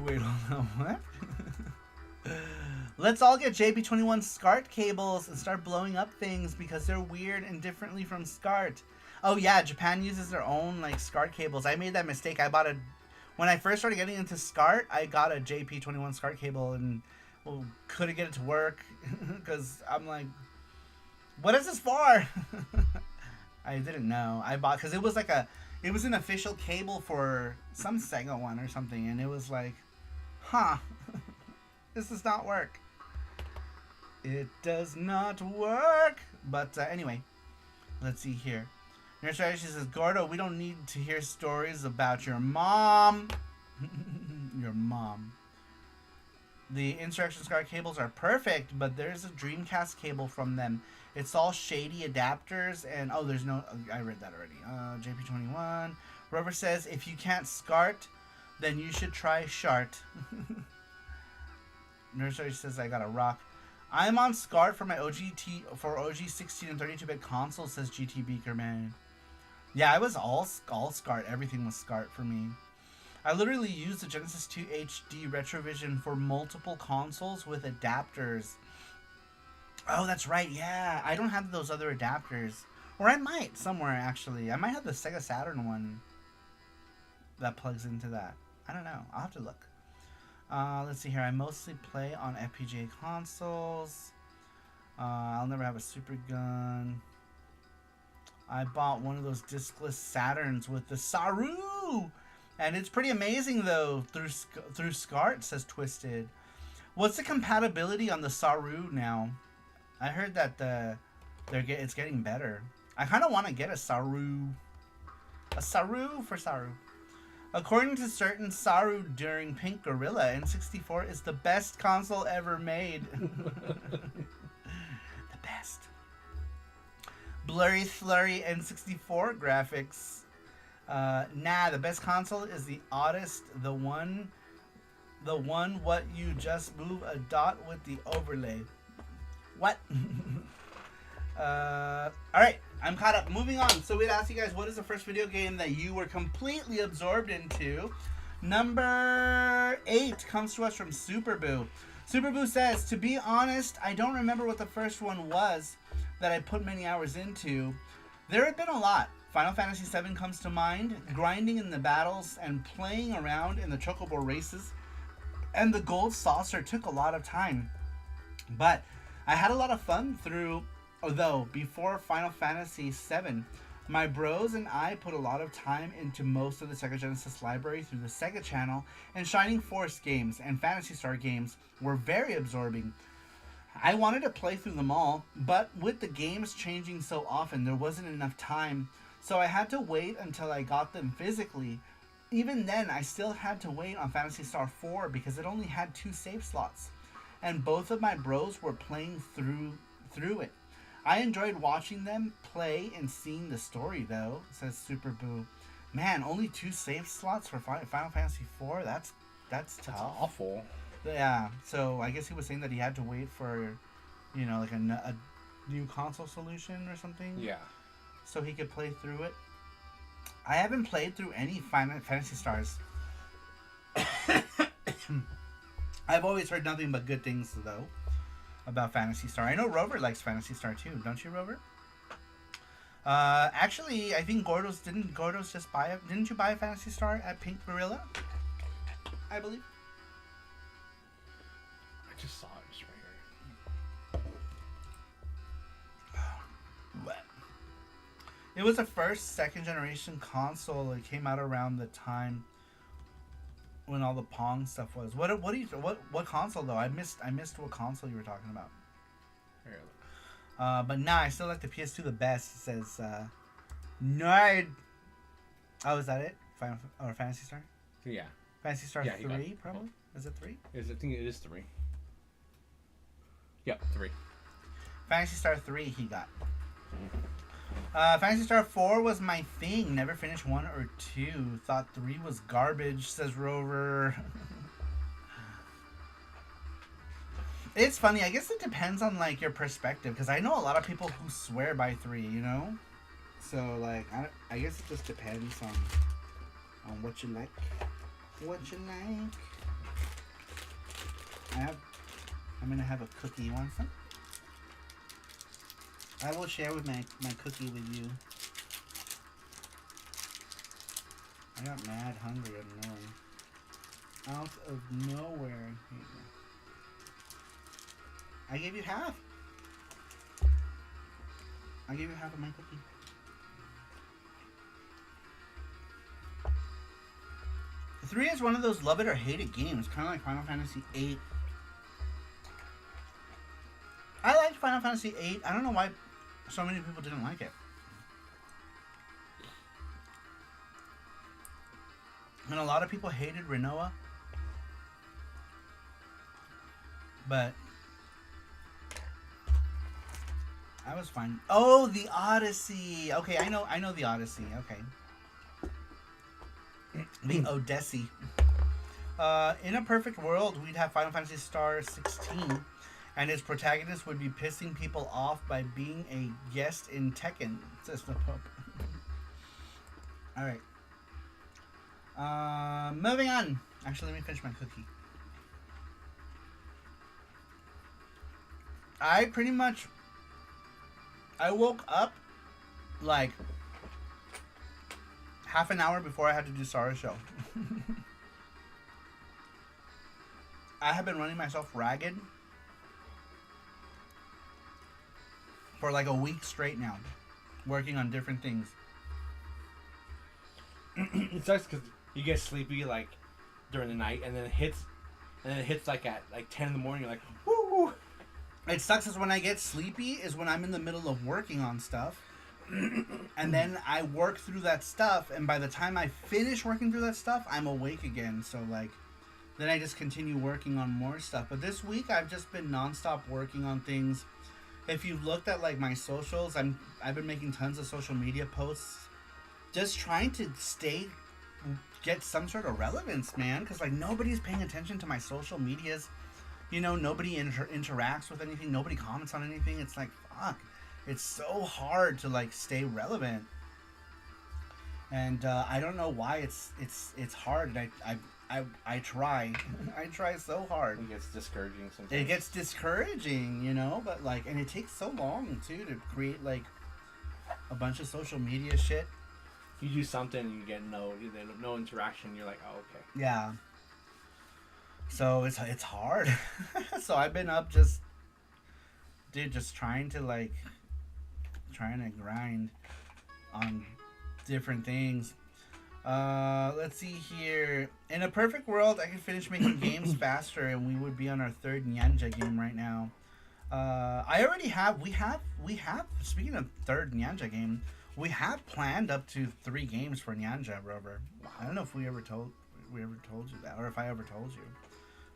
Wait, hold on, what? Let's all get JP21 SCART cables and start blowing up things because they're weird and differently from SCART. Oh yeah, Japan uses their own like SCART cables. I made that mistake. When I first started getting into SCART, I got a JP21 SCART cable and couldn't get it to work because I'm like, what is this for? I didn't know. I bought because it was an official cable for some Sega one or something, and it was like, this does not work. It does not work. But anyway, let's see here. Nurse Strategy says, Gordo, we don't need to hear stories about your mom. Your mom. The Insurrection Scar cables are perfect, but there's a Dreamcast cable from them. It's all shady adapters, and there's no... I read that already. JP21. Rover says, if you can't SCART, then you should try SHART. Nursery says, I got a rock. I'm on SCART for my OG 16 and 32-bit console, says GT Beakerman. Yeah, I was all SCART. Everything was SCART for me. I literally used the Genesis 2 HD Retrovision for multiple consoles with adapters. Oh, that's right, yeah. I don't have those other adapters. Or I might, somewhere, actually. I might have the Sega Saturn one that plugs into that. I don't know. I'll have to look. Let's see here. I mostly play on FPGA consoles. I'll never have a super gun. I bought one of those discless Saturns with the Saru, and it's pretty amazing though. Through SCART, says Twisted. What's the compatibility on the Saru now? I heard that it's getting better. I kind of want to get a Saru for Saru. According to certain Saru during Pink Gorilla, N64 is the best console ever made. The best. Blurry Flurry N64 graphics. Nah, the best console is the oddest. The one what you just move a dot with the overlay. What? Alright, I'm caught up. Moving on. So we'd ask you guys, what is the first video game that you were completely absorbed into? Number 8 comes to us from Superboo. Superboo says, to be honest, I don't remember what the first one was that I put many hours into. There have been a lot. Final Fantasy VII comes to mind. Grinding in the battles and playing around in the Chocobo races. And the Gold Saucer took a lot of time. But I had a lot of fun through... Although, before Final Fantasy VII, my bros and I put a lot of time into most of the Sega Genesis library through the Sega Channel, and Shining Force games and Phantasy Star games were very absorbing. I wanted to play through them all, but with the games changing so often, there wasn't enough time, so I had to wait until I got them physically. Even then, I still had to wait on Phantasy Star 4 because it only had 2 save slots, and both of my bros were playing through it. I enjoyed watching them play and seeing the story, though, says Superboo. Man, only 2 save slots for Final Fantasy IV? That's tough. That's awful. Yeah, so I guess he was saying that he had to wait for, like a new console solution or something. Yeah. So he could play through it. I haven't played through any Final Fantasy Stars. I've always heard nothing but good things, though, about Phantasy Star. I know Rover likes Phantasy Star too, don't you, Rover? Actually, I think didn't Gordos just buy it? Didn't you buy a Phantasy Star at Pink Gorilla? I believe. I just saw it just right here. It was the first second generation console. It came out around the time when all the Pong stuff was. What console though? I missed what console you were talking about. Here, But nah, I still like the PS2 the best. It says nerd. Oh, is that it? Phantasy Star? Yeah. Phantasy Star 3 it. probably? Is it 3? I think it is 3. Yep, 3. Phantasy Star 3 he got. Phantasy Star 4 was my thing. Never finished 1 or 2. Thought 3 was garbage, says Rover. It's funny. I guess it depends on, your perspective. Because I know a lot of people who swear by 3, So, I guess it just depends on what you like. What you like. I'm going to have a cookie. You want some? I will share with my cookie with you. I got mad hungry out of nowhere. Out of nowhere. Here you go. I gave you half. I gave you half of my cookie. The 3 is one of those love it or hate it games, kind of like Final Fantasy VIII. I liked Final Fantasy VIII. I don't know why so many people didn't like it. And a lot of people hated Rinoa. But I was fine. Oh, the Odyssey. Okay, I know the Odyssey. Okay. The Odyssey. In a perfect world, we'd have Final Fantasy Star 16. And its protagonist would be pissing people off by being a guest in Tekken, says the Pope. Alright. Moving on. Actually, let me finish my cookie. I woke up half an hour before I had to do SaruShow. I have been running myself ragged for like a week straight now, working on different things. It sucks because you get sleepy like during the night, and then it hits like at like 10 in the morning. You're like, woo. It sucks is when I get sleepy is when I'm in the middle of working on stuff, and then I work through that stuff, and by the time I finish working through that stuff, I'm awake again. So like, then I just continue working on more stuff. But this week I've just been nonstop working on things. If you've looked at like my socials, I've been making tons of social media posts, just trying to get some sort of relevance, man. Because like nobody's paying attention to my social medias. You know, nobody interacts with anything. Nobody comments on anything. It's like, fuck. It's so hard to like stay relevant. And I don't know why it's hard. And I try. I try so hard. It gets discouraging sometimes. It gets discouraging, you know, but like, and it takes so long too to create like a bunch of social media shit. You do something and you get no interaction. You're like, oh, okay. Yeah. So it's hard. So I've been up just trying to grind on different things. Let's see here. In a perfect world, I could finish making games faster, and we would be on our third Nyanja game right now. We have. Speaking of third Nyanja game, we have planned up to 3 games for Nyanja, Rover. I don't know if we ever told you that, or if I ever told you,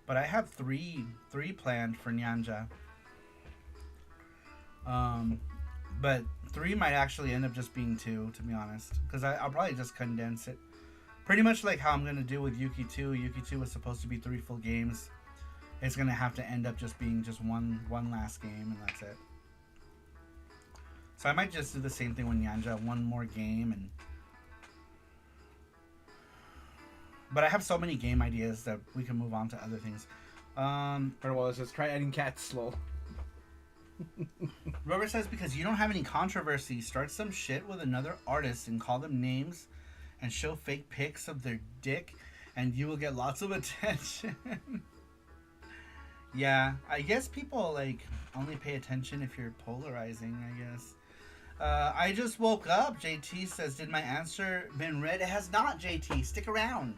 but I have three planned for Nyanja. But 3 might actually end up just being 2, to be honest, because I'll probably just condense it. Pretty much like how I'm going to do with Yuki 2. Yuki 2 was supposed to be 3 full games. It's going to have to end up just being just one last game, and that's it. So I might just do the same thing with Nyanja, 1 more game. But I have so many game ideas that we can move on to other things. Or well, let's try adding cats slow. Robert says, because you don't have any controversy, start some shit with another artist and call them names and show fake pics of their dick and you will get lots of attention. Yeah, I guess people like only pay attention if you're polarizing, I guess. I just woke up. JT says, did my answer been read? It has not, JT. Stick around.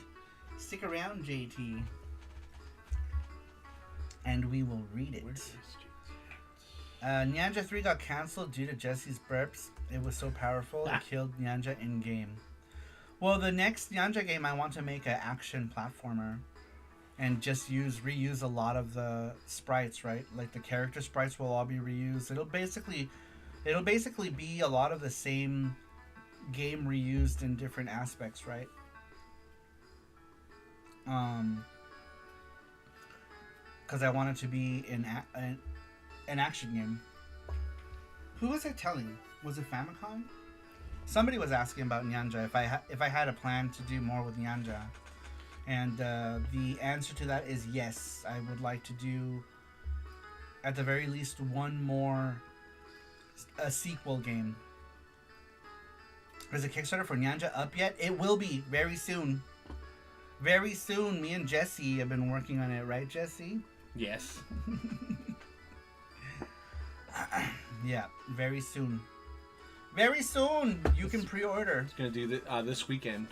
Stick around, JT. And we will read it. Nyanja 3 got cancelled due to Jesse's burps. It was so powerful, it killed Nyanja in-game. Well, the next Nyanja game, I want to make an action platformer. And just reuse a lot of the sprites, right? Like the character sprites will all be reused. It'll basically be a lot of the same game reused in different aspects, right? Because I want it to be an action game. Who was I telling? Was it Famicom? Somebody was asking about Nyanja if I had a plan to do more with Nyanja, and the answer to that is yes. I would like to do at the very least one more sequel game. Is the Kickstarter for Nyanja up yet? It will be very soon. Very soon. Me and Jesse have been working on it, right, Jesse? Yes. Yeah, very soon. Very soon, you can pre-order. It's gonna do this weekend.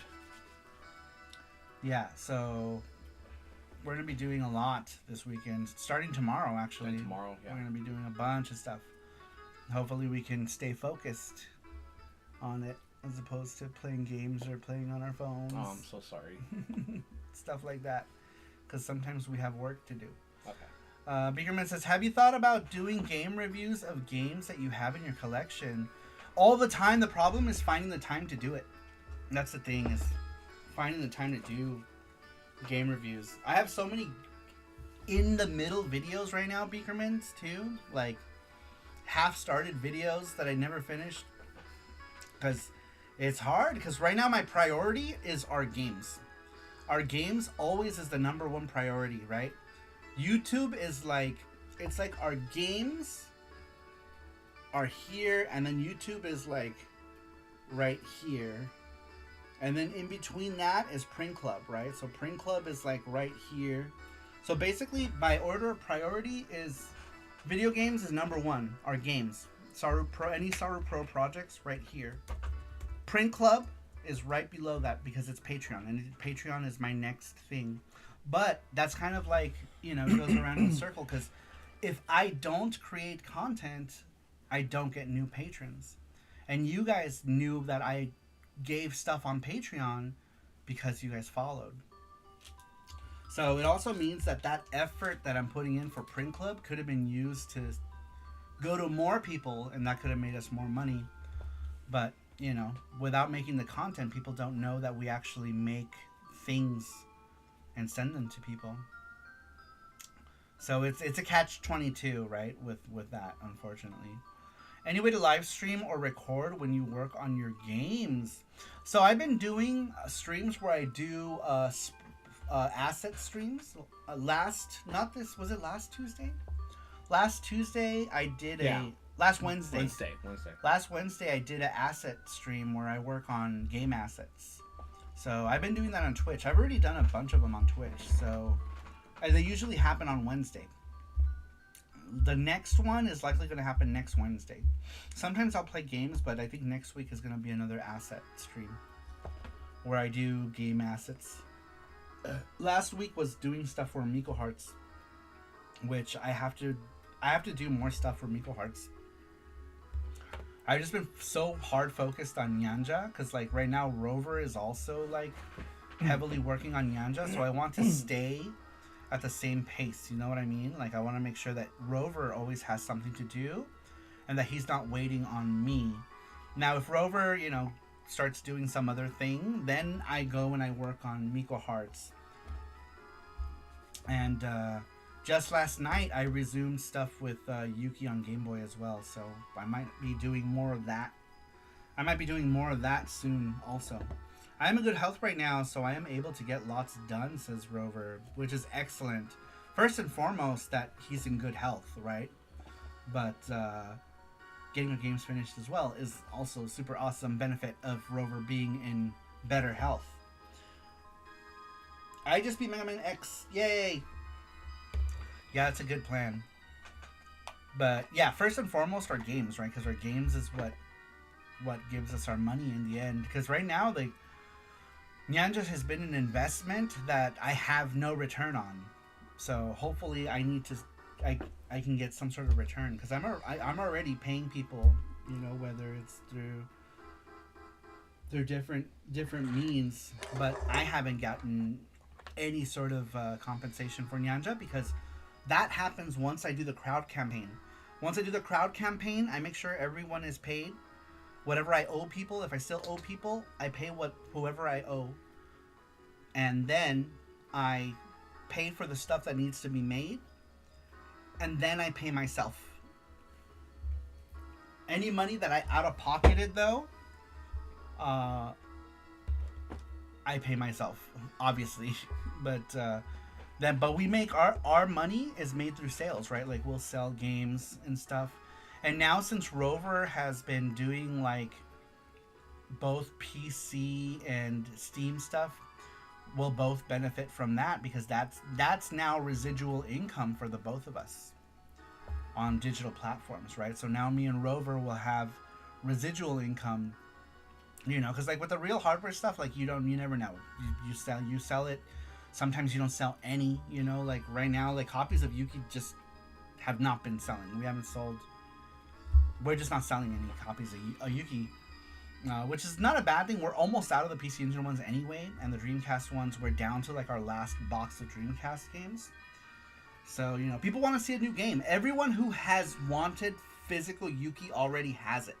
Yeah, so we're gonna be doing a lot this weekend, starting tomorrow. Actually, and tomorrow, yeah. We're gonna be doing a bunch of stuff. Hopefully, we can stay focused on it as opposed to playing games or playing on our phones. Oh, I'm so sorry. Stuff like that, because sometimes we have work to do. Okay. Beakerman says, have you thought about doing game reviews of games that you have in your collection? All the time. The problem is finding the time to do it. That's the thing, is finding the time to do game reviews. I have so many in the middle videos right now, Beakermans, too. Like half-started videos that I never finished. Because it's hard. Because right now my priority is our games. Our games always is the number one priority, right? YouTube is like, it's like our games are here, and then YouTube is like right here, and then in between that is Print Club, right? So Print Club is like right here, So basically, my order of priority is video games is number one. Our games, SaruPro, any SaruPro projects right here. Print Club is right below that because it's Patreon, and Patreon is my next thing. But that's kind of like, it goes around in a circle, because if I don't create content, I don't get new patrons. And you guys knew that I gave stuff on Patreon because you guys followed. So it also means that effort that I'm putting in for Print Club could have been used to go to more people, and that could have made us more money. But, without making the content, people don't know that we actually make things and send them to people. So it's a catch-22, right, with that, unfortunately. Any way to live stream or record when you work on your games? So I've been doing streams where I do asset streams. Was it last Tuesday? Last Tuesday I did last Wednesday. Last Wednesday I did an asset stream where I work on game assets. So I've been doing that on Twitch. I've already done a bunch of them on Twitch. So they usually happen on Wednesday. The next one is likely going to happen next Wednesday. Sometimes I'll play games, but I think next week is going to be another asset stream where I do game assets. Last week was doing stuff for Miko Hearts, which I have to do more stuff for Miko Hearts. I've just been so hard focused on Nyanja, because like right now Rover is also like heavily working on Nyanja, so I want to stay at the same pace, you know what I mean? Like, I want to make sure that Rover always has something to do and that he's not waiting on me. Now, if Rover, starts doing some other thing, then I go and I work on Miko Hearts. And just last night, I resumed stuff with Yuki on Game Boy as well, so I might be doing more of that. I might be doing more of that soon also. I am in good health right now, so I am able to get lots done, says Rover, which is excellent. First and foremost, that he's in good health, right? But getting the games finished as well is also a super awesome benefit of Rover being in better health. I just beat Mega Man X. Yay! Yeah, it's a good plan. But yeah, first and foremost, our games, right? Because our games is what gives us our money in the end. Because right now, Nyanja has been an investment that I have no return on, so hopefully I I can get some sort of return, because I'm already paying people, whether it's through different means, but I haven't gotten any sort of compensation for Nyanja, because that happens once I do the crowd campaign. Once I do the crowd campaign, I make sure everyone is paid. Whatever I owe people, if I still owe people, I pay whoever I owe. And then I pay for the stuff that needs to be made. And then I pay myself. Any money that I out-of-pocketed, though, I pay myself, obviously. But we make our money is made through sales, right? Like, we'll sell games and stuff. And now, since Rover has been doing like both PC and Steam stuff, we'll both benefit from that, because that's now residual income for the both of us on digital platforms, right? So now me and Rover will have residual income, because like with the real hardware stuff, like you never know. You sell it. Sometimes you don't sell any. Like right now, like copies of Yuki just have not been selling. We're just not selling any copies of Yuki, which is not a bad thing. We're almost out of the PC Engine ones anyway, and the Dreamcast ones, we're down to like our last box of Dreamcast games. So, people want to see a new game. Everyone who has wanted physical Yuki already has it.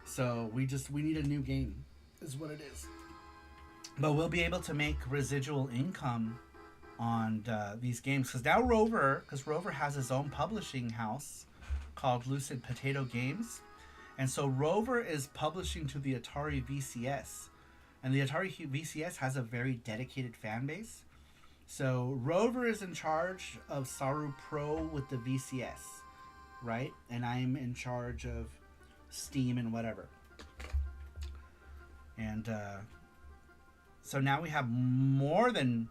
So we need a new game, is what it is. But we'll be able to make residual income on these games, because now Rover has his own publishing house called Lucid Potato Games, and so Rover is publishing to the Atari VCS, and the Atari VCS has a very dedicated fan base. So Rover is in charge of SaruPro with the VCS, right? And I'm in charge of Steam and whatever. And so now we have more than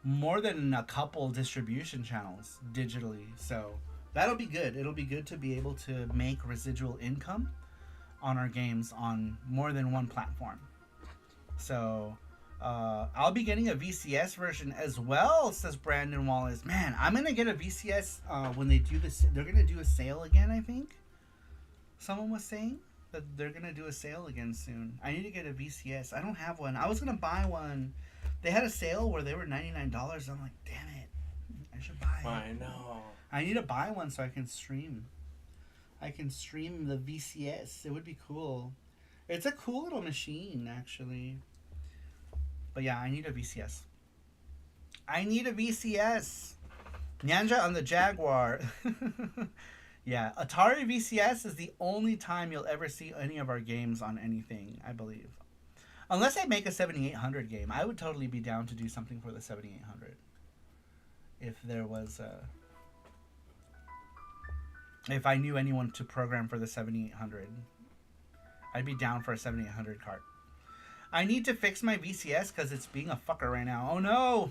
more than a couple distribution channels digitally. So that'll be good. It'll be good to be able to make residual income on our games on more than one platform. So I'll be getting a VCS version as well, says Brandon Wallace. Man, I'm gonna get a VCS when they do this. They're gonna do a sale again, I think. Someone was saying that they're gonna do a sale again soon. I need to get a VCS. I don't have one. I was gonna buy one. They had a sale where they were $99. I'm like, damn it, I should buy it. I know. I need to buy one so I can stream. I can stream the VCS. It would be cool. It's a cool little machine, actually. But yeah, I need a VCS. I need a VCS. Nyanja on the Jaguar. Yeah, Atari VCS is the only time you'll ever see any of our games on anything, I believe. Unless I make a 7800 game, I would totally be down to do something for the 7800. If there was a... If I knew anyone to program for the 7800, I'd be down for a 7800 cart. I need to fix my VCS because it's being a fucker right now. Oh no!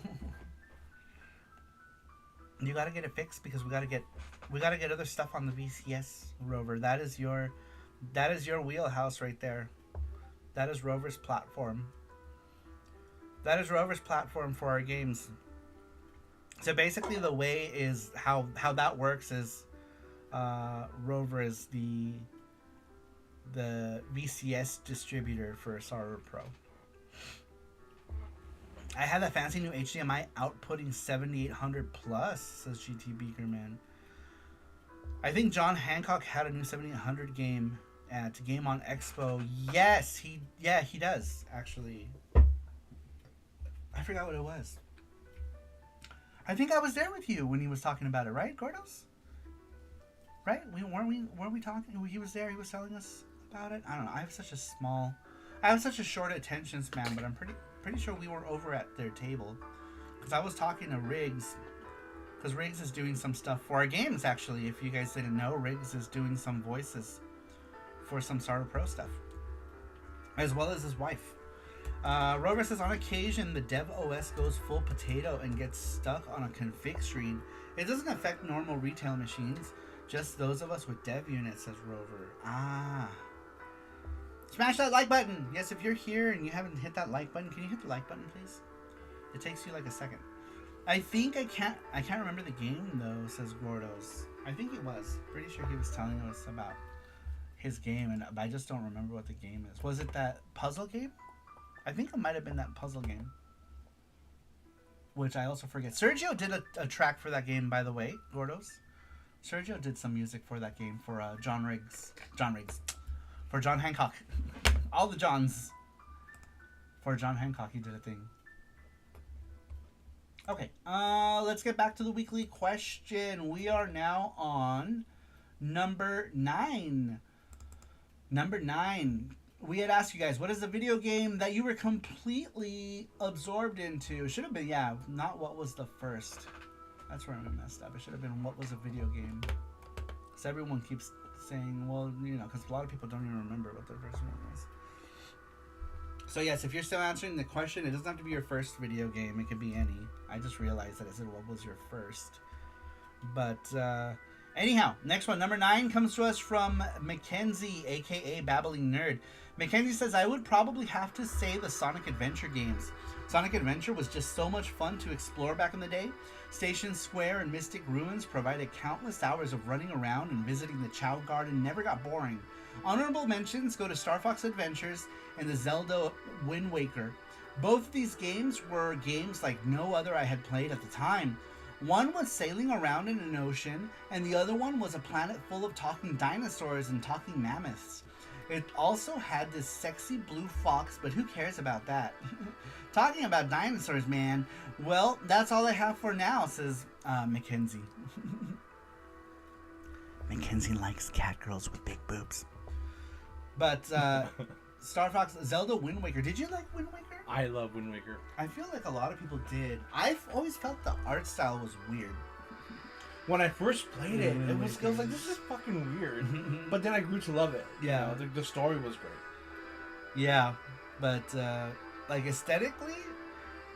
You gotta get it fixed because we gotta get other stuff on the VCS, Rover. That is your wheelhouse right there. That is Rover's platform. That is Rover's platform for our games. So basically, the way is how that works is, Rover is the VCS distributor for SaruPro. I had that fancy new HDMI outputting 7800 plus, says GT Beakerman. I think John Hancock had a new 7800 game at Game On Expo. Yes, he does, actually. I forgot what it was. I think I was there with you when he was talking about it, right, Gordos? Right? Weren't we talking? He was there. He was telling us about it. I don't know. I have such a short attention span, but I'm pretty sure we were over at their table because I was talking to Riggs. Because Riggs is doing some stuff for our games. Actually, if you guys didn't know, Riggs is doing some voices for some SaruPro stuff, as well as his wife. Rover says, on occasion, the dev OS goes full potato and gets stuck on a config screen. It doesn't affect normal retail machines, just those of us with dev units, says Rover. Ah. Smash that like button. Yes, if you're here and you haven't hit that like button, can you hit the like button, please? It takes you like a second. I can't remember the game, though, says Gordos. I think it was. Pretty sure he was telling us about his game, and I just don't remember what the game is. Was it that puzzle game? I think it might have been that puzzle game. Which I also forget. Sergio did a track for that game, by the way, Gordos. Sergio did some music for that game for John Riggs. For John Hancock. All the Johns. For John Hancock, he did a thing. Okay, let's get back to the weekly question. We are now on number 9. Number 9. We had asked you guys, what is the video game that you were completely absorbed into? It should have been, not what was the first. That's where I messed up. It should have been what was a video game. Because everyone keeps saying, well, because a lot of people don't even remember what their first one was. So yes, if you're still answering the question, it doesn't have to be your first video game. It could be any. I just realized that I said, what was your first? But anyhow, next one, number 9, comes to us from Mackenzie, aka Babbling Nerd. Mackenzie says, I would probably have to say the Sonic Adventure games. Sonic Adventure was just so much fun to explore back in the day. Station Square and Mystic Ruins provided countless hours of running around and visiting the Chow Garden. Never got boring. Honorable mentions go to Star Fox Adventures and the Zelda Wind Waker. Both of these games were games like no other I had played at the time. One was sailing around in an ocean, and the other one was a planet full of talking dinosaurs and talking mammoths. It also had this sexy blue fox, but who cares about that? Talking about dinosaurs, man. Well, that's all I have for now, says Mackenzie. Mackenzie likes cat girls with big boobs. But Star Fox, Zelda Wind Waker. Did you like Wind Waker? I love Wind Waker. I feel like a lot of people did. I've always felt the art style was weird. When I first played it, it was like, this is fucking weird. But then I grew to love it. Yeah. The story was great. Yeah, but like aesthetically,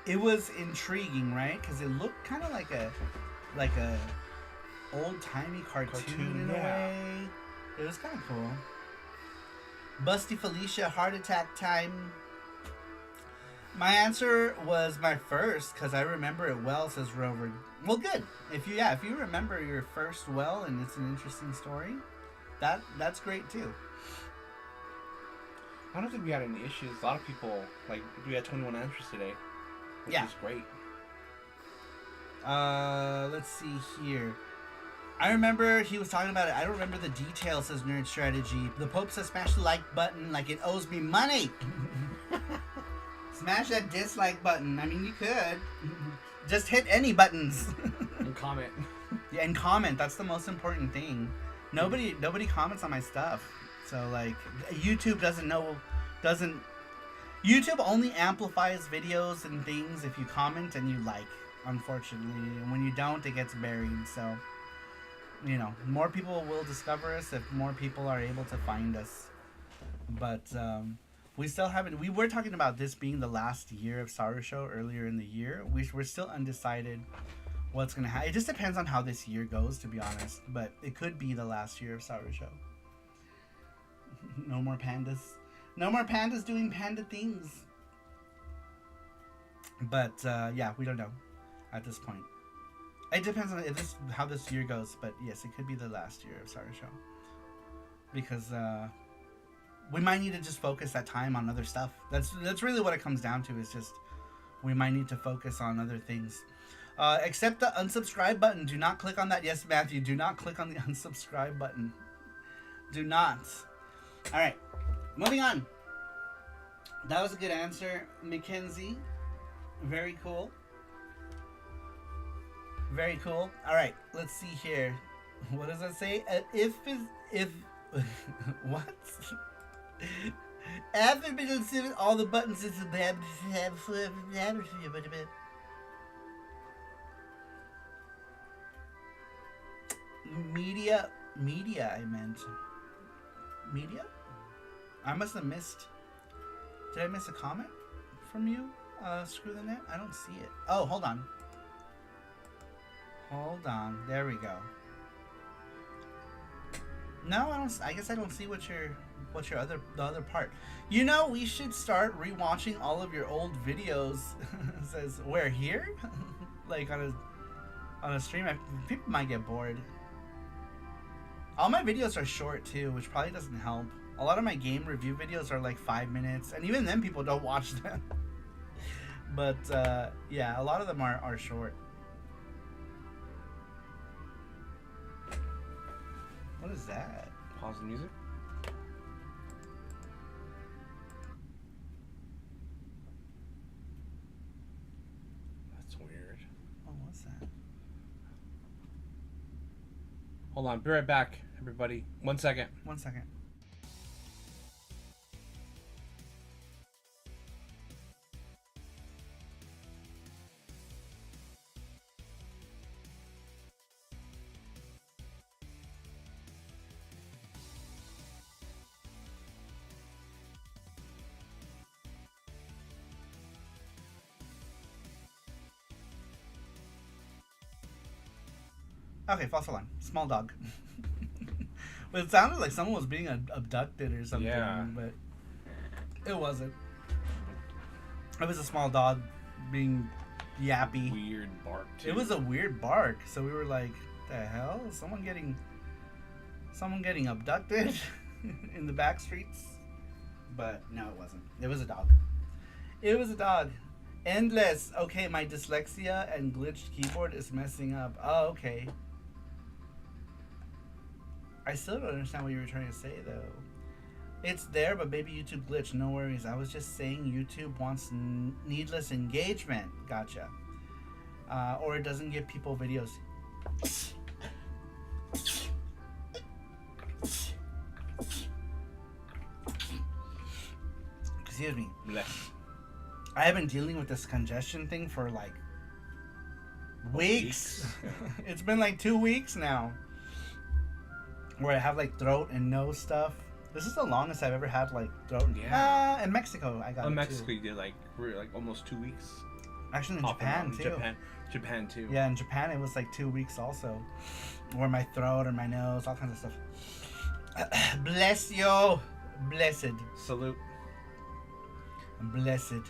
it was intriguing, right? Because it looked kind of like a old timey cartoon in a way. It was kind of cool. Busty Felicia, heart attack time. My answer was my first because I remember it well, says Rover. Well, good. If you remember your first well and it's an interesting story, that's great too. I don't think we had any issues. A lot of people, like, we had 21 answers today, which is great. Let's see here. I remember he was talking about it. I don't remember the details, says Nerd Strategy. The Pope says smash the like button like it owes me money. Smash that dislike button. I mean, you could. Just hit any buttons. And comment. Yeah, and comment. That's the most important thing. Nobody comments on my stuff. So, like, YouTube YouTube only amplifies videos and things if you comment and you like, unfortunately. And when you don't, it gets buried. So, you know, more people will discover us if more people are able to find us. But, we still haven't. We were talking about this being the last year of SaruShow earlier in the year. We're still undecided what's gonna happen. It just depends on how this year goes, to be honest. But it could be the last year of SaruShow. No more pandas. No more pandas doing panda things. But yeah, we don't know at this point. It depends on how this year goes. But yes, it could be the last year of SaruShow because. We might need to just focus that time on other stuff. That's really what it comes down to. Is just we might need to focus on other things. Except the unsubscribe button. Do not click on that. Yes, Matthew. Do not click on the unsubscribe button. Do not. All right. Moving on. That was a good answer, Mackenzie. Very cool. Very cool. All right. Let's see here. What does that say? If what? After middle seven, all the buttons is media. I meant media. I must have missed. Did I miss a comment from you? Screw the net. I don't see it. Oh, hold on. Hold on. There we go. No, I don't. I guess I don't see what's your the other part. You know, we should start rewatching all of your old videos. It says we're here, like on a stream. People might get bored. All my videos are short too, which probably doesn't help. A lot of my game review videos are like 5 minutes, and even then people don't watch them. But yeah, a lot of them are short. What is that? Pause the music. That's weird. Oh, what's that? Hold on, be right back, everybody. 1 second. 1 second. Okay, false alarm. Small dog. But it sounded like someone was being abducted or something. Yeah. But it wasn't. It was a small dog being yappy. Weird bark, too. It was a weird bark. So we were like, the hell? Someone getting abducted in the back streets? But no, it wasn't. It was a dog. It was a dog. Endless. Okay, my dyslexia and glitched keyboard is messing up. Oh, okay. I still don't understand what you were trying to say, though. It's there, but maybe YouTube glitched. No worries. I was just saying YouTube wants needless engagement. Gotcha. Or it doesn't give people videos. Excuse me. Bless. I have been dealing with this congestion thing for like weeks. It's been like 2 weeks now. Where I have like throat and nose stuff. This is the longest I've ever had like throat. Yeah. In Mexico I got it Mexico too. you did like almost 2 weeks. Actually, in popping Japan out. too. Japan too. Yeah, in Japan it was like 2 weeks also. Or my throat or my nose, all kinds of stuff. Bless you. Blessed. Salute. Blessed.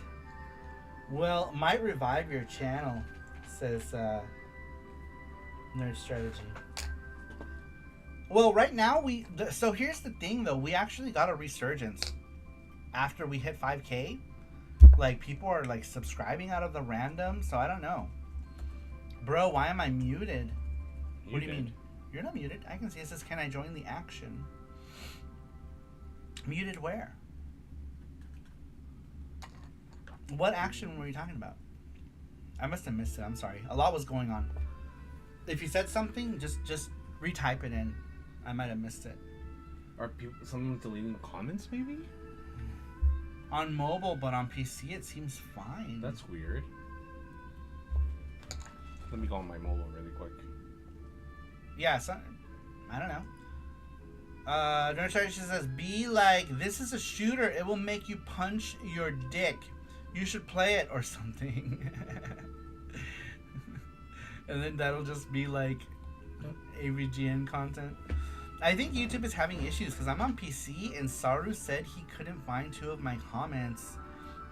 Well, might revive your channel, says Nerd Strategy. Well, right now so here's the thing though, we actually got a resurgence after we hit 5K. Like people are like subscribing out of the random, so I don't know. Bro, why am I muted? What do you mean? You're not muted. I can see it says, can I join the action? Muted where? What action were you talking about? I must have missed it. I'm sorry. A lot was going on. If you said something, just retype it in. I might have missed it. Are people someone deleting comments maybe? On mobile, but on PC it seems fine. That's weird. Let me go on my mobile really quick. Yeah, I don't know. Nerd Strategy says, be like, this is a shooter. It will make you punch your dick. You should play it or something. And then that'll just be like AVGN content. I think YouTube is having issues because I'm on PC and Saru said he couldn't find 2 of my comments.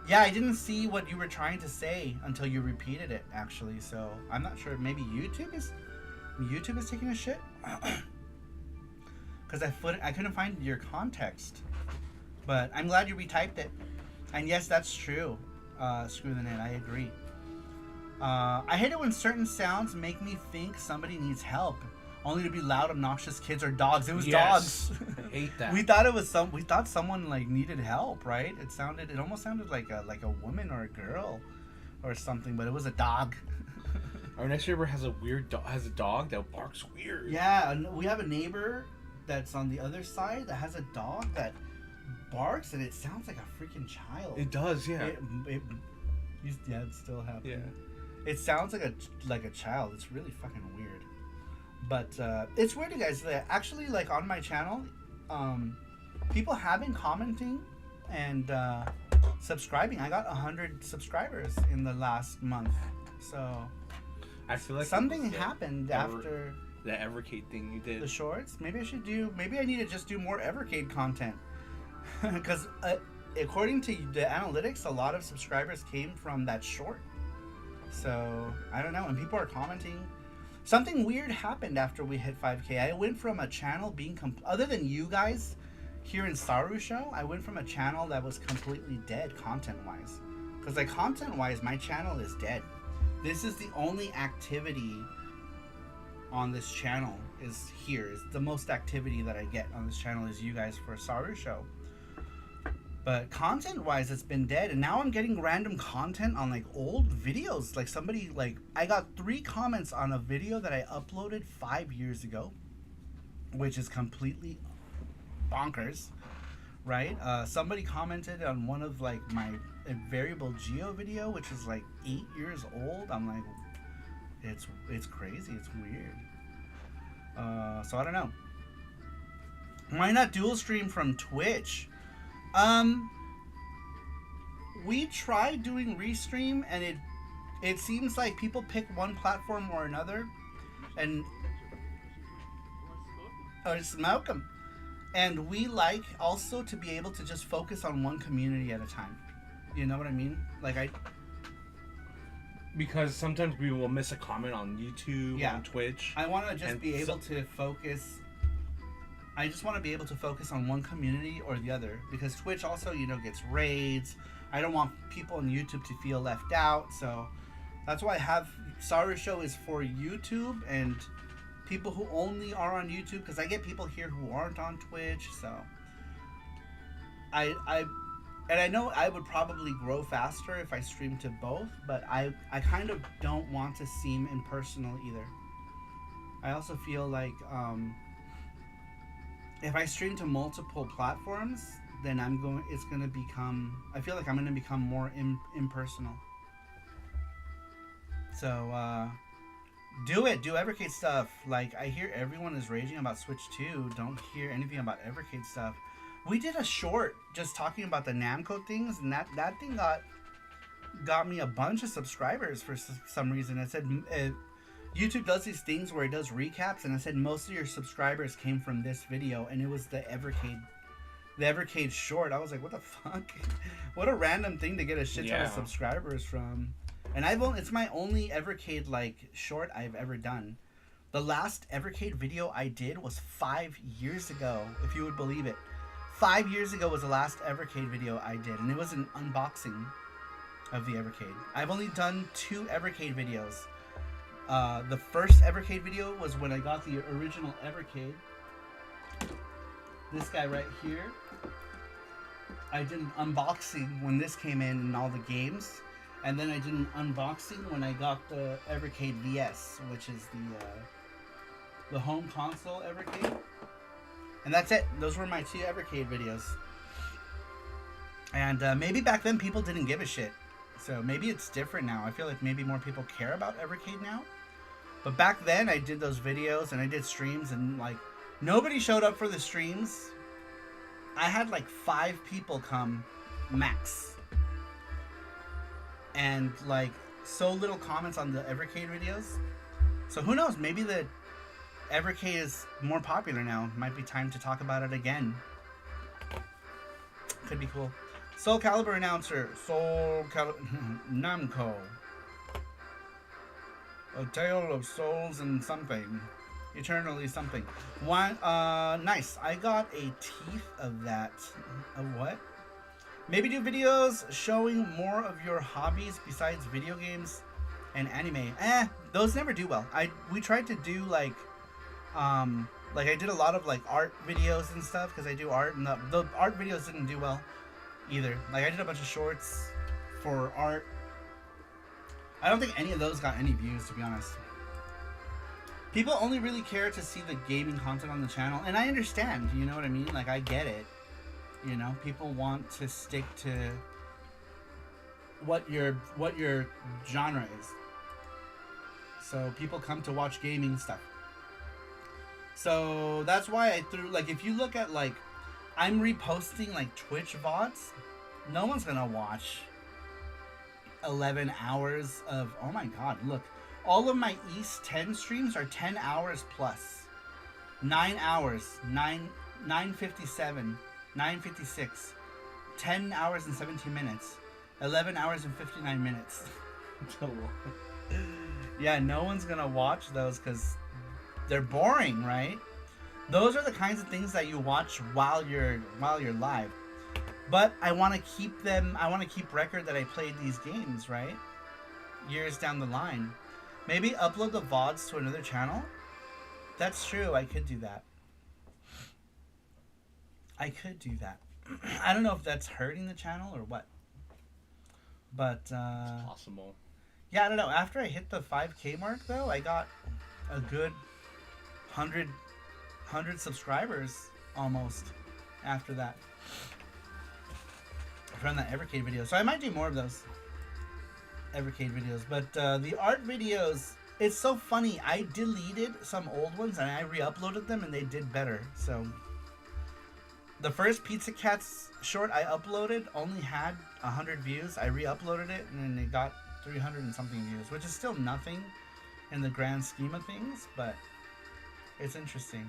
Yeah, I didn't see what you were trying to say until you repeated it, actually. So I'm not sure. Maybe YouTube is taking a shit. Because I couldn't find your context. But I'm glad you retyped it. And yes, that's true. Screw the net. I agree. I hate it when certain sounds make me think somebody needs help, only to be loud, obnoxious kids or dogs. It was dogs. I hate that. We thought someone like needed help, right? It almost sounded like a woman or a girl or something, but it was a dog. Our next neighbor has a dog that barks weird. Yeah, and we have a neighbor that's on the other side that has a dog that barks and it sounds like a freaking child. It does, yeah. It's still happening. Yeah. It sounds like a child. It's really fucking weird. But it's weird, you guys. Actually, like on my channel, people have been commenting and subscribing. I got 100 subscribers in the last month. So I feel like something happened after the Evercade thing you did. The shorts. Maybe I need to just do more Evercade content. Because according to the analytics, a lot of subscribers came from that short. So I don't know. And people are commenting. Something weird happened after we hit 5K. I went from a channel being other than you guys here in SaruShow, I went from a channel that was completely dead content-wise. Because like content-wise, my channel is dead. This is the only activity on this channel is the most activity that I get on this channel is you guys for SaruShow. But content-wise, it's been dead, and now I'm getting random content on like old videos. Like somebody I got 3 comments on a video that I uploaded 5 years ago, which is completely bonkers, right? Somebody commented on one of like my variable geo video, which is like 8 years old. I'm like, it's crazy. It's weird. So I don't know. Why not dual stream from Twitch? We tried doing Restream and it seems like people pick one platform or another and smoke them. And we like also to be able to just focus on one community at a time. You know what I mean? Because sometimes we will miss a comment on YouTube, on Twitch. I want to just be able to focus. I just want to be able to focus on one community or the other, because Twitch also, gets raids. I don't want people on YouTube to feel left out, so that's why I have SaruShow is for YouTube and people who only are on YouTube, because I get people here who aren't on Twitch. So I know I would probably grow faster if I stream to both, but I kind of don't want to seem impersonal either. I also feel like if I stream to multiple platforms, then I feel like I'm going to become more impersonal. So, do Evercade stuff. Like, I hear everyone is raging about Switch 2. Don't hear anything about Evercade stuff. We did a short just talking about the Namco things, and that thing got got me a bunch of subscribers for some reason. It said YouTube does these things where it does recaps, and it said most of your subscribers came from this video, and it was the Evercade short. I was like, what the fuck? What a random thing to get a shit ton of subscribers from. And it's my only Evercade like short I've ever done. The last Evercade video I did was 5 years ago, if you would believe it. 5 years ago was the last Evercade video I did, and it was an unboxing of the Evercade. I've only done 2 Evercade videos. The first Evercade video was when I got the original Evercade. This guy right here. I did an unboxing when this came in and all the games. And then I did an unboxing when I got the Evercade VS, which is the home console Evercade. And that's it. Those were my 2 Evercade videos. And maybe back then people didn't give a shit. So maybe it's different now. I feel like maybe more people care about Evercade now. But back then I did those videos and I did streams and like nobody showed up for the streams. I had like 5 people come max. And like so little comments on the Evercade videos. So who knows, maybe the Evercade is more popular now. Might be time to talk about it again. Could be cool. Soul Calibur announcer, Namco. A Tale of Souls and something. Eternally something. One, nice. I got a teeth of that. Of what? Maybe do videos showing more of your hobbies besides video games and anime. Those never do well. We tried to do like I did a lot of like art videos and stuff because I do art, and the art videos didn't do well either. Like I did a bunch of shorts for art. I don't think any of those got any views, to be honest. People only really care to see the gaming content on the channel, and I understand, you know what I mean? Like I get it. You know, people want to stick to what your genre is. So people come to watch gaming stuff. So that's why I threw, like, if you look at, like, I'm reposting, like, Twitch VODs. No one's gonna watch 11 hours of, oh my god, look. All of my East 10 streams are 10 hours plus. 9 hours, 9:57, 9:56, 10 hours and 17 minutes, 11 hours and 59 minutes. Yeah, no one's gonna watch those because they're boring, right? Those are the kinds of things that you watch while you're live. But I want to keep them. I want to keep record that I played these games, right? Years down the line. Maybe upload the VODs to another channel. That's true. I could do that. I don't know if that's hurting the channel or what. But it's possible. Yeah, I don't know. After I hit the 5K mark, though, I got a good 100 subscribers almost after that. From that Evercade video. So I might do more of those Evercade videos. But the art videos, it's so funny. I deleted some old ones and I re-uploaded them and they did better. So the first Pizza Cats short I uploaded only had 100 views. I re-uploaded it and then it got 300 and something views, which is still nothing in the grand scheme of things, but it's interesting.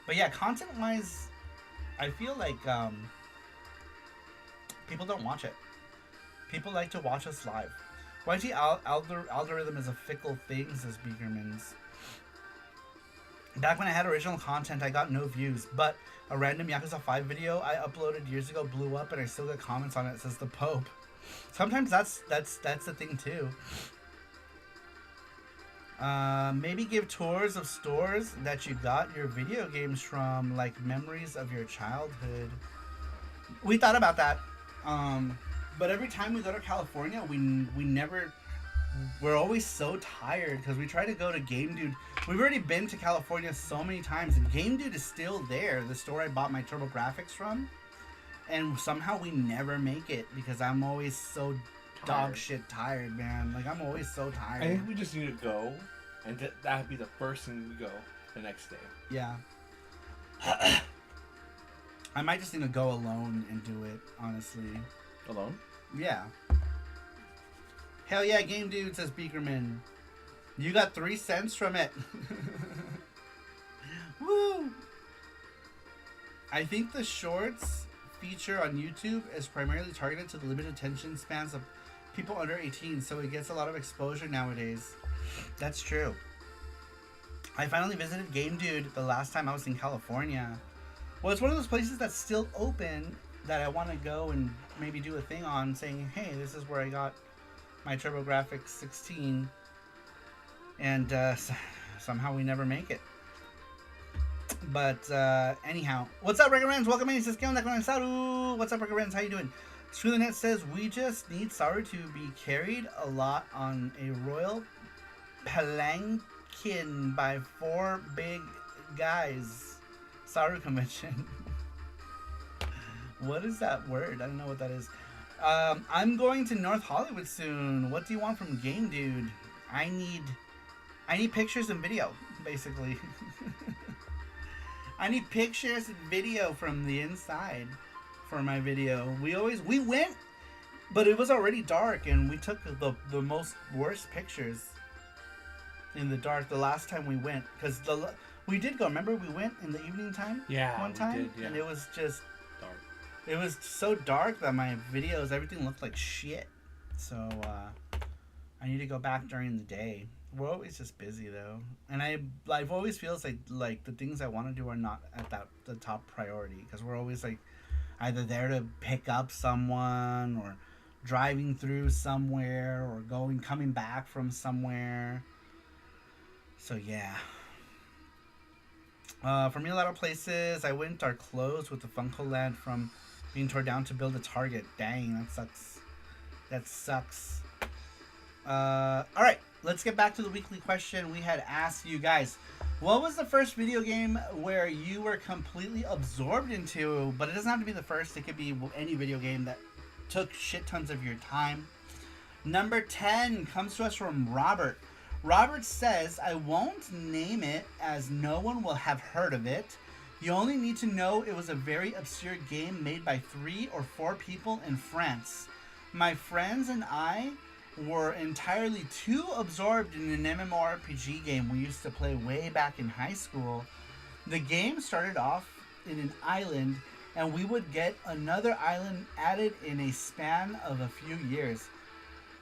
But yeah, content-wise, I feel like people don't watch it. People like to watch us live. YT algorithm is a fickle thing, says Beakermans. Back when I had original content, I got no views, but a random Yakuza 5 video I uploaded years ago blew up and I still get comments on it, says the Pope. Sometimes that's the thing too. Maybe give tours of stores that you got your video games from, like memories of your childhood. We thought about that, but every time we go to California, we're always so tired because we try to go to Game Dude. We've already been to California so many times, and Game Dude is still there, the store I bought my TurboGrafx from, and somehow we never make it because I'm always so dog shit tired, man. Like, I'm always so tired. I think we just need to go, and that would be the first thing we go the next day. Yeah. I might just need to go alone and do it, honestly. Alone? Yeah. Hell yeah, game dude, says Beakerman. You got 3 cents from it. Woo! I think the shorts feature on YouTube is primarily targeted to the limited attention spans of people under 18, so it gets a lot of exposure nowadays. That's true. I finally visited Game Dude the last time I was in California. Well, it's one of those places that's still open that I want to go and maybe do a thing on, saying, hey, this is where I got my TurboGrafx 16. And somehow we never make it. But anyhow, what's up, Regularans? Welcome in. Says, Saru. What's up, Regularans? How you doing? ScrewTheNet says, we just need Saru to be carried a lot on a royal palanquin by 4 big guys. Saru convention. What is that word? I don't know what that is. I'm going to North Hollywood soon. What do you want from Game Dude? I need pictures and video, basically. I need pictures and video from the inside for my video. We went, but it was already dark, and we took the most worst pictures in the dark the last time we went, because we did go. Remember, we went in the evening time. Yeah, one time, we did, yeah. And it was just dark. It was so dark that my videos, everything looked like shit. So I need to go back during the day. We're always just busy though, and I've always feels like the things I want to do are not at the top priority, because we're always like either there to pick up someone or driving through somewhere or coming back from somewhere. So yeah. For me, a lot of places I went are closed with the Funko Land from being torn down to build a Target. Dang, that sucks. That sucks. Alright, let's get back to the weekly question we had asked you guys. What was the first video game where you were completely absorbed into? But it doesn't have to be the first. It could be any video game that took shit tons of your time. Number 10 comes to us from Robert. Robert says, I won't name it as no one will have heard of it. You only need to know it was a very obscure game made by 3 or 4 people in France. My friends and I were entirely too absorbed in an MMORPG game we used to play way back in high school. The game started off in an island, and we would get another island added in a span of a few years.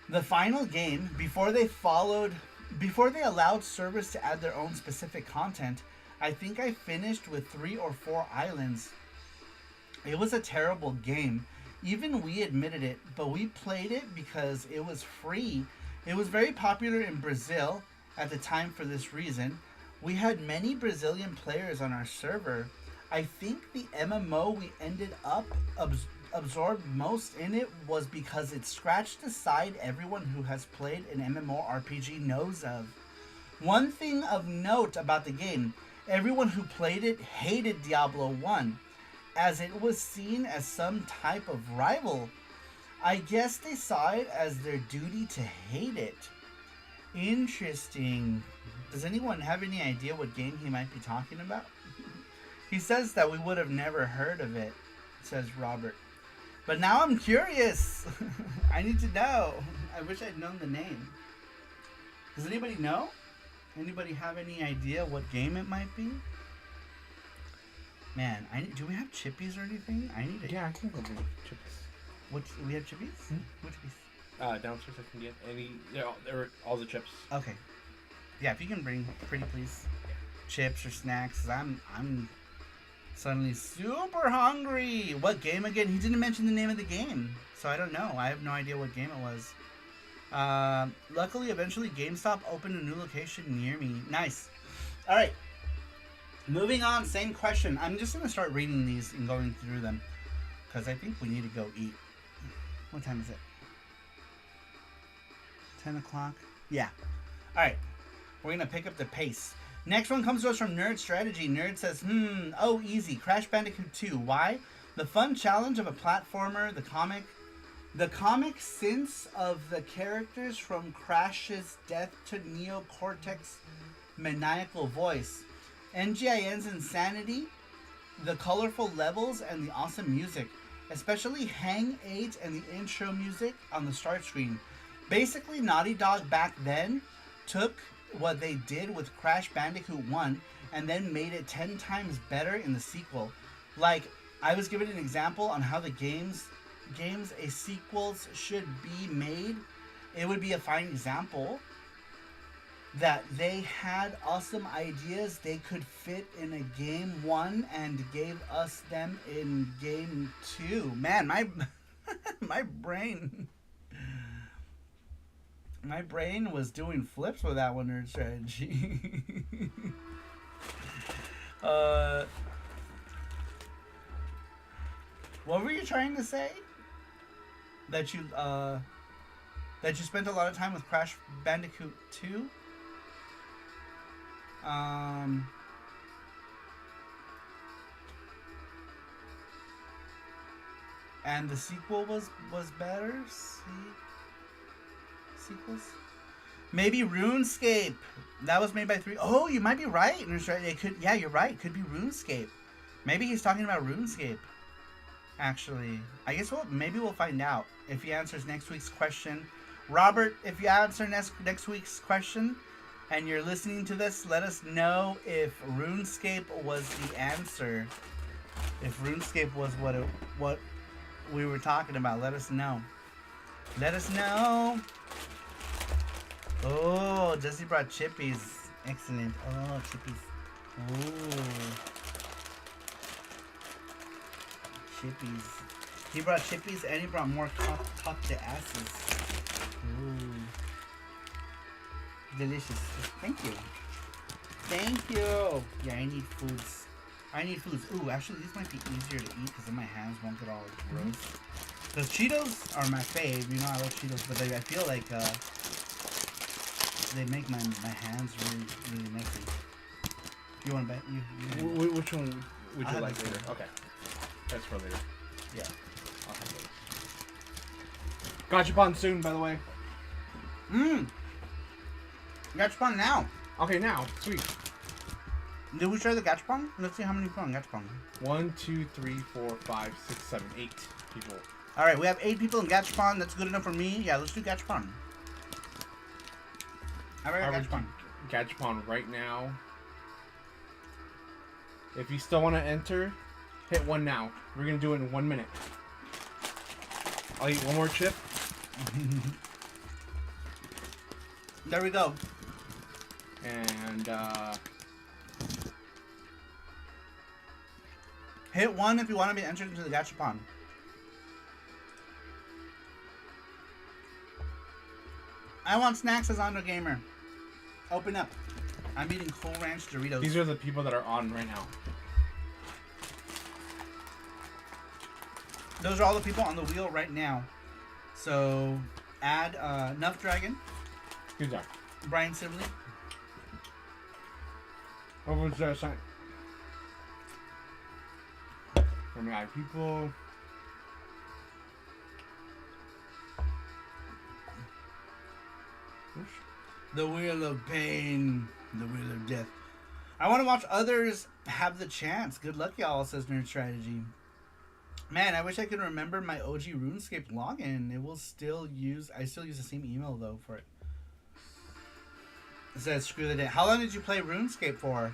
The final game, before they allowed servers to add their own specific content, I think I finished with 3 or 4 islands. It was a terrible game. Even we admitted it, but we played it because it was free. It was very popular in Brazil at the time for this reason. We had many Brazilian players on our server. I think the MMO we ended up absorbed most in it was because it scratched aside everyone who has played an MMORPG knows of. One thing of note about the game, everyone who played it hated Diablo 1, as it was seen as some type of rival. I guess they saw it as their duty to hate it. Interesting. Does anyone have any idea what game he might be talking about? He says that we would have never heard of it, says Robert. But now I'm curious. I need to know. I wish I'd known the name. Does anybody know? Anybody have any idea what game it might be? Man, do we have chippies or anything? I need it. Yeah, I can go do chippies. What, we have chippies? Hmm? What chippies? Downstairs I can get any. They're all the chips. Okay. Yeah, if you can bring pretty please, chips or snacks. 'Cause I'm suddenly super hungry. What game again? He didn't mention the name of the game, so I don't know. I have no idea what game it was. Luckily, eventually GameStop opened a new location near me. Nice. All right. Moving on, same question. I'm just going to start reading these and going through them, because I think we need to go eat. What time is it? 10 o'clock? Yeah. All right. We're going to pick up the pace. Next one comes to us from Nerd Strategy. Nerd says, oh, easy. Crash Bandicoot 2. Why? The fun challenge of a platformer, the comic sense of the characters from Crash's death to Neo Cortex maniacal voice. NGIN's insanity, the colorful levels, and the awesome music. especially Hang 8 and the intro music on the start screen. Basically, Naughty Dog back then took what they did with Crash Bandicoot 1 and then made it 10 times better in the sequel. Like, I was given an example on how the games a sequels should be made. It would be a fine example that they had awesome ideas they could fit in a game 1 and gave us them in game 2. Man, my my brain was doing flips with that one, Nerd Strategy. What were you trying to say? That you spent a lot of time with Crash Bandicoot 2? And the sequel was better? Sequels? Maybe RuneScape. That was made by 3. Oh, you might be right. It could. Yeah, you're right. It could be RuneScape. Maybe he's talking about RuneScape. Actually, I guess maybe we'll find out if he answers next week's question. Robert, if you answer next week's question and you're listening to this, let us know if RuneScape was the answer. If RuneScape was what we were talking about, let us know. Let us know. Oh, Jesse brought chippies. Excellent. Oh, chippies. Oh. Chippies. He brought chippies and he brought more cocked asses. Ooh. Delicious. Thank you. Thank you. Yeah, I need foods. Ooh, actually, these might be easier to eat because then my hands won't get all gross. Because Cheetos are my fave. You know, I love Cheetos, but I feel like they make my hands really, really messy. You want to bet? Which one would you like later? Okay. That's for later. Yeah. I'll have those. Gachapon soon, by the way. Gachapon now. Okay, now. Sweet. Did we try the Gachapon? Let's see how many people on Gachapon. 1, 2, 3, 4, 5, 6, 7, 8 people. Alright, we have 8 people in Gachapon. That's good enough for me. Yeah, let's do Gachapon. Alright, Gachapon. Gachapon right now. If you still want to enter, hit 1 now. We're going to do it in 1 minute. I'll eat one more chip. There we go. And, hit 1 if you want to be entered into the Gachapon. I want snacks as Under Gamer. Open up. I'm eating Cool Ranch Doritos. These are the people that are on right now. Those are all the people on the wheel right now. So, add Nuff Dragon. Who's that? Brian Sibley. What was that sign? For my people. The Wheel of Pain. The Wheel of Death. I want to watch others have the chance. Good luck, y'all, says Nerd Strategy. Man, I wish I could remember my OG RuneScape login. I still use the same email, though, for it. It says, screw the day. How long did you play RuneScape for?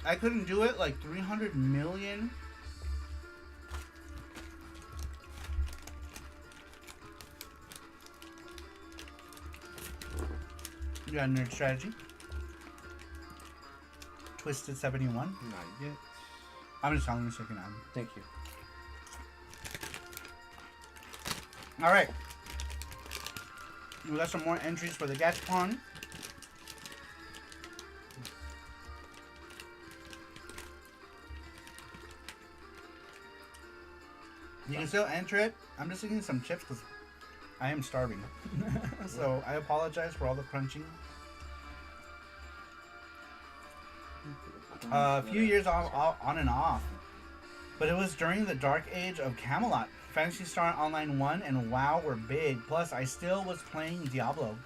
I couldn't do it like 300 million. You got Nerd Strategy. Twisted 71. Not yet. I'm just telling you so you can add. Thank you. Alright. We got some more entries for the Gachapon. You can still enter it. I'm just eating some chips because I am starving. So I apologize for all the crunching. A few years on and off. But it was during the dark age of Camelot. Phantasy Star Online 1 and WoW were big. Plus, I still was playing Diablo.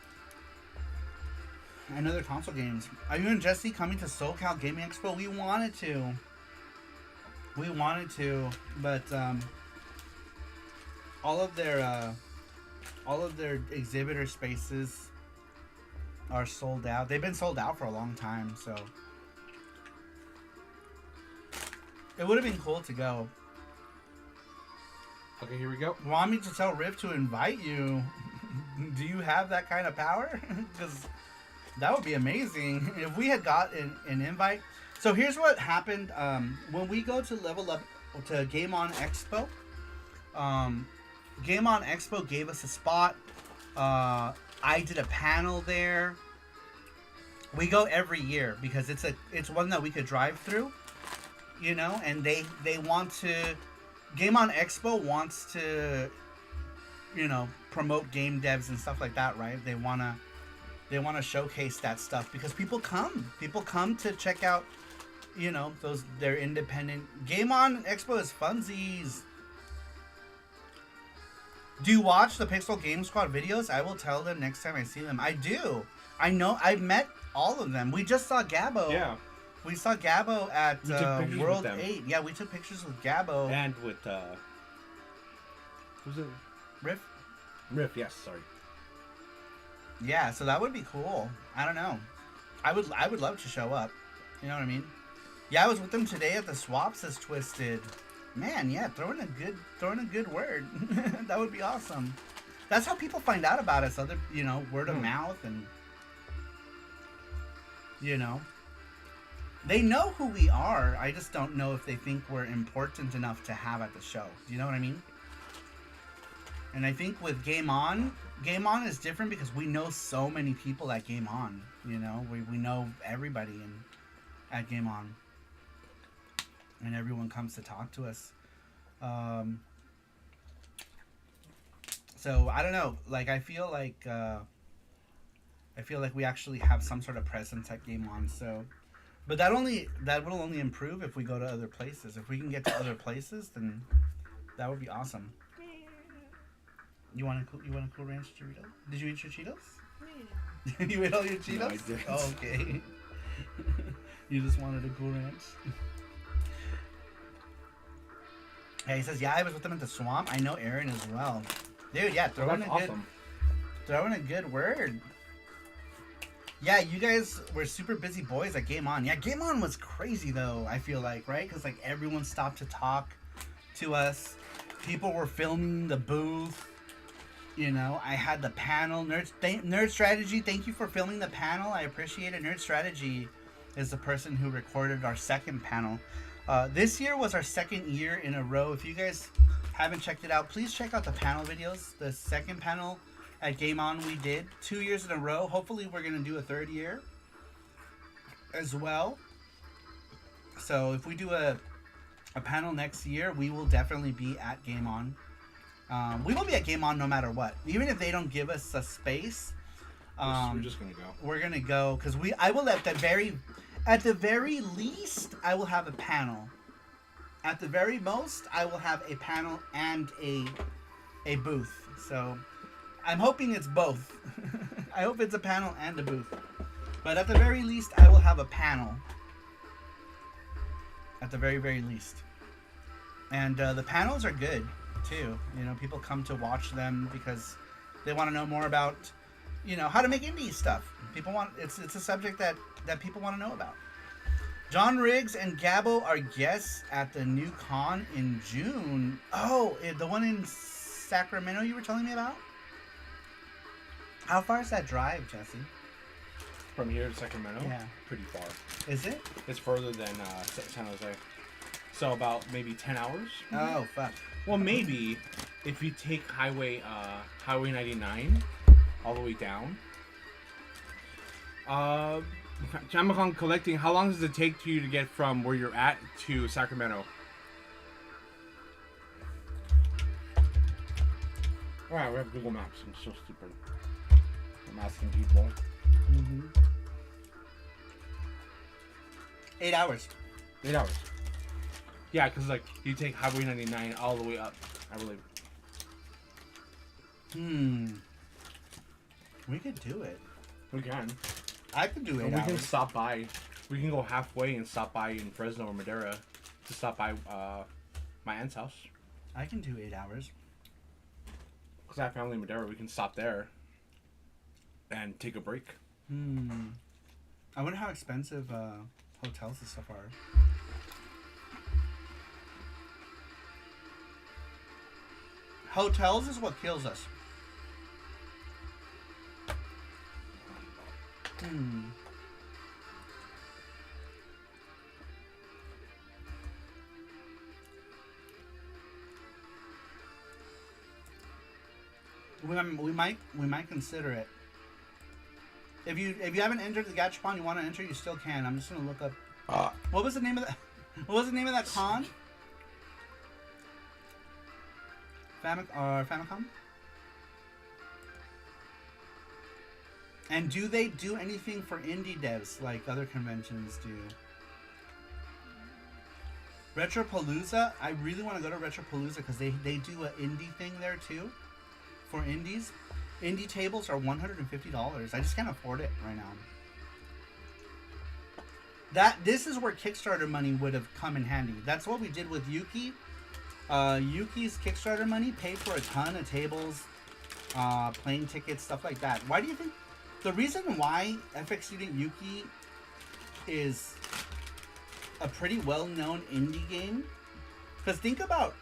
and other console games. Are you and Jesse coming to SoCal Gaming Expo? We wanted to, but all of their exhibitor spaces are sold out. They've been sold out for a long time, so it would have been cool to go. Okay, here we go. Want me to tell Riff to invite you? Do you have that kind of power? Because that would be amazing if we had got an invite. So here's what happened when we go to Level Up to Game On Expo. Game On Expo gave us a spot. I did a panel there. We go every year because it's one that we could drive through, you know. And they want to. Game On Expo wants to, you know, promote game devs and stuff like that, right? They wanna showcase that stuff because people come to check out, you know, their independent. Game On Expo is funsies. Do you watch the Pixel Game Squad videos? I will tell them next time I see them. I do. I know. I've met all of them. We just saw Gabbo. Yeah. We saw Gabbo at World 8. Yeah, we took pictures with Gabbo. And with, who's it? Riff? Riff, yes, sorry. Yeah, so that would be cool. I don't know. I would love to show up. You know what I mean? Yeah, I was with them today at the Swap, says Twisted. Man, yeah, throw in a good word. That would be awesome. That's how people find out about us. Other, you know, word of mouth, and you know, they know who we are. I just don't know if they think we're important enough to have at the show. Do you know what I mean? And I think with Game On is different because we know so many people at Game On. You know, we know everybody at Game On. And everyone comes to talk to us. So I don't know. Like I feel like we actually have some sort of presence at Game On. So, but that will only improve if we go to other places. If we can get to other places, then that would be awesome. You want a Cool Ranch Dorito? Did you eat your Cheetos? Yeah. You ate all your Cheetos? No, I didn't. Oh, okay. You just wanted a Cool Ranch. Yeah, he says, yeah, I was with them at the swamp. I know Aaron as well. Dude, yeah, throw in a good word. Yeah, you guys were super busy boys at Game On. Yeah, Game On was crazy though, I feel like, right? Because like everyone stopped to talk to us. People were filming the booth. You know, I had the panel. Nerd Strategy, thank you for filming the panel. I appreciate it. Nerd Strategy is the person who recorded our second panel. This year was our second year in a row. If you guys haven't checked it out, please check out the panel videos. The second panel at Game On we did 2 years in a row. Hopefully we're going to do a third year as well. So if we do a panel next year, we will definitely be at Game On. We will be at Game On no matter what. Even if they don't give us a space, we're just going to go. We're going to go because I will at the very least, I will have a panel. At the very most, I will have a panel and a booth. So, I'm hoping it's both. I hope it's a panel and a booth. But at the very least, I will have a panel. At the very, very least. And the panels are good, too. You know, people come to watch them because they want to know more about, you know, how to make indie stuff. It's a subject that people want to know about. John Riggs and Gabbo are guests at the new con in June. Oh, the one in Sacramento you were telling me about? How far is that drive, Jesse? From here to Sacramento? Yeah. Pretty far. Is it? It's further than San Jose. So about maybe 10 hours? Oh, fuck. Well, maybe if you take Highway 99 all the way down. Jamacon collecting, how long does it take to you to get from where you're at to Sacramento? Alright, we have Google Maps. I'm so stupid. I'm asking people. Mm-hmm. 8 hours. 8 hours. Yeah, because like you take Highway 99 all the way up, I believe. We could do it. We can. I could do 8 And we can hours. stop by. We can go halfway and stop by in Fresno or Madera to stop by my aunt's house. I can do 8 hours. Because I have family in Madera. We can stop there and take a break. I wonder how expensive hotels and stuff are. Hotels is what kills us. We might consider it. If you haven't entered the Gachapon, you want to enter, you still can. I'm just gonna look up. What was the name of that? What was the name of that con? Famicom? And do they do anything for indie devs like other conventions do? Retropalooza? I really want to go to Retropalooza because they do an indie thing there too. For indies. Indie tables are $150. I just can't afford it right now. This is where Kickstarter money would have come in handy. That's what we did with Yuki. Yuki's Kickstarter money paid for a ton of tables, plane tickets, stuff like that. Why do you think the reason why FX Student Yuki is a pretty well-known indie game? Because think about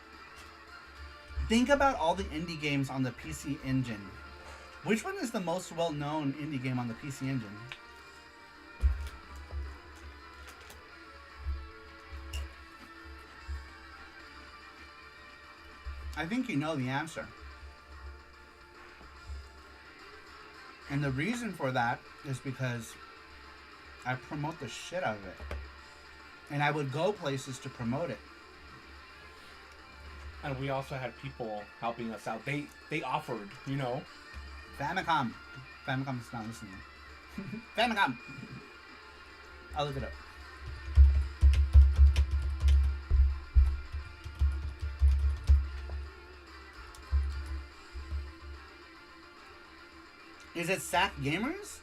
all the indie games on the PC Engine. Which one is the most well-known indie game on the PC Engine? I think you know the answer. And the reason for that is because I promote the shit out of it. And I would go places to promote it. And we also had people helping us out. They offered, you know. Famicom. Famicom's not listening. Famicom. I'll look it up. Is it Sack Gamers?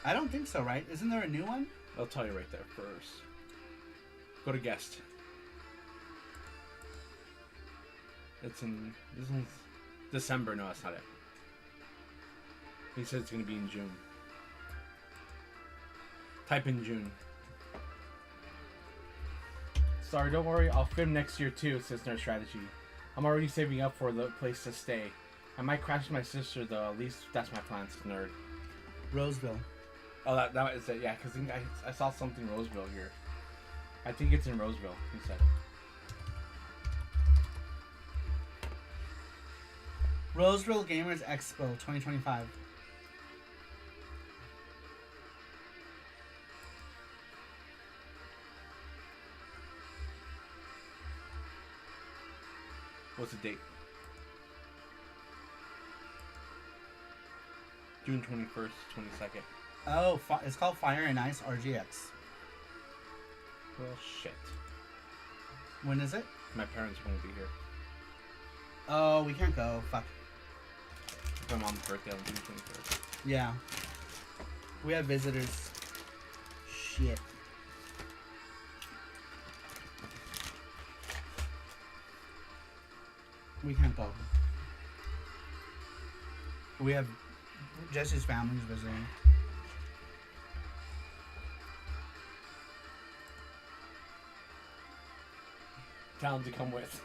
I don't think so, right? Isn't there a new one? I'll tell you right there first. Go to guest. This one's December. No, that's not it. He said it's going to be in June. Type in June. Sorry, don't worry. I'll film next year too, says Nerd Strategy. I'm already saving up for the place to stay. I might crash with my sister though. At least that's my plan, Nerd. Roseville. Oh, that is it. Yeah, because I saw something Roseville here. I think it's in Roseville, he said. Roseville Gamers Expo 2025. What's the date? June 21st, 22nd. Oh, it's called Fire and Ice RGX. Well, shit. When is it? My parents won't be here. Oh, we can't go. Fuck. It's my mom's birthday on June 21st. Yeah. We have visitors. Shit. We can't go. We have Jesse's family's visiting. Tell him to come with.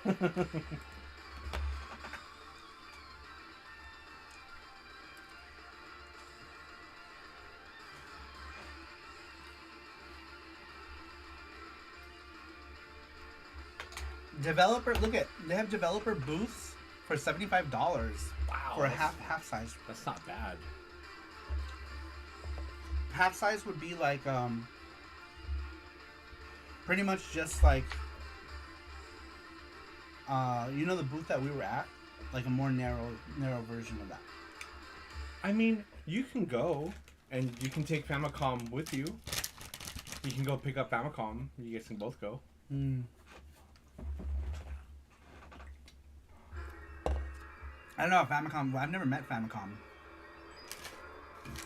Developer, look at, they have developer booths for $75. Wow. For a half size. That's not bad. Half size would be like pretty much just like you know the booth that we were at, like a more narrow version of that. I mean, you can go and you can take Famicom with you. You can go pick up Famicom. You guys can both go. I don't know if Famicom. I've never met Famicom.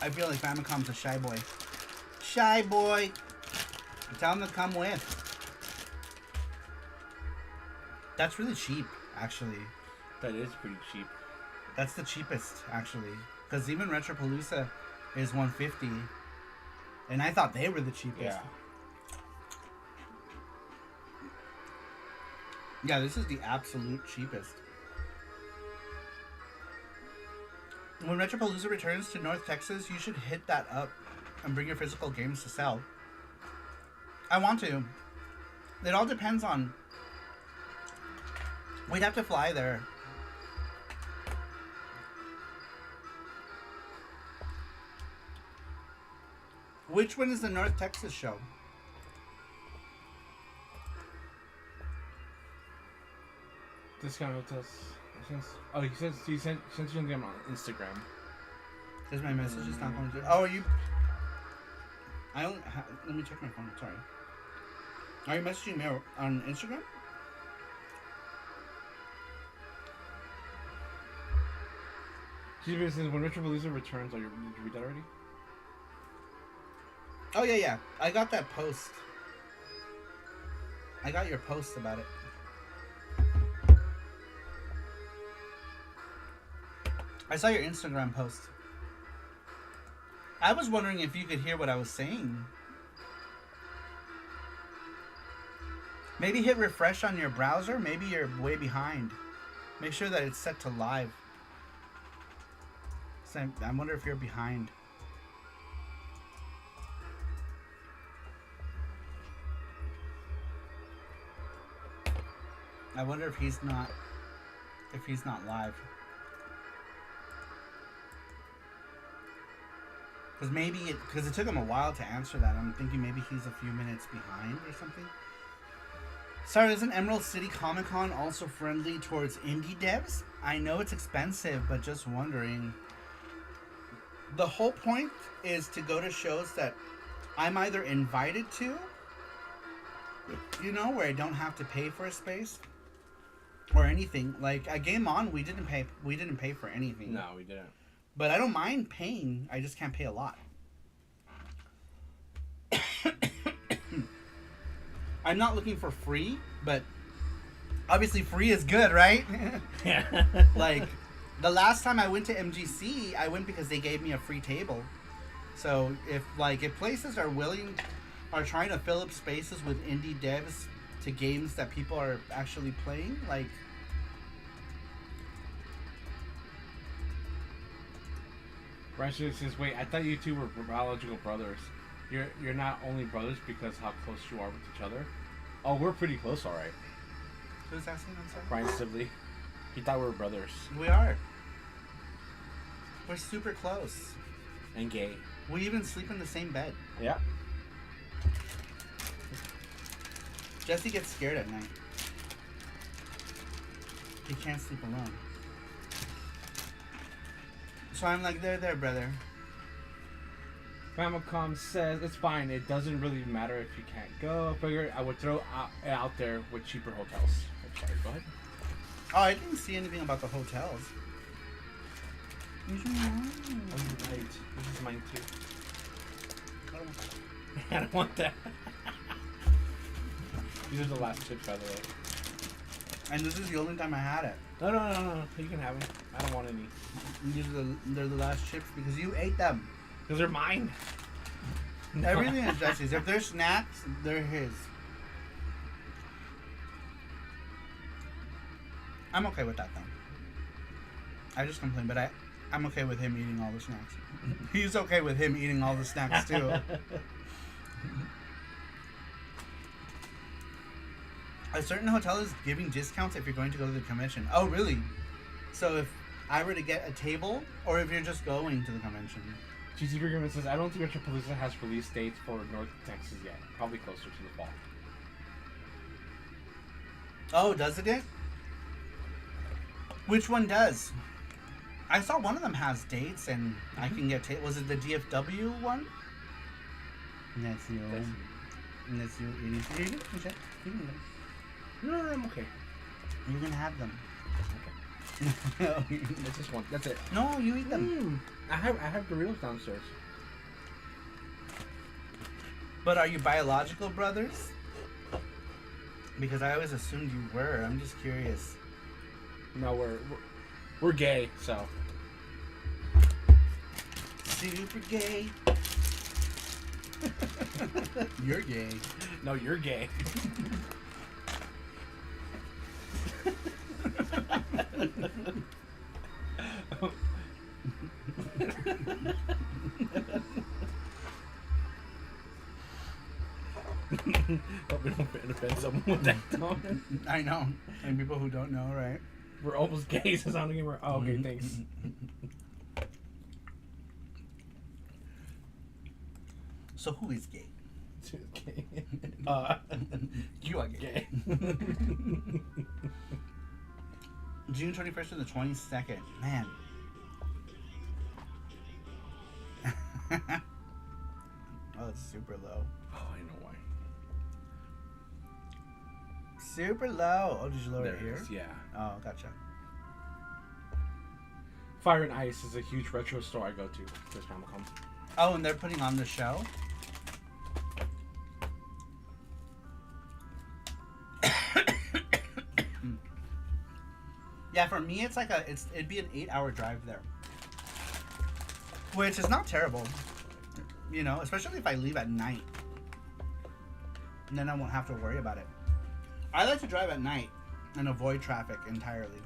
I feel like Famicom's a shy boy. Shy boy. Tell him to come with. That's really cheap, actually. That is pretty cheap. That's the cheapest, actually. Because even Retropalooza is $150. And I thought they were the cheapest. Yeah. Yeah, this is the absolute cheapest. When Retropalooza returns to North Texas, you should hit that up and bring your physical games to sell. I want to. It all depends on... We'd have to fly there. Which one is the North Texas show? Discount hotels. Oh, he sent you them on Instagram. Is my message is not going through? Oh, are you? I don't. Let me check my phone. Sorry. Are you messaging me on Instagram? She says when Retropalooza returns. Did you read that already? Oh yeah. I got that post. I got your post about it. I saw your Instagram post. I was wondering if you could hear what I was saying. Maybe hit refresh on your browser. Maybe you're way behind. Make sure that it's set to live. So I wonder if you're behind. I wonder if he's not live. Because it took him a while to answer that. I'm thinking maybe he's a few minutes behind or something. Sorry, isn't Emerald City Comic Con also friendly towards indie devs? I know it's expensive, but just wondering. The whole point is to go to shows that I'm either invited to, where I don't have to pay for a space or anything. Like at Game On, we didn't pay for anything. No, we didn't. But I don't mind paying. I just can't pay a lot. I'm not looking for free, but obviously free is good, right? Yeah. Like, the last time I went to MGC, I went because they gave me a free table. So if places are trying to fill up spaces with indie devs to games that people are actually playing, like... Rashid says, wait, I thought you two were biological brothers. You're not only brothers because how close you are with each other. Oh, we're pretty close, all right. Who's asking? I'm sorry. Brian Sibley. He thought we were brothers. We are. We're super close. And gay. We even sleep in the same bed. Yeah. Jesse gets scared at night. He can't sleep alone. So I'm like, there, brother. Famicom says, it's fine. It doesn't really matter if you can't go. I figured I would throw out there with cheaper hotels. Oh, sorry, go ahead. Oh, I didn't see anything about the hotels. Oh, you're right. This is mine too. I don't want that. These are the last chips, by the way. And this is the only time I had it. No. You can have them. I don't want any. They're the last chips because you ate them. Because they're mine. Everything is Jesse's. If they're snacks, they're his. I'm okay with that though. I just complain, but I'm okay with him eating all the snacks. He's okay with him eating all the snacks too. A certain hotel is giving discounts if you're going to go to the convention. Oh, really? So if I were to get a table, or if you're just going to the convention? GT Briggerman says, I don't think Retropalooza has release dates for North Texas yet. Probably closer to the fall. Oh, does it yet? Which one does? I saw one of them has dates, and I can get was it the DFW one? That's you. That's you. You can check. You can go. No, I'm okay. You can have them. Okay. It's just one. That's it. No, you eat them. I have Doritos downstairs. But are you biological brothers? Because I always assumed you were. I'm just curious. No, we're gay, so. Super gay. You're gay. No, you're gay. Hope we don't offend someone with that tone. I know. And people who don't know, right? We're almost gay, so sounding like we're. Oh, okay, thanks. So who is gay? Gay. You are gay. June 21st to the 22nd. Man. Oh, it's super low. Oh, I know why. Super low. Oh, did you lower There it it here? is, yeah. Oh, gotcha. Fire and Ice is a huge retro store I go to this Comic-Con. Oh, and they're putting on the show? Yeah, for me, it's like it'd be an 8-hour drive there, which is not terrible, you know, especially if I leave at night, and then I won't have to worry about it. I like to drive at night and avoid traffic entirely.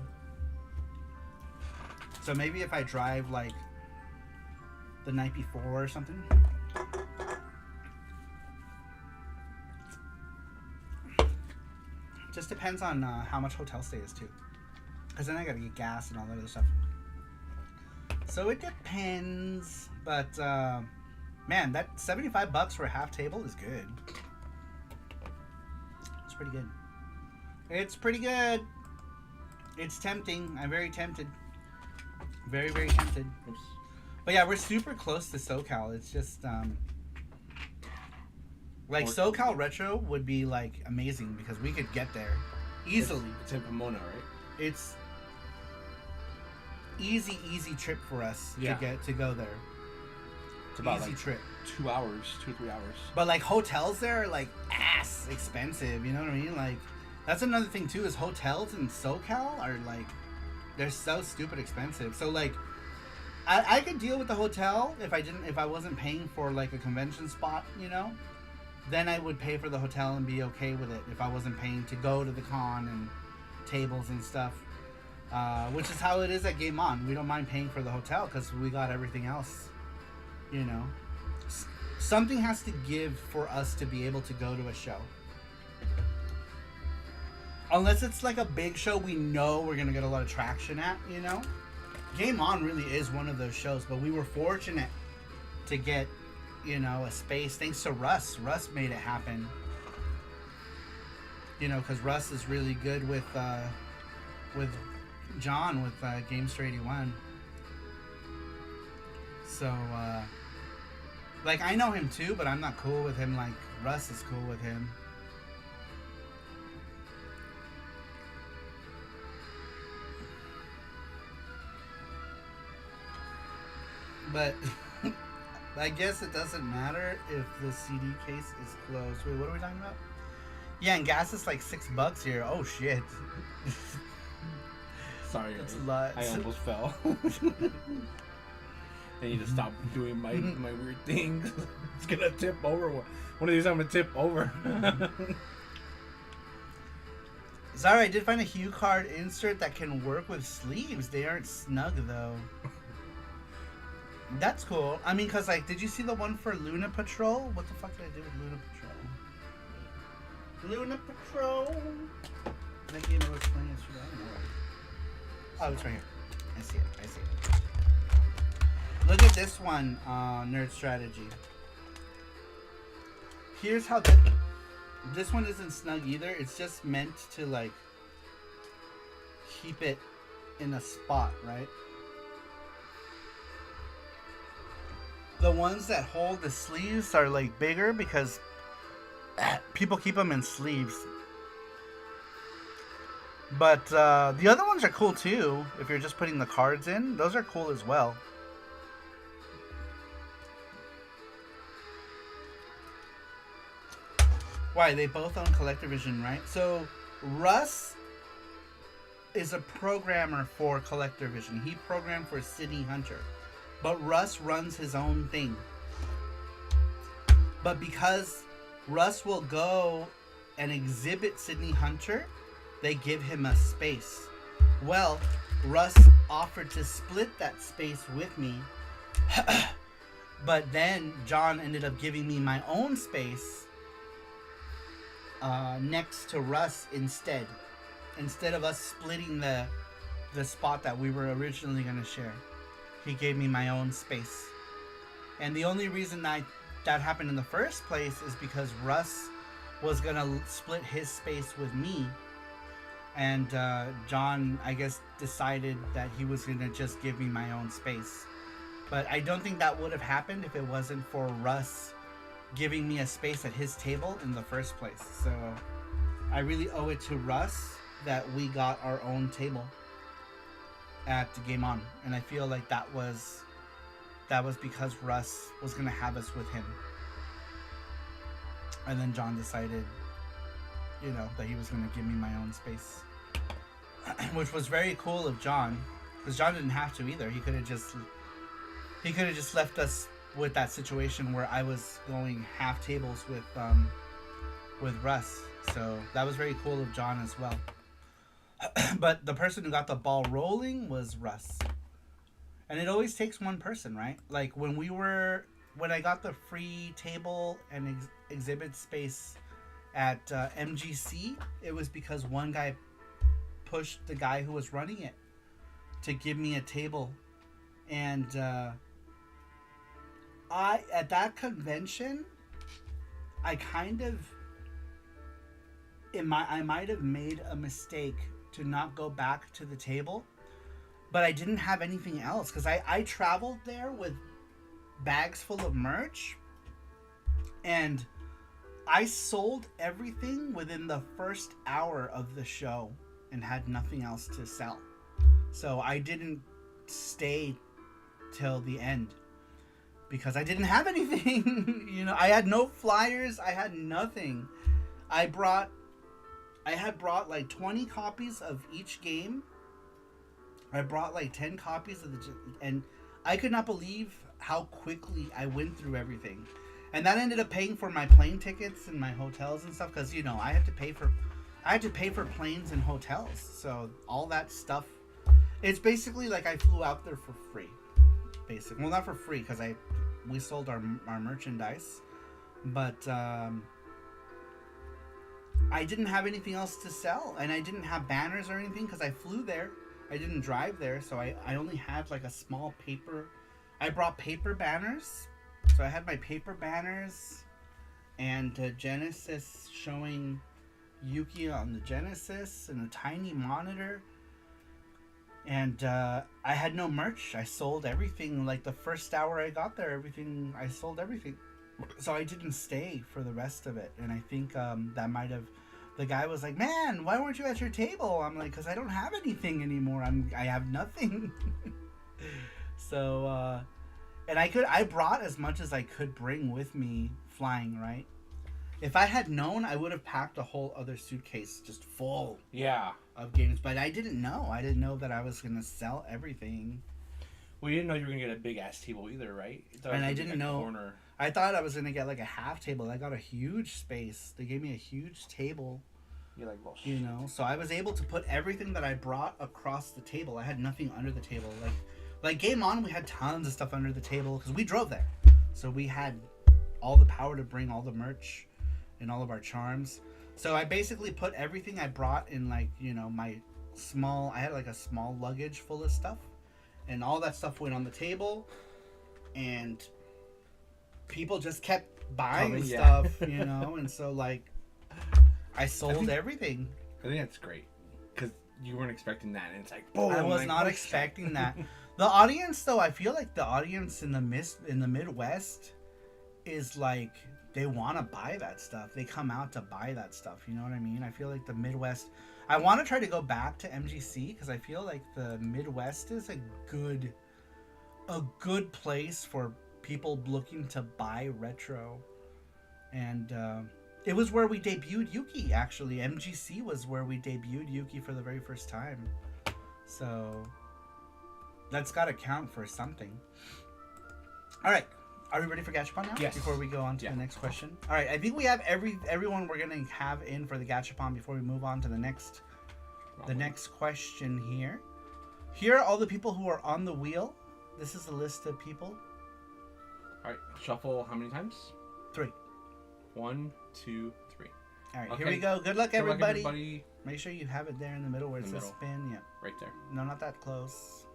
So maybe if I drive like the night before or something. Just depends on how much hotel stay is too. Because then I gotta get gas and all that other stuff. So it depends. But man, that $75 for a half table is good. It's pretty good. It's pretty good. It's tempting. I'm very tempted. Very, very tempted. Oops. But yeah, we're super close to SoCal. It's just like SoCal Retro would be like amazing because we could get there easily. It's in Pomona, right? It's easy trip for us Yeah. to go there. It's about Easy like trip. 2 hours, 2 or 3 hours. But like hotels there are like ass expensive, you know what I mean? Like that's another thing too is hotels in SoCal are like they're so stupid expensive. So like I could deal with the hotel if I wasn't paying for like a convention spot, you know? Then I would pay for the hotel and be okay with it if I wasn't paying to go to the con and tables and stuff. Which is how it is at Game On. We don't mind paying for the hotel because we got everything else, you know? Something has to give for us to be able to go to a show. Unless it's like a big show we know we're going to get a lot of traction at, you know? Game On really is one of those shows, but we were fortunate to get, you know, a space thanks to Russ. Russ made it happen. You know, because Russ is really good with John with Gamester 81. So, like, I know him too, but I'm not cool with him like Russ is cool with him. But I guess it doesn't matter if the CD case is closed. Wait, what are we talking about? Yeah, and gas is like $6 here. Oh shit. Sorry, That's a lot. I almost fell. I need to stop doing my weird things. It's gonna tip over. One of these I'm gonna tip over. Sorry, I did find a Hue card insert that can work with sleeves. They aren't snug though. That's cool. I mean, cause like, did you see the one for Luna Patrol? What the fuck did I do with Luna Patrol? Luna Patrol. That game I was playing yesterday. I don't know. Oh, it's right here. I see it. I see it. Look at this one, Nerd Strategy. Here's how this one isn't snug either. It's just meant to like keep it in a spot, right? The ones that hold the sleeves are like bigger because people keep them in sleeves. But the other ones are cool too. If you're just putting the cards in, those are cool as well. Why? They both own CollectorVision, right? So Russ is a programmer for CollectorVision. He programmed for City Hunter. But Russ runs his own thing. But because Russ will go and exhibit Sydney Hunter, they give him a space. Well, Russ offered to split that space with me, but then John ended up giving me my own space next to Russ instead of us splitting the spot that we were originally going to share. He gave me my own space. And the only reason that happened in the first place is because Russ was going to split his space with me. And John, I guess, decided that he was going to just give me my own space. But I don't think that would have happened if it wasn't for Russ giving me a space at his table in the first place. So I really owe it to Russ that we got our own table at Game On. And I feel like that was because Russ was going to have us with him. And then John decided, that he was going to give me my own space. Which was very cool of John, because John didn't have to either. He could have just left us with that situation where I was going half tables with Russ. So that was very cool of John as well. But the person who got the ball rolling was Russ. And it always takes one person, right? Like when I got the free table and exhibit space at MGC, it was because one guy pushed the guy who was running it to give me a table. And at that convention, I might have made a mistake to not go back to the table, but I didn't have anything else because I traveled there with bags full of merch, and I sold everything within the first hour of the show and had nothing else to sell. So I didn't stay till the end because I didn't have anything. I had no flyers. I had nothing. I had brought like 20 copies of each game. I brought like 10 copies and I could not believe how quickly I went through everything. And that ended up paying for my plane tickets and my hotels and stuff because I had to pay for planes and hotels. So all that stuff, it's basically like I flew out there for free. Basically, well, not for free because we sold our merchandise, but I didn't have anything else to sell, and I didn't have banners or anything because I flew there. I didn't drive there, so I only had like a small paper. I brought paper banners, so I had my paper banners and Genesis showing Yuki on the Genesis and a tiny monitor. And I had no merch. I sold everything. Like the first hour I got there, I sold everything. So I didn't stay for the rest of it. And I think that might have... The guy was like, man, why weren't you at your table? I'm like, because I don't have anything anymore. I have nothing. So, and I brought as much as I could bring with me flying, right? If I had known, I would have packed a whole other suitcase just full of games. But I didn't know. I didn't know that I was going to sell everything. Well, you didn't know you were going to get a big-ass table either, right? And I didn't know. Corner. I thought I was going to get like a half table. I got a huge space. They gave me a huge table. You're like, well, so I was able to put everything that I brought across the table. I had nothing under the table. Like Game On, we had tons of stuff under the table because we drove there. So we had all the power to bring all the merch and all of our charms. So I basically put everything I brought in my small... I had like a small luggage full of stuff. And all that stuff went on the table. And people just kept buying stuff, And so I sold everything. I think that's great. Because you weren't expecting that. And it's like, boom. I was not expecting that. The audience, though, I feel like the audience in the Midwest is like they want to buy that stuff. They come out to buy that stuff. You know what I mean? I feel like the Midwest. I want to try to go back to MGC because I feel like the Midwest is a good place for people looking to buy retro. And it was where we debuted Yuki. Actually, MGC was where we debuted Yuki for the very first time. So that's got to count for something. All right. Are we ready for Gachapon now? Yes. Before we go on to the next question. All right. I think we have everyone we're gonna have in for the Gachapon before we move on to the next question here. Here are all the people who are on the wheel. This is a list of people. All right. Shuffle how many times? 3. 1, 2, 3. All right. Okay. Here we go. Good luck, everybody. Good luck, everybody. Make sure you have it there in the middle where it says spin. Yeah. Right there. No, not that close.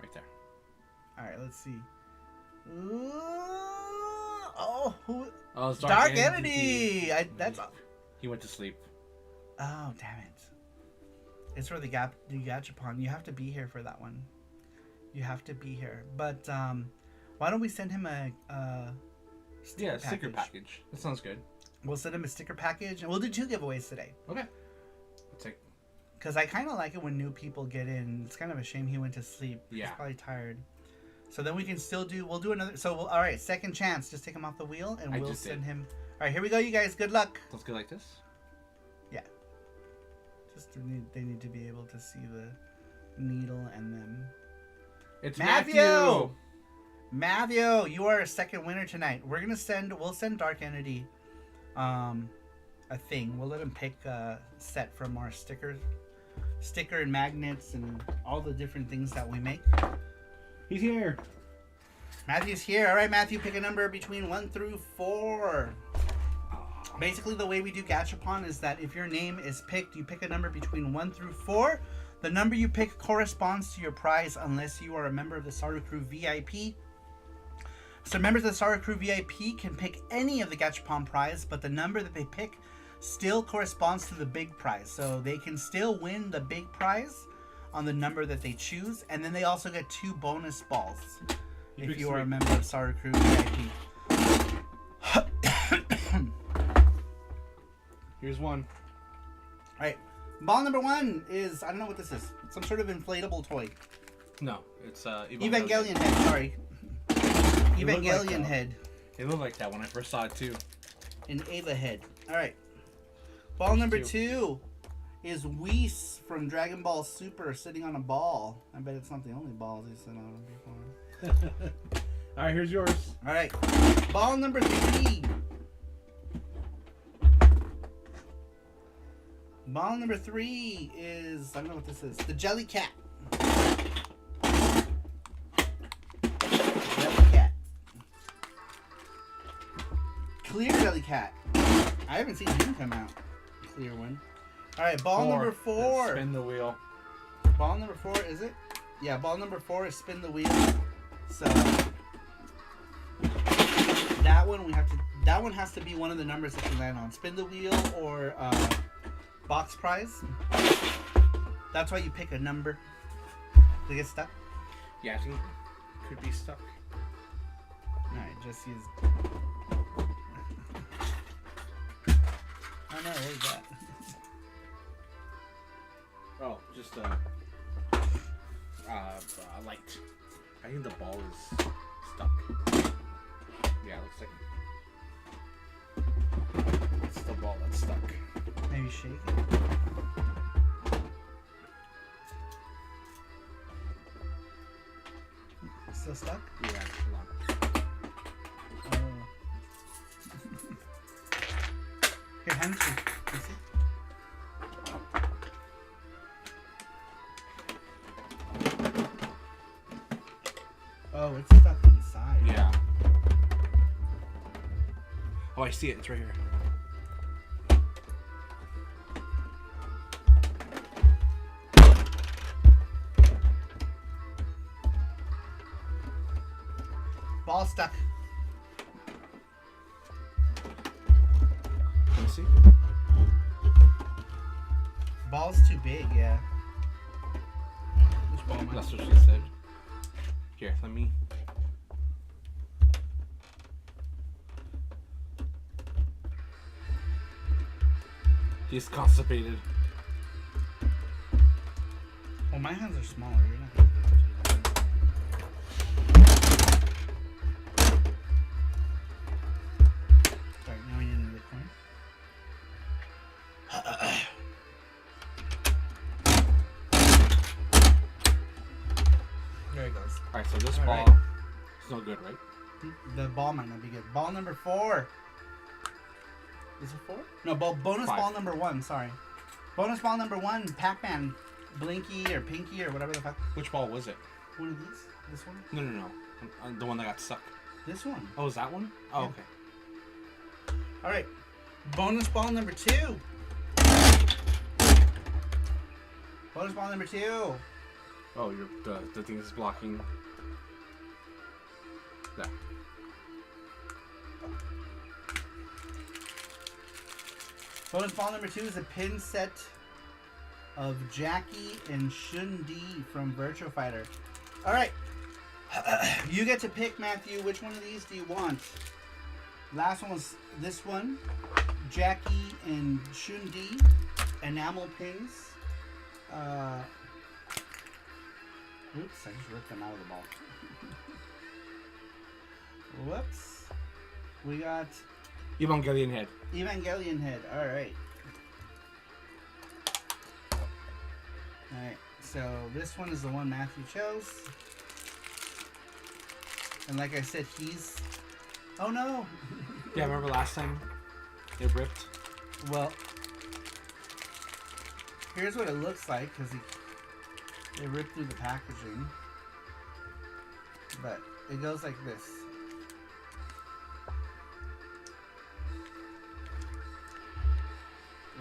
Right there. All right. Let's see. Ooh, oh, who? Oh, it's Dark Entity. He went to sleep. Oh, damn it! It's for the Gachapon. You have to be here for that one. You have to be here. But why don't we send him a sticker package? That sounds good. We'll send him a sticker package, and we'll do 2 giveaways today. Okay. Let's take. Because I kind of like it when new people get in. It's kind of a shame he went to sleep. Yeah. He's probably tired. So then we can still do. We'll do another. So all right, second chance. Just take him off the wheel, and we'll send him. All right, here we go, you guys. Good luck. Let's go like this. Yeah. They need to be able to see the needle and them. It's Matthew. Matthew, you are a second winner tonight. We'll send Dark Entity, a thing. We'll let him pick a set from our sticker and magnets and all the different things that we make. He's here. Matthew's here. All right, Matthew, pick a number between 1 through 4. Basically, the way we do Gachapon is that if your name is picked, you pick a number between 1 through 4. The number you pick corresponds to your prize unless you are a member of the Saru Crew VIP. So members of the Saru Crew VIP can pick any of the Gachapon prize, but the number that they pick still corresponds to the big prize. So they can still win the big prize on the number that they choose, and then they also get 2 bonus balls if you are a member of Saru Crew VIP. Here's one. All right, ball number 1 is, I don't know what this is. It's some sort of inflatable toy. No, it's Evangelion head. Sorry, Evangelion head. It looked like that when I first saw it too. An Ava head. All right, ball number 2 is Whis from Dragon Ball Super sitting on a ball. I bet it's not the only balls he's sitting on before. All right, here's yours. All right, ball number 3. Ball number 3 is, I don't know what this is. The Jelly Cat. Jelly Cat. Clear Jelly Cat. I haven't seen him come out. Clear one. All right, ball number 4. Spin the wheel. Ball number 4, is it? Yeah, ball number 4 is spin the wheel. So that one has to be one of the numbers that you land on. Spin the wheel or box prize. That's why you pick a number. To get stuck? Yeah, I think it could be stuck. Alright, just use. Oh no, what is that? Oh, just light. I think the ball is stuck. Yeah, it looks like it's the ball that's stuck. Maybe shake it. Still stuck? Yeah, hold on. Here, hand it to me. You see? Oh, it's stuck inside. Yeah. Oh, I see it. It's right here. Ball stuck. Let me see. Ball's too big, yeah. Which ball? That's what she said. Here, let me. He's constipated. Well, my hands are smaller. You're not gonna be able to do that. Sorry, now we need another coin. There it goes. Alright, so this All ball right. is no good, right? The ball might not be good. Ball number 4. Is it 4? No, bonus 5. ball number 1. Sorry. Bonus ball number 1. Pac-Man, Blinky or Pinky or whatever the fuck. Which ball was it? One of these. This one. No. The one that got stuck. This one. Oh, is that one? Oh, Yeah. okay. All right. Bonus ball number 2. Bonus ball number 2. Oh, the thing is blocking. There. Bonus ball number 2 is a pin set of Jackie and Shun-Di from Virtua Fighter. All right. You get to pick, Matthew. Which one of these do you want? Last one was this one. Jackie and Shun-Di. Enamel pins. Oops, I just ripped them out of the ball. Whoops. We got Evangelion head. Evangelion head. Alright. Alright. So this one is the one Matthew chose. And like I said, he's... Oh no! Yeah, remember last time? It ripped. Well, here's what it looks like, because it ripped through the packaging. But it goes like this.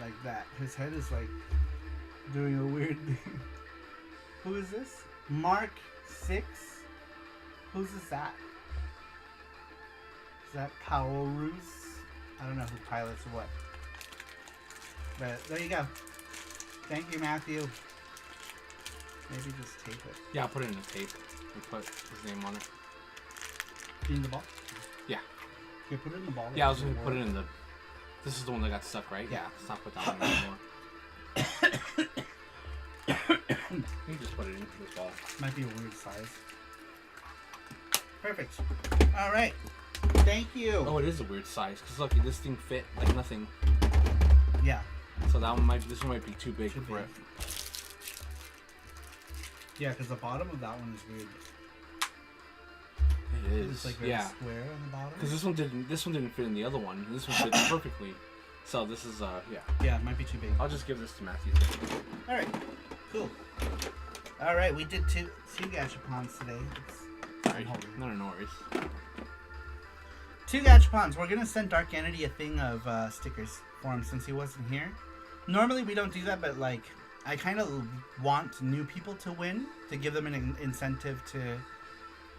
Like that. His head is like doing a weird thing. Who is this? Mark 6? Who's this at? Is that Kaoru's? I don't know who pilots what. But there you go. Thank you, Matthew. Maybe just tape it. Yeah, I'll put it in the tape and put his name on it. In the ball? Yeah. You put it in the ball. Yeah, I was gonna put it in the... This is the one that got stuck, right? Yeah. Let's not put that one anymore. You can just put it into the ball. Might be a weird size. Perfect. All right. Thank you. Oh, it is a weird size. Because look, this thing fit like nothing. Yeah. So that one might... This one might be too big for it. Yeah, because the bottom of that one is weird. It is. It's like very yeah. square on the bottom. Because this one didn't fit in the other one. This one fits perfectly. So this is yeah. Yeah, it might be too big. I'll just give this to Matthew. All right. Cool. All right, we did two gachapons today. Sorry. No worries. 2 gachapons. We're gonna send Dark Entity a thing of stickers for him since he wasn't here. Normally we don't do that, but like I kind of want new people to win to give them an incentive to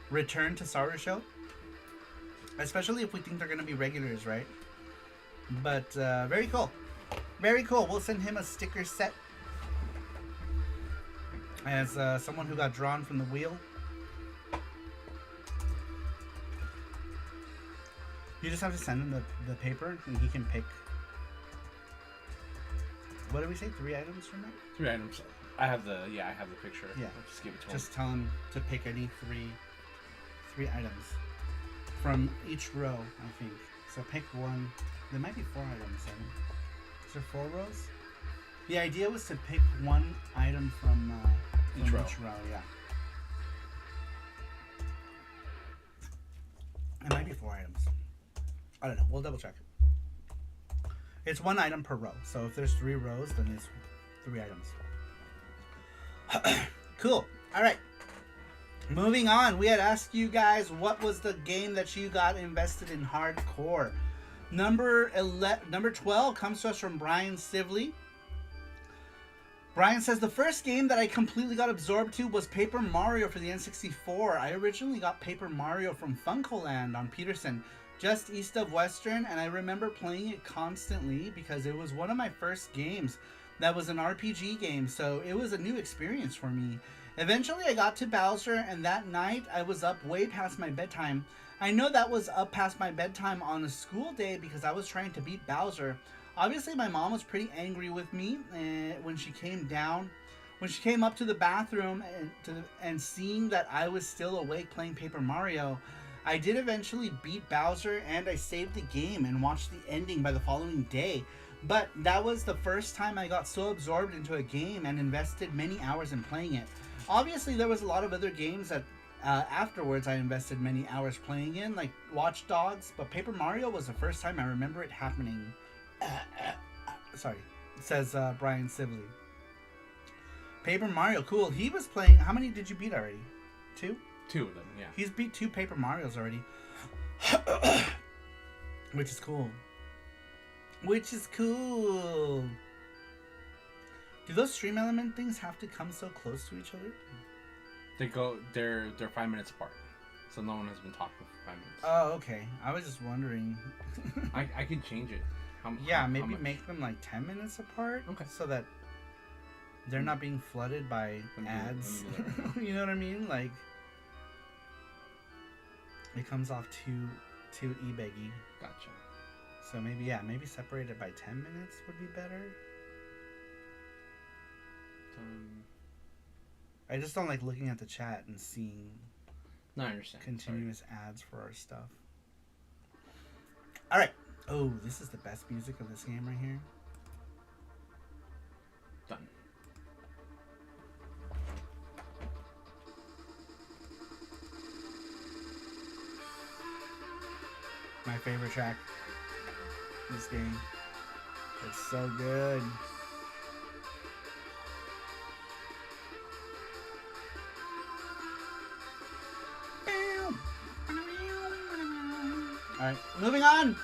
return to SaruShow, especially if we think they're gonna be regulars, right? But very cool, very cool. We'll send him a sticker set as someone who got drawn from the wheel. You just have to send him the paper, and he can pick. What did we say? 3 items from it? 3 items. I have the picture. Yeah. I'll just give it to him. Just tell him to pick any three items from each row, I think. So pick one. There might be 4 items. Is there 4 rows? The idea was to pick one item from each row. Yeah. It might be 4 items. I don't know. We'll double check. It's 1 item per row. So if there's 3 rows, then it's 3 items. Cool. All right. Moving on. We had asked you guys what was the game that you got invested in hardcore. Number 12 comes to us from Brian Sivley. Brian says, the first game that I completely got absorbed to was Paper Mario for the N64. I originally got Paper Mario from Funkoland on Peterson, just east of Western, and I remember playing it constantly because it was one of my first games that was an RPG game, so it was a new experience for me. Eventually I got to Bowser, and that night I was up way past my bedtime. I know that was up past my bedtime on a school day because I was trying to beat Bowser. Obviously, my mom was pretty angry with me when she came down, when she came up to the bathroom and seeing that I was still awake playing Paper Mario. I did eventually beat Bowser, and I saved the game and watched the ending by the following day. But that was the first time I got so absorbed into a game and invested many hours in playing it. Obviously, there was a lot of other games that afterwards I invested many hours playing in, like Watch Dogs, but Paper Mario was the first time I remember it happening. Sorry, says Brian Sibley. Paper Mario, cool. He was playing. How many did you beat already? 2? 2 of them, yeah. He's beat 2 Paper Marios already. Which is cool. Which is cool. Do those stream element things have to come so close to each other? They're 5 minutes apart. So no one has been talking for 5 minutes. Oh, okay. I was just wondering. I can change it. Maybe make them like 10 minutes apart. Okay. So that they're not being flooded by ads. You know what I mean? Like, it comes off too e-beggy. Gotcha. So maybe separate it by 10 minutes would be better. I just don't like looking at the chat and seeing I understand. Continuous ads for our stuff. Alright. Oh, this is the best music of this game right here. Done. My favorite track in this game. It's so good. Alright, moving on.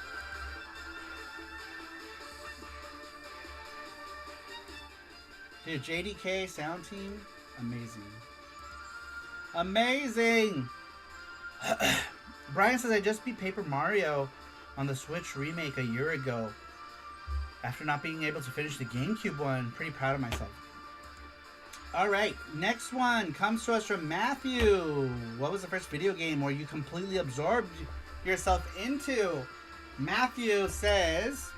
Dude, JDK sound team, amazing. Amazing! Brian says I just beat Paper Mario on the Switch remake a year ago after not being able to finish the GameCube one. Pretty proud of myself. Alright, next one comes to us from Matthew. What was the first video game where you completely absorbed yourself into? Matthew says,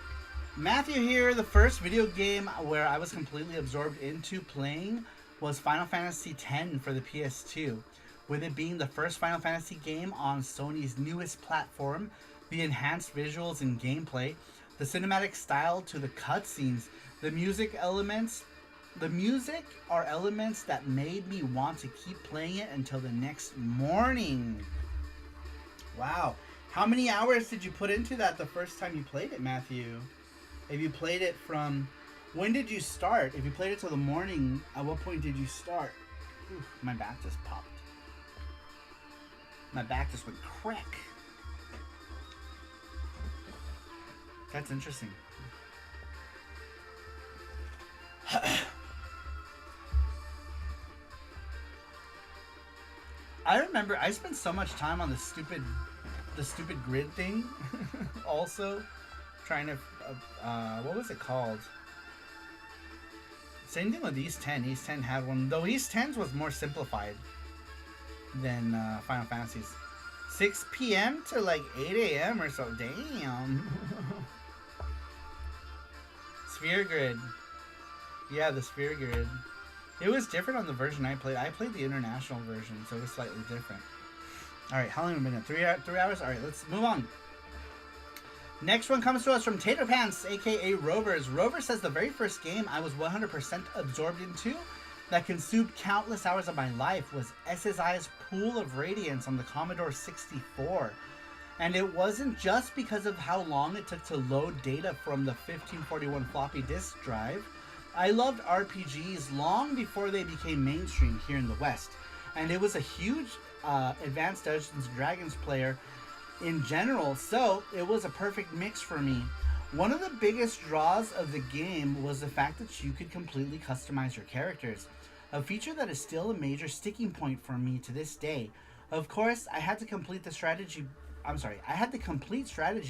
Matthew here, the first video game where I was completely absorbed into playing was Final Fantasy X for the PS2. With it being the first Final Fantasy game on Sony's newest platform, the enhanced visuals and gameplay, the cinematic style to the cutscenes, the music are elements that made me want to keep playing it until the next morning. Wow. How many hours did you put into that the first time you played it, Matthew? If you played it from... When did you start? If you played it till the morning, at what point did you start? Oof, my back just popped. My back just went crack. That's interesting. I remember I spent so much time on the stupid grid thing. Also, trying to what was it called? Same thing with East 10. East 10 had one, though East 10's was more simplified than Final Fantasy's. 6 p.m. to like 8 a.m. or so. Damn. Sphere Grid. Yeah, the Sphere Grid. It was different on the version I played. I played the international version, so it was slightly different. Alright, how long have we been at? 3 hours? Alright, let's move on. Next one comes to us from Tater Pants, aka Rovers. Rover says the very first game I was 100% absorbed into that consumed countless hours of my life was SSI's Pool of Radiance on the Commodore 64. And it wasn't just because of how long it took to load data from the 1541 floppy disk drive. I loved RPGs long before they became mainstream here in the West. And it was a huge Advanced Dungeons & Dragons player in general, so it was a perfect mix for me. One of the biggest draws of the game was the fact that you could completely customize your characters, a feature that is still a major sticking point for me to this day. Of course, I had the complete strategy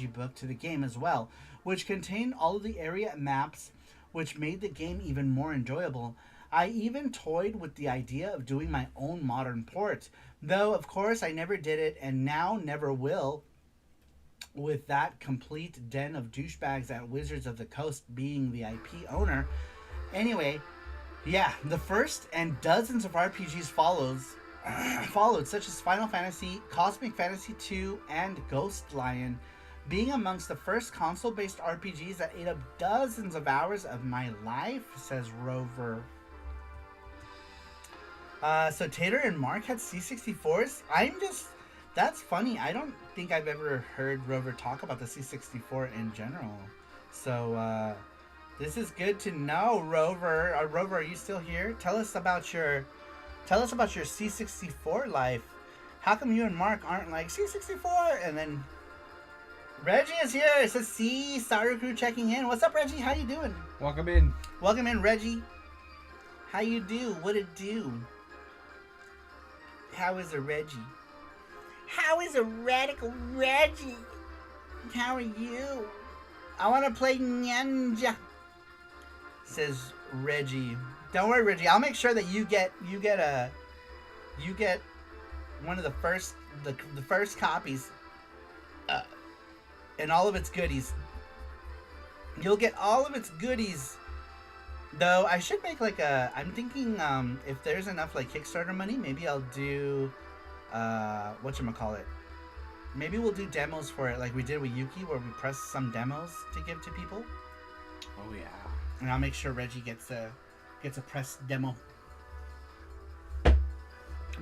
book to the game as well, which contained all of the area maps, which made the game even more enjoyable. I even toyed with the idea of doing my own modern port, though of course I never did it and now never will. with that complete den of douchebags at Wizards of the Coast being the IP owner. Anyway, yeah, the first and dozens of RPGs followed, such as Final Fantasy, Cosmic Fantasy II, and Ghost Lion, being amongst the first console-based RPGs that ate up dozens of hours of my life, says Rover. So Tater and Mark had C64s. That's funny. I don't think I've ever heard Rover talk about the C64 in general. So, this is good to know, Rover. Rover, are you still here? Tell us about your C64 life. How come you and Mark aren't like C64? And then Reggie is here. It says see Saru crew checking in. What's up, Reggie? How you doing? Welcome in. Welcome in, Reggie. How you do? What it do? How is a Reggie? How is a radical Reggie? How are you? I want to play Ninja, says Reggie. Don't worry, Reggie. I'll make sure that you get one of the first copies, and all of its goodies. You'll get all of its goodies. Though I should make I'm thinking if there's enough like Kickstarter money, maybe I'll do whatchamacallit. Maybe we'll do demos for it like we did with Yuki, where we press some demos to give to people. Oh yeah. And I'll make sure Reggie gets a pressed demo.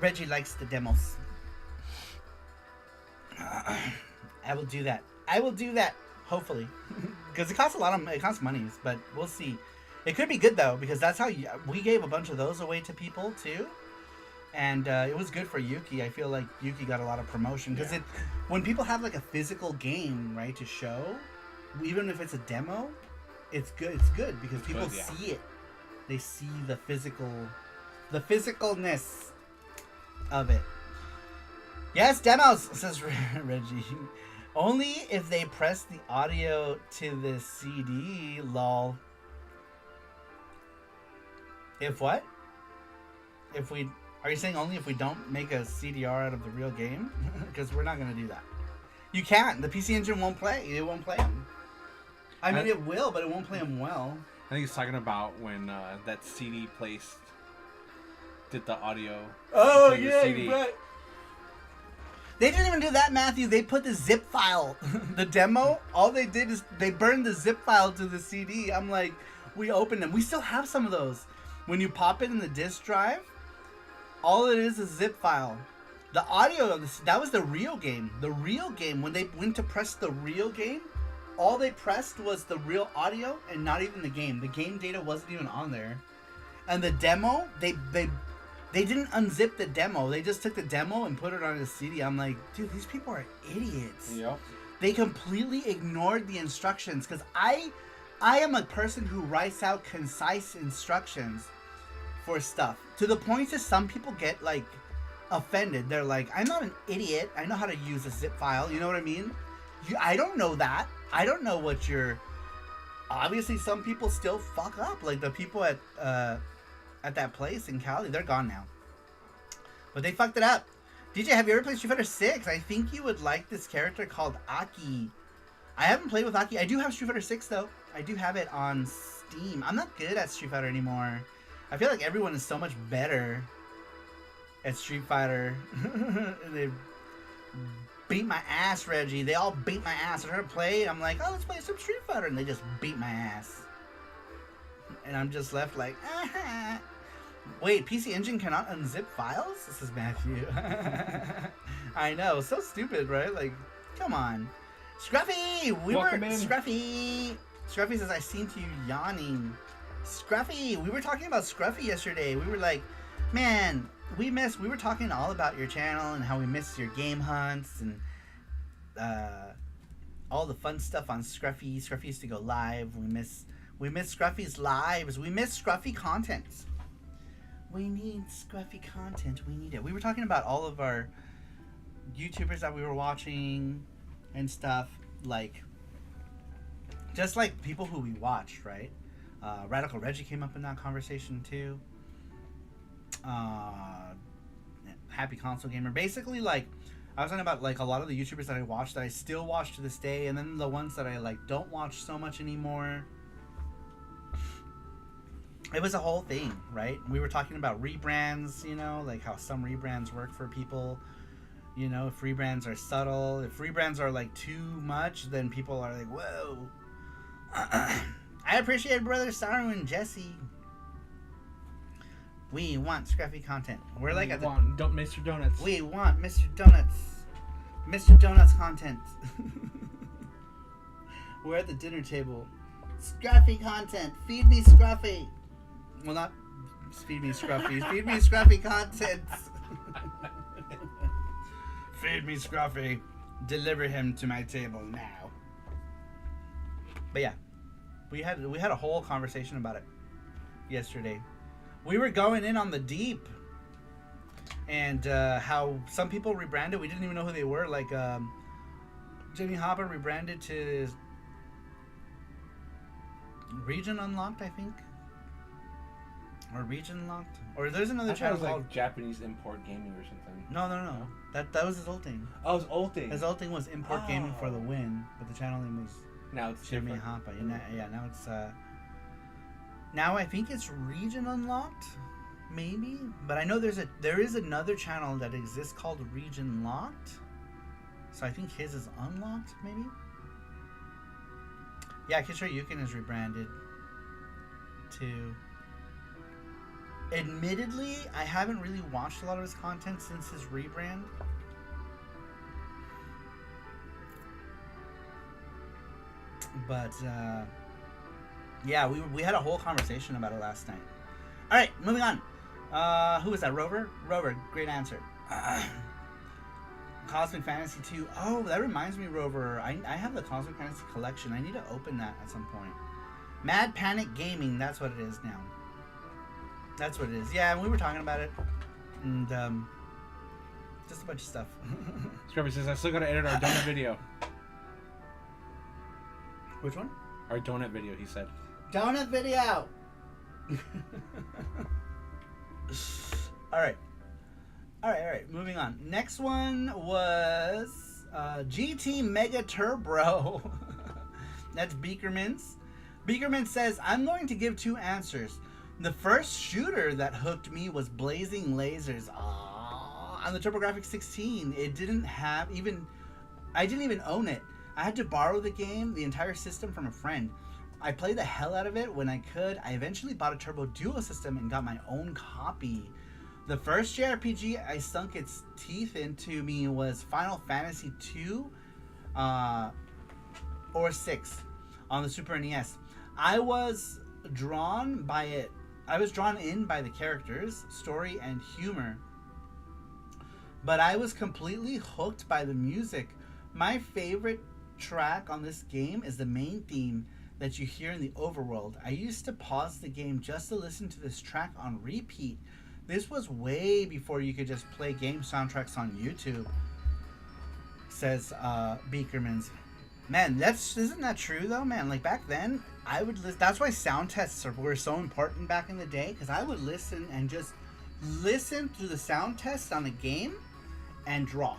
Reggie likes the demos. I will do that. Hopefully, because it costs money, but we'll see. It could be good though, because that's how we gave a bunch of those away to people too, and it was good for Yuki. I feel like Yuki got a lot of promotion because when people have like a physical game, right, to show, even if it's a demo, it's good. It's good because people see it. They see the physicalness of it. Yes, demos, says Reggie. Only if they press the audio to the CD, lol. If what? Are you saying only if we don't make a CDR out of the real game? Because we're not going to do that. You can't. The PC Engine won't play. It won't play them. I mean, it will, but it won't play them well. I think he's talking about when that CD placed did the audio. Oh, yeah, you're right. They didn't even do that, Matthew. They put the zip file, the demo. All they did is they burned the zip file to the CD. I'm like, we opened them. We still have some of those. When you pop it in the disk drive, all it is a zip file. The audio of this, that was the real game. The real game, when they went to press the real game, all they pressed was the real audio and not even the game. The game data wasn't even on there. And the demo, they didn't unzip the demo. They just took the demo and put it on a CD. I'm like, dude, these people are idiots. Yep. They completely ignored the instructions because I am a person who writes out concise instructions for stuff to the point that some people get like offended. They're like, I'm not an idiot. I know how to use a zip file. You know what I mean? I don't know that. I don't know what you're. Obviously, some people still fuck up. Like the people at that place in Cali, they're gone now. But they fucked it up. DJ, have you ever played Street Fighter 6? I think you would like this character called Aki. I haven't played with Aki. I do have Street Fighter 6 though. I do have it on Steam. I'm not good at Street Fighter anymore. I feel like everyone is so much better at Street Fighter. They beat my ass, Reggie. They all beat my ass. I try to play. I'm like, oh, let's play some Street Fighter. And they just beat my ass. And I'm just left like, ah. Wait, PC Engine cannot unzip files? This is Matthew. I know, so stupid, right? Like, come on. Scruffy! Welcome in. Scruffy! Scruffy says, I seen you yawning. Scruffy! We were talking about Scruffy yesterday. We were like, man, we were talking all about your channel and how we miss your game hunts and all the fun stuff on Scruffy. Scruffy used to go live. We miss Scruffy's lives. We miss Scruffy content. We need Scruffy content. We need it. We were talking about all of our YouTubers that we were watching and stuff. Like, just like people who we watched, right? Radical Reggie came up in that conversation too. Happy Console Gamer. Basically, like, I was talking about like a lot of the YouTubers that I watch that I still watch to this day, and then the ones that I like don't watch so much anymore. It was a whole thing, right? We were talking about rebrands, you know, like how some rebrands work for people. You know, if rebrands are subtle, if rebrands are like too much, then people are like, whoa. I appreciate Brother Saru and Jesse. We want scruffy content. We're like at the Mr. Donuts. We want Mr. Donuts. Mr. Donuts content. We're at the dinner table. Scruffy content. Feed me scruffy. Well, not feed me scruffy. Feed me scruffy content. Feed me scruffy. Deliver him to my table now. But yeah, we had a whole conversation about it yesterday. We were going in on the deep, and how some people rebranded. We didn't even know who they were. Like Jimmy Hopper rebranded to Region Unlocked, I think, or Region Locked, or there's another channel called like Japanese Import Gaming or something. No. That was his old thing. Oh, his old thing. His old thing was Import Gaming for the win, but the channel name was now it's Jimmy different. Hopper. Yeah, now it's now I think it's Region Unlocked, maybe. But I know there is another channel that exists called Region Locked. So I think his is Unlocked, maybe. Yeah, Kishore Yukin is rebranded to. Admittedly, I haven't really watched a lot of his content since his rebrand. But yeah, we had a whole conversation about it last night. All right, moving on. Who was that? Rover? Rover, great answer. Cosmic Fantasy 2. Oh, that reminds me, Rover. I have the Cosmic Fantasy collection. I need to open that at some point. Mad Panic Gaming. That's what it is now. That's what it is. Yeah, we were talking about it. And just a bunch of stuff. Scrubby says, I still gotta edit our donut video. Which one? Our donut video, he said. Donut video! Alright. Moving on. Next one was GT Mega Turbo. That's Beakerman's. Beakerman says, I'm going to give two answers. The first shooter that hooked me was Blazing Lasers. On the TurboGrafx 16. It didn't have even... I didn't even own it. I had to borrow the game, the entire system, from a friend. I played the hell out of it when I could. I eventually bought a Turbo Duo system and got my own copy. The first JRPG I sunk its teeth into me was Final Fantasy 2 or 6 on the Super NES. I was drawn by it. I was drawn in by the characters, story, and humor. But I was completely hooked by the music. My favorite track on this game is the main theme that you hear in the overworld. I used to pause the game just to listen to this track on repeat. This was way before you could just play game soundtracks on YouTube, says Beakerman's. Man, isn't that true though, man? Like back then, I would listen. That's why sound tests were so important back in the day, because I would listen and just listen through the sound tests on a game and draw.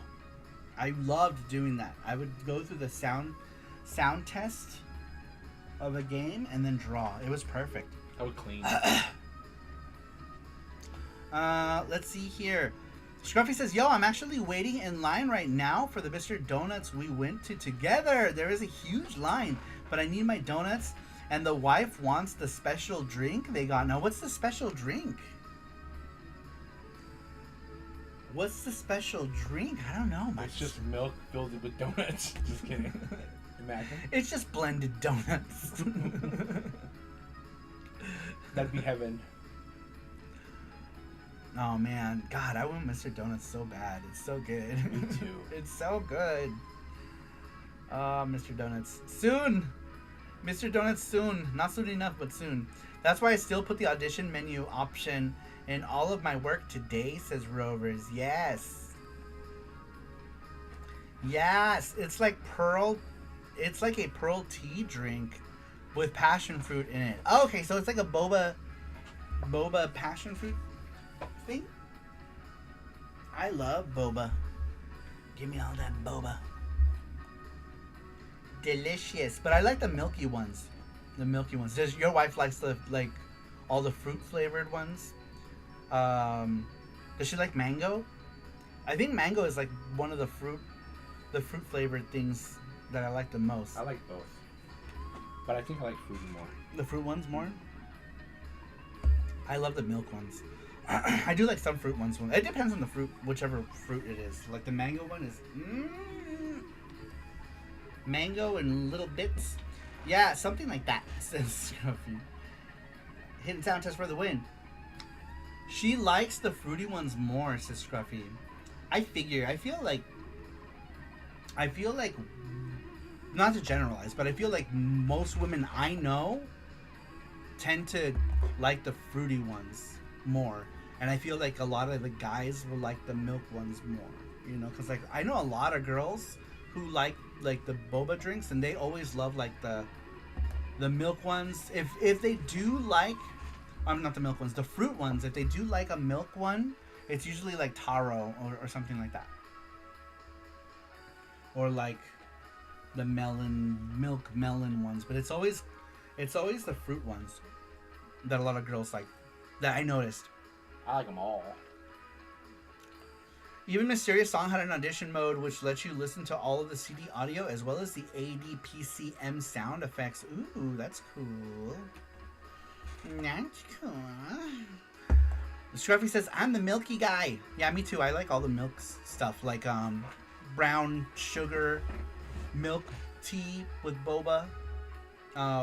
I loved doing that. I would go through the sound test of a game and then draw. It was perfect. I would clean. Let's see here. Scruffy says, yo, I'm actually waiting in line right now for the Mr. Donuts we went to together. There is a huge line, but I need my donuts, and the wife wants the special drink they got. Now, what's the special drink? What's the special drink? I don't know. It's just milk filled with donuts. Just kidding. Imagine. It's just blended donuts. That'd be heaven. Oh man, God, I want Mr. Donuts so bad. It's so good. Me too. It's so good. Mr. Donuts. Soon! Mr. Donuts soon. Not soon enough, but soon. That's why I still put the audition menu option in all of my work today, says Rovers. Yes. Yes. It's like a pearl tea drink with passion fruit in it. Oh, okay, so it's like a boba passion fruit thing. I love boba. Give me all that boba. Delicious. But I like the milky ones. The milky ones. Does your wife likes the all the fruit flavored ones? Does she like mango? I think mango is like one of the fruit flavored things that I like the most. I like both, but I think I like fruity more. The fruit ones more? I love the milk ones. I do like some fruit ones. It depends on the fruit, whichever fruit it is. Like the mango one is mango in little bits. Yeah, something like that. Says Scruffy. Hidden sound test for the win. She likes the fruity ones more, says Scruffy. I feel like not to generalize, but I feel like most women I know tend to like the fruity ones more, and I feel like a lot of the guys will like the milk ones more, you know, because like I know a lot of girls who like the boba drinks, and they always love like the milk ones. If they do like, not the milk ones, the fruit ones, if they do like a milk one, it's usually like taro or something like that, or like the milk melon ones, but it's always the fruit ones that a lot of girls like, that I noticed. I like them all. Even Mysterious Song had an audition mode which lets you listen to all of the CD audio as well as the ADPCM sound effects. Ooh, that's cool. That's cool. Scruffy says, I'm the milky guy. Yeah, me too. I like all the milk stuff, like brown sugar milk tea with boba,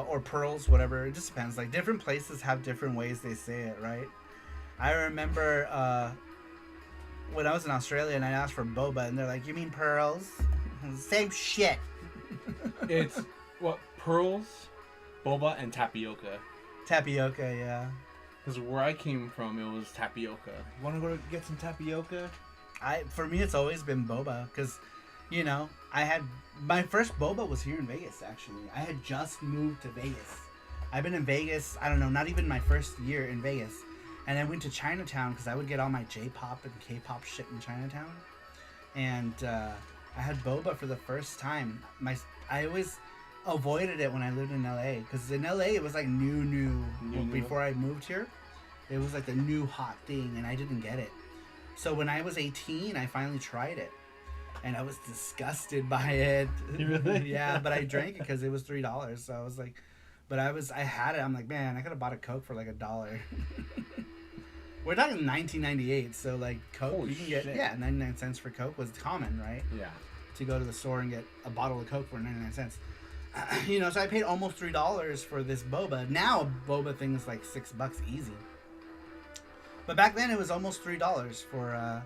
or pearls, whatever. It just depends. Like different places have different ways they say it, right? I remember when I was in Australia and I asked for boba, and they're like, "You mean pearls?" Same shit. It's what, pearls, boba, and tapioca. Tapioca, yeah. Because where I came from, it was tapioca. You want to go get some tapioca? For me, it's always been boba, because, you know, I had my first boba was here in Vegas. Actually, I had just moved to Vegas. I've been in Vegas, I don't know, not even my first year in Vegas, and I went to Chinatown because I would get all my J-pop and K-pop shit in Chinatown, and I had boba for the first time. I always avoided it when I lived in LA, because in LA it was like new. Before I moved here. It was like the new hot thing, and I didn't get it. So when I was 18, I finally tried it, and I was disgusted by it. Really? Yeah, but I drank it because it was $3. So I was like, I had it. I'm like, man, I could have bought a Coke for like $1. We're talking 1998, so like Coke, holy you can get, shit. 99 cents for Coke was common, right? Yeah. To go to the store and get a bottle of Coke for 99 cents. You know, so I paid almost $3 for this boba. Now a boba thing is like $6 easy. But back then it was almost $3 for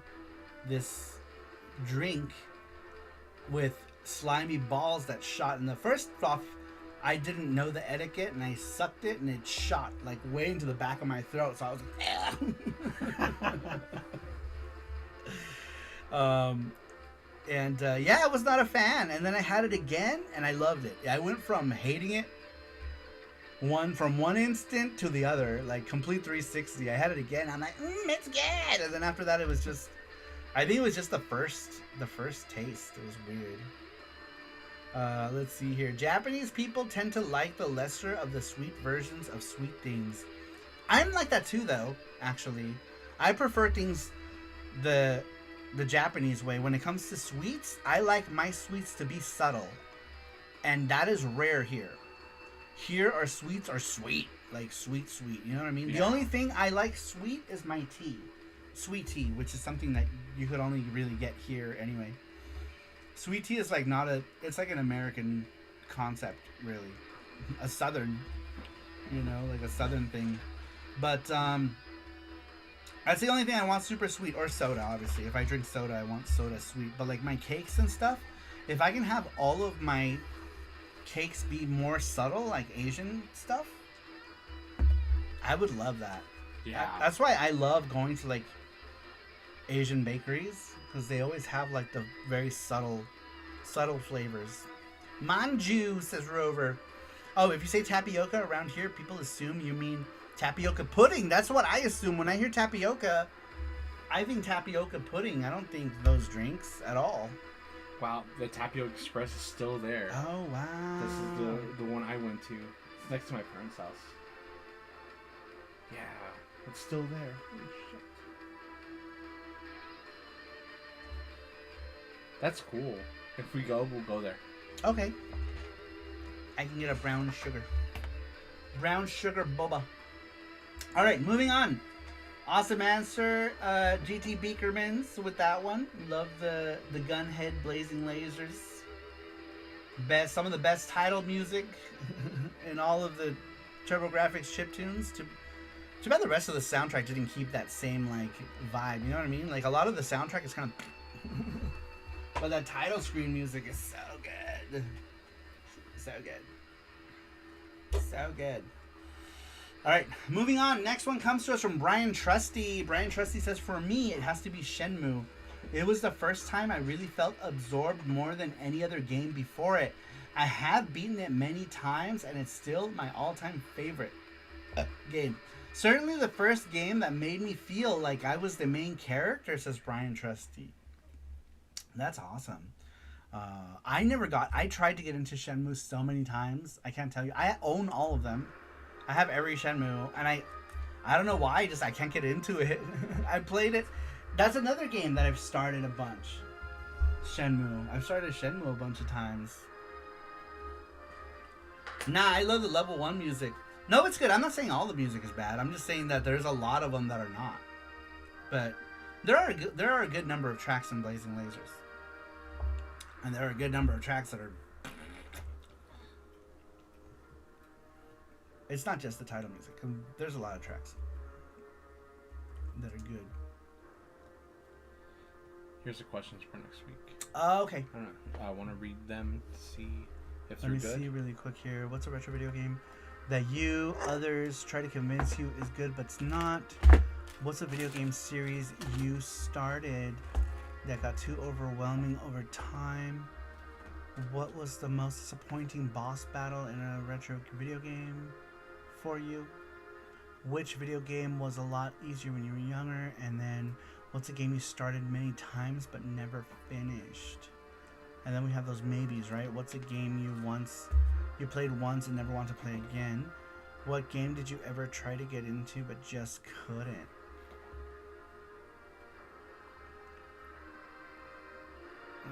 this drink with slimy balls that shot. And the first off, I didn't know the etiquette, and I sucked it, and it shot like way into the back of my throat. So I was like, yeah, I was not a fan. And then I had it again, and I loved it. I went from hating it from one instant to the other, like complete 360. I had it again. I'm like, it's good. And then after that, it was just, I think it was just the first taste. It was weird. Let's see here. Japanese people tend to like the lesser of the sweet versions of sweet things. I'm like that too, though. Actually, I prefer things the Japanese way. When it comes to sweets, I like my sweets to be subtle, and that is rare here. Here, our sweets are sweet, like sweet. You know what I mean? Yeah. The only thing I like sweet is my tea, sweet tea, which is something that you could only really get here anyway. Sweet tea is like it's like an American concept, really, a southern, like a southern thing. But that's the only thing I want super sweet, or soda, obviously. If I drink soda, I want soda sweet. But like my cakes and stuff, if I can have all of my cakes be more subtle, like Asian stuff, I would love that. Yeah. That's why I love going to like Asian bakeries, because they always have like the very subtle flavors. Manju, says Rover. Oh, if you say tapioca around here, people assume you mean tapioca pudding. That's what I assume. When I hear tapioca, I think tapioca pudding. I don't think those drinks at all. Wow, the Tapio Express is still there. Oh, wow. This is the one I went to. It's next to my parents' house. Yeah, it's still there. Holy shit. That's cool. If we go, we'll go there. Okay. I can get a brown sugar. Brown sugar boba. All right, moving on. Awesome answer, GT Beakermans with that one. Love the gunhead blazing lasers. Some of the best title music in all of the TurboGrafx chiptunes. Too bad the rest of the soundtrack didn't keep that same like vibe. You know what I mean? Like a lot of the soundtrack is kind of, but that title screen music is so good, so good, so good. All right, moving on. Next one comes to us from Brian Trusty. Brian Trusty says, for me, it has to be Shenmue. It was the first time I really felt absorbed more than any other game before it. I have beaten it many times, and it's still my all-time favorite game. Certainly the first game that made me feel like I was the main character, says Brian Trusty. That's awesome. I tried to get into Shenmue so many times. I can't tell you. I own all of them. I have every Shenmue, and I don't know why, I can't get into it. I played it. That's another game that I've started a bunch. Shenmue. I've started Shenmue a bunch of times. Nah, I love the level 1 music. No, it's good. I'm not saying all the music is bad. I'm just saying that there's a lot of them that are not. But there are a good number of tracks in Blazing Lasers. And there are a good number of tracks that are... It's not just the title music. There's a lot of tracks that are good. Here's the questions for next week. Okay. I don't know. I want to read them to see if they're good. Let me see really quick here. What's a retro video game that you, others, try to convince you is good but it's not? What's a video game series you started that got too overwhelming over time? What was the most disappointing boss battle in a retro video game for you? Which video game was a lot easier when you were younger? And then what's a game you started many times but never finished? And then we have those maybes, right? What's a game you played once and never want to play again? What game did you ever try to get into but just couldn't?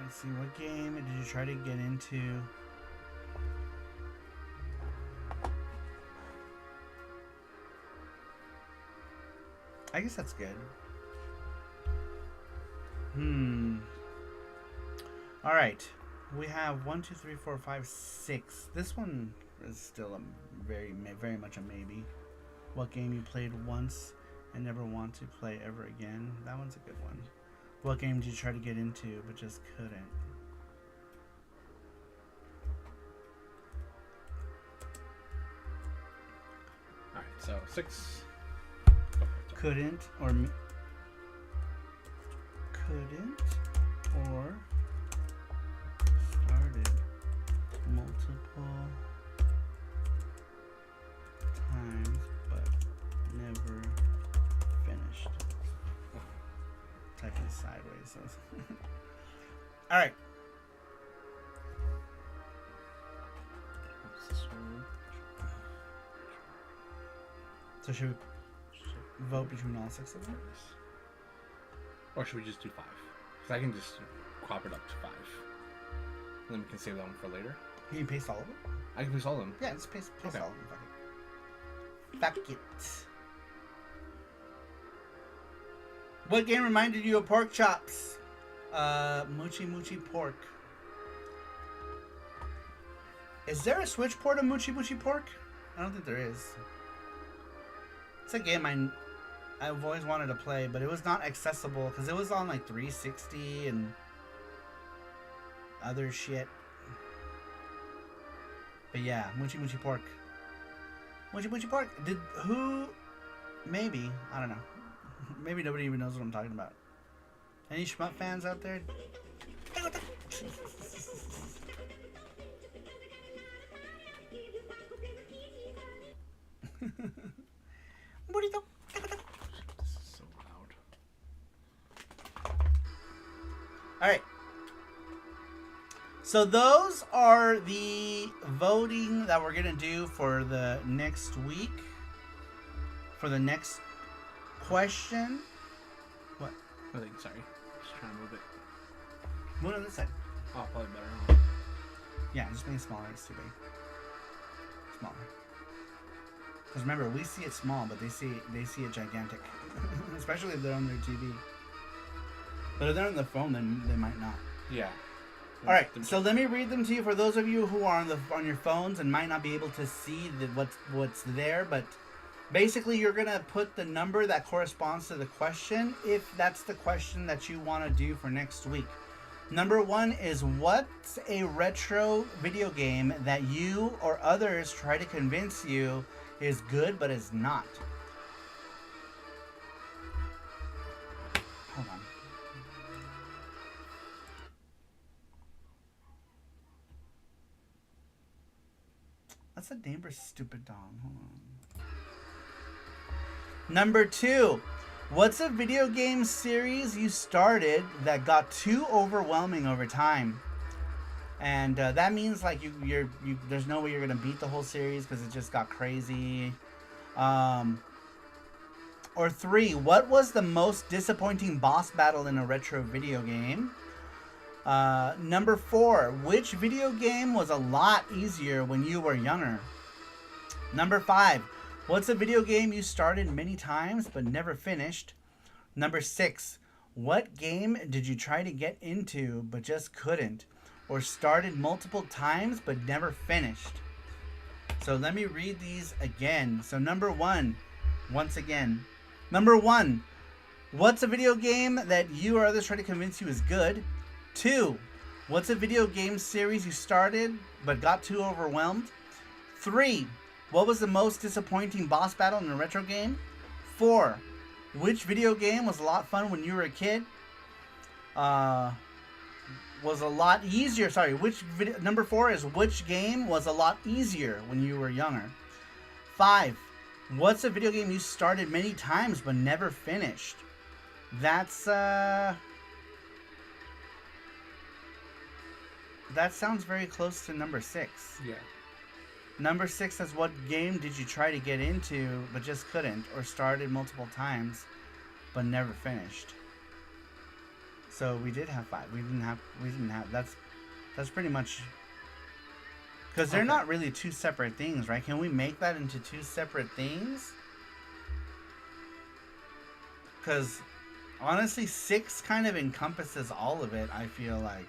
Let's see, what game did you try to get into? I guess that's good. All right. We have 1, 2, 3, 4, 5, 6. This one is still a very much a maybe. What game you played once and never want to play ever again? That one's a good one. What game did you try to get into but just couldn't? Alright, so 6. Couldn't or started multiple times but never finished. Typing sideways. So. All right. What's this one? So should we vote between all 6 of them? Or should we just do 5? Because I can just crop it up to 5. And then we can save that one for later. Can you paste all of them? I can paste all of them. Yeah, let's paste okay. all of them. Fuck it. What game reminded you of pork chops? Moochie Moochie Pork. Is there a Switch port of Moochie Moochie Pork? I don't think there is. It's a game I've always wanted to play, but it was not accessible because it was on like 360 and other shit. But yeah, Moochie Moochie Pork. Moochie Moochie Pork. Maybe. I don't know. Maybe nobody even knows what I'm talking about. Any Shmup fans out there? Burrito. This is so loud. 'Alright. So those are the voting that we're gonna do for the next week. For the next question. What? I think, sorry. Just trying to move it. Move it on this side. Oh, probably better. Yeah, just make it smaller. It's too big. Smaller. Because remember, we see it small, but they see it gigantic. Especially if they're on their TV. But if they're on the phone, then they might not. Yeah. All right, so let me read them to you for those of you who are on your phones and might not be able to see what's there. But basically, you're gonna put the number that corresponds to the question if that's the question that you want to do for next week. Number 1 is, what's a retro video game that you or others try to convince you is good but is not? Hold on. That's the neighbor's stupid dog. Hold on. Number 2. What's a video game series you started that got too overwhelming over time? And that means like you there's no way you're gonna beat the whole series because it just got crazy. Or 3. What was the most disappointing boss battle in a retro video game? Number 4. Which video game was a lot easier when you were younger? Number 5. What's a video game you started many times but never finished? Number 6. What game did you try to get into but just couldn't? Or started multiple times but never finished? So let me read these again. So number 1, once again. Number 1. What's a video game that you or others try to convince you is good? 2. What's a video game series you started but got too overwhelmed? 3. What was the most disappointing boss battle in a retro game? 4. Which video game was a lot fun when you were a kid? Was a lot easier. Sorry, number 4 is, which game was a lot easier when you were younger? 5. What's a video game you started many times but never finished? That's that sounds very close to number 6. Yeah. Number 6 says, what game did you try to get into but just couldn't, or started multiple times but never finished? So we did have 5. We didn't have. That's pretty much, because they're not really two separate things, right? Can we make that into two separate things? Because honestly, 6 kind of encompasses all of it, I feel like.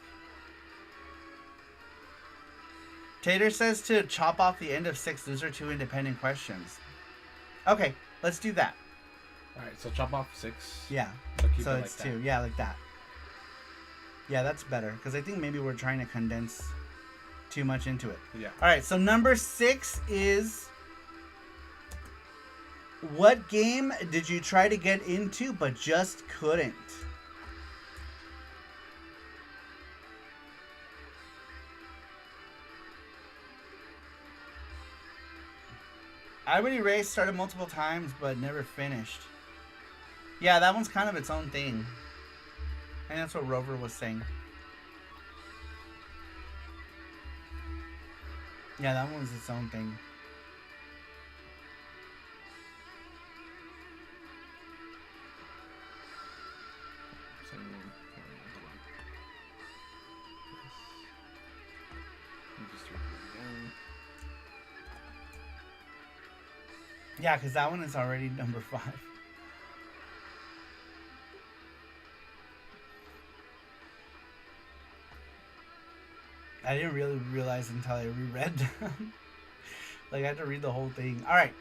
Tater says to chop off the end of 6. Those are 2 independent questions. Okay, let's do that. Alright, so chop off 6. Yeah. So it's like 2. Yeah, like that. Yeah, that's better. Because I think maybe we're trying to condense too much into it. Yeah. Alright, so number 6 is, what game did you try to get into but just couldn't? I would erase started multiple times but never finished. Yeah, that one's kind of its own thing. And that's what Rover was saying. Yeah, that one's its own thing. Yeah, because that one is already number 5. I didn't really realize until I reread them. Like, I had to read the whole thing. Alright.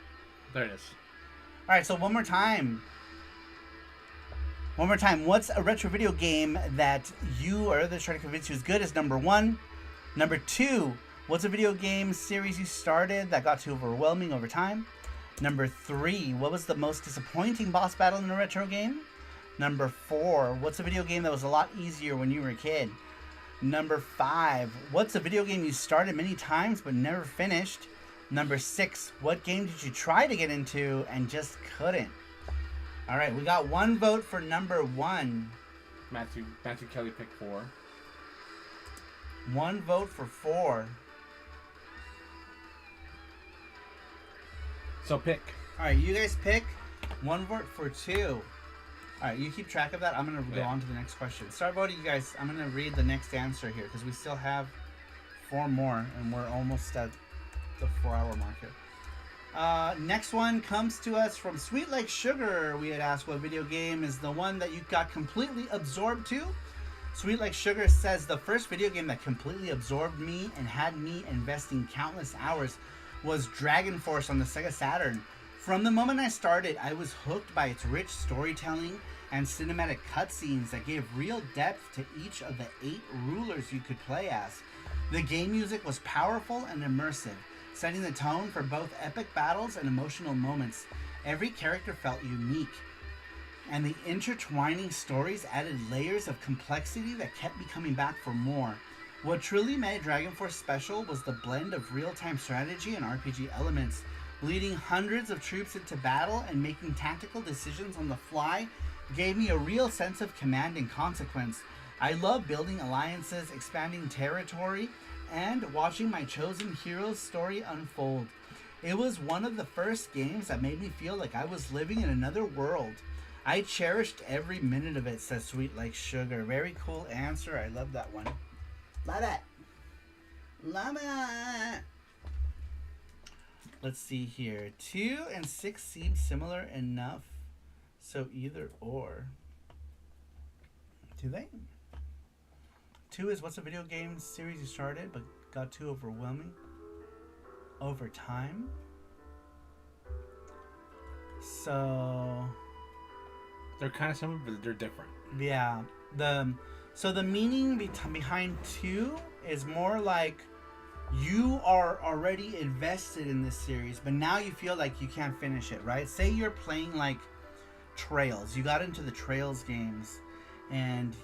There it is. Alright, so one more time. One more time. What's a retro video game that you or others try to convince you is good? Is number 1. Number 2. What's a video game series you started that got too overwhelming over time? Number 3. What was the most disappointing boss battle in a retro game? Number 4. What's a video game that was a lot easier when you were a kid? Number 5. What's a video game you started many times but never finished? Number 6. What game did you try to get into and just couldn't? Alright, we got 1 vote for number 1. Matthew Kelly picked 4. 1 vote for 4. So pick. All right, you guys pick. 1 vote for 2. All right, you keep track of that. I'm going to go on to the next question. Start voting, you guys. I'm going to read the next answer here because we still have 4 more, and we're almost at the 4-hour mark here. Next one comes to us from Sweet Like Sugar. We had asked what video game is the one that you got completely absorbed to. Sweet Like Sugar says the first video game that completely absorbed me and had me investing countless hours was Dragon Force on the Sega Saturn. From the moment I started, I was hooked by its rich storytelling and cinematic cutscenes that gave real depth to each of the 8 rulers you could play as. The game music was powerful and immersive, setting the tone for both epic battles and emotional moments. Every character felt unique, and the intertwining stories added layers of complexity that kept me coming back for more. What truly made Dragon Force special was the blend of real-time strategy and RPG elements. Leading hundreds of troops into battle and making tactical decisions on the fly gave me a real sense of command and consequence. I love building alliances, expanding territory, and watching my chosen hero's story unfold. It was one of the first games that made me feel like I was living in another world. I cherished every minute of it, says Sweet Like Sugar. Very cool answer. I love that one. Love it. Love it. Let's see here. 2 and 6 seem similar enough. So either or. Do they? 2 is what's a video game series you started but got too overwhelming over time? So they're kind of similar, but they're different. Yeah. So the meaning behind 2 is more like you are already invested in this series, but now you feel like you can't finish it, right? Say you're playing like Trails. You got into the Trails games and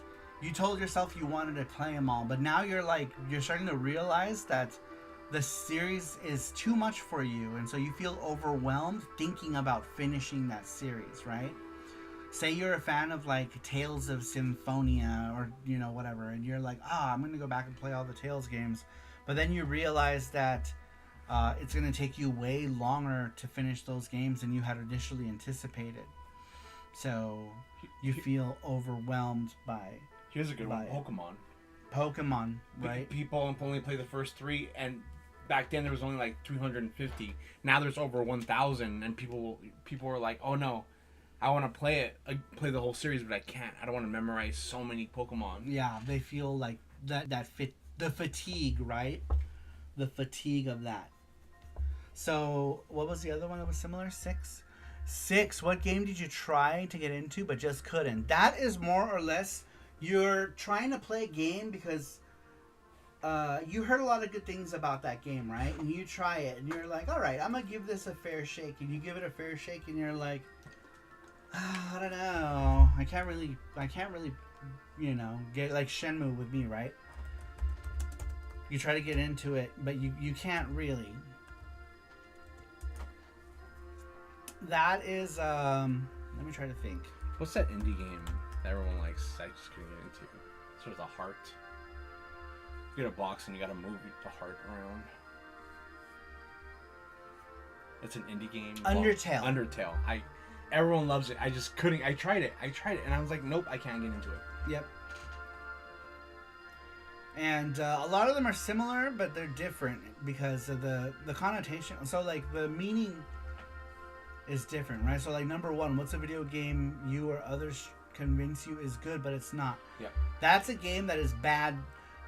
you told yourself you wanted to play them all, but now you're starting to realize that the series is too much for you, and so you feel overwhelmed thinking about finishing that series, right? Say you're a fan of like Tales of Symphonia or whatever, and you're like, I'm gonna go back and play all the Tales games, but then you realize that it's gonna take you way longer to finish those games than you had initially anticipated. So you feel overwhelmed by. Here's a good one. Pokemon, right? People only play the first 3, and back then there was only like 350. Now there's over 1,000, and people are like, oh no, I want to play play the whole series, but I can't. I don't want to memorize so many Pokemon. Yeah, they feel like the fatigue, right? The fatigue of that. So what was the other one that was similar? 6. What game did you try to get into but just couldn't? That is more or less you're trying to play a game because you heard a lot of good things about that game, right? And you try it and you're like, all right, I'm gonna give this a fair shake. And you give it a fair shake and you're like, I don't know, I can't really get like Shenmue with me, right? You try to get into it, but you can't really. That is let me try to think. What's that indie game that everyone likes? I just couldn't get into. Sort of the heart. You get a box and you gotta move the heart around. It's an indie game. Undertale. Undertale. Everyone loves it. I just couldn't. I tried it, and I was like, nope, I can't get into it. Yep. And a lot of them are similar, but they're different because of the connotation. So like the meaning is different, right? So like number 1, what's a video game you or others convince you is good, but it's not? Yeah. That's a game that is bad.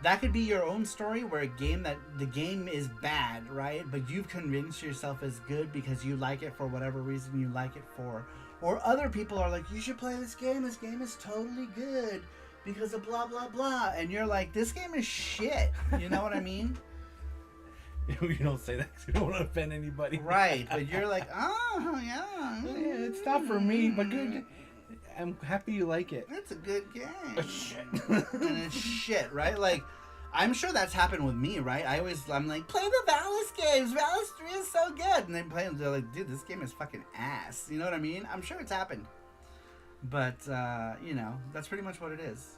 That could be your own story where the game is bad, right? But you've convinced yourself is good because you like it for whatever reason you like it for. Or other people are like, you should play this game. This game is totally good because of blah, blah, blah. And you're like, this game is shit. You know what I mean? You don't say that because you don't want to offend anybody. Right. But you're like, oh, yeah. It's not for me, but good. I'm happy you like it. It's a good game. Shit. And it's shit, right? Like, I'm sure that's happened with me, right? I'm like, play the Valis games. Valis 3 is so good. And they play them, they're like, dude, this game is fucking ass. You know what I mean? I'm sure it's happened. But, that's pretty much what it is.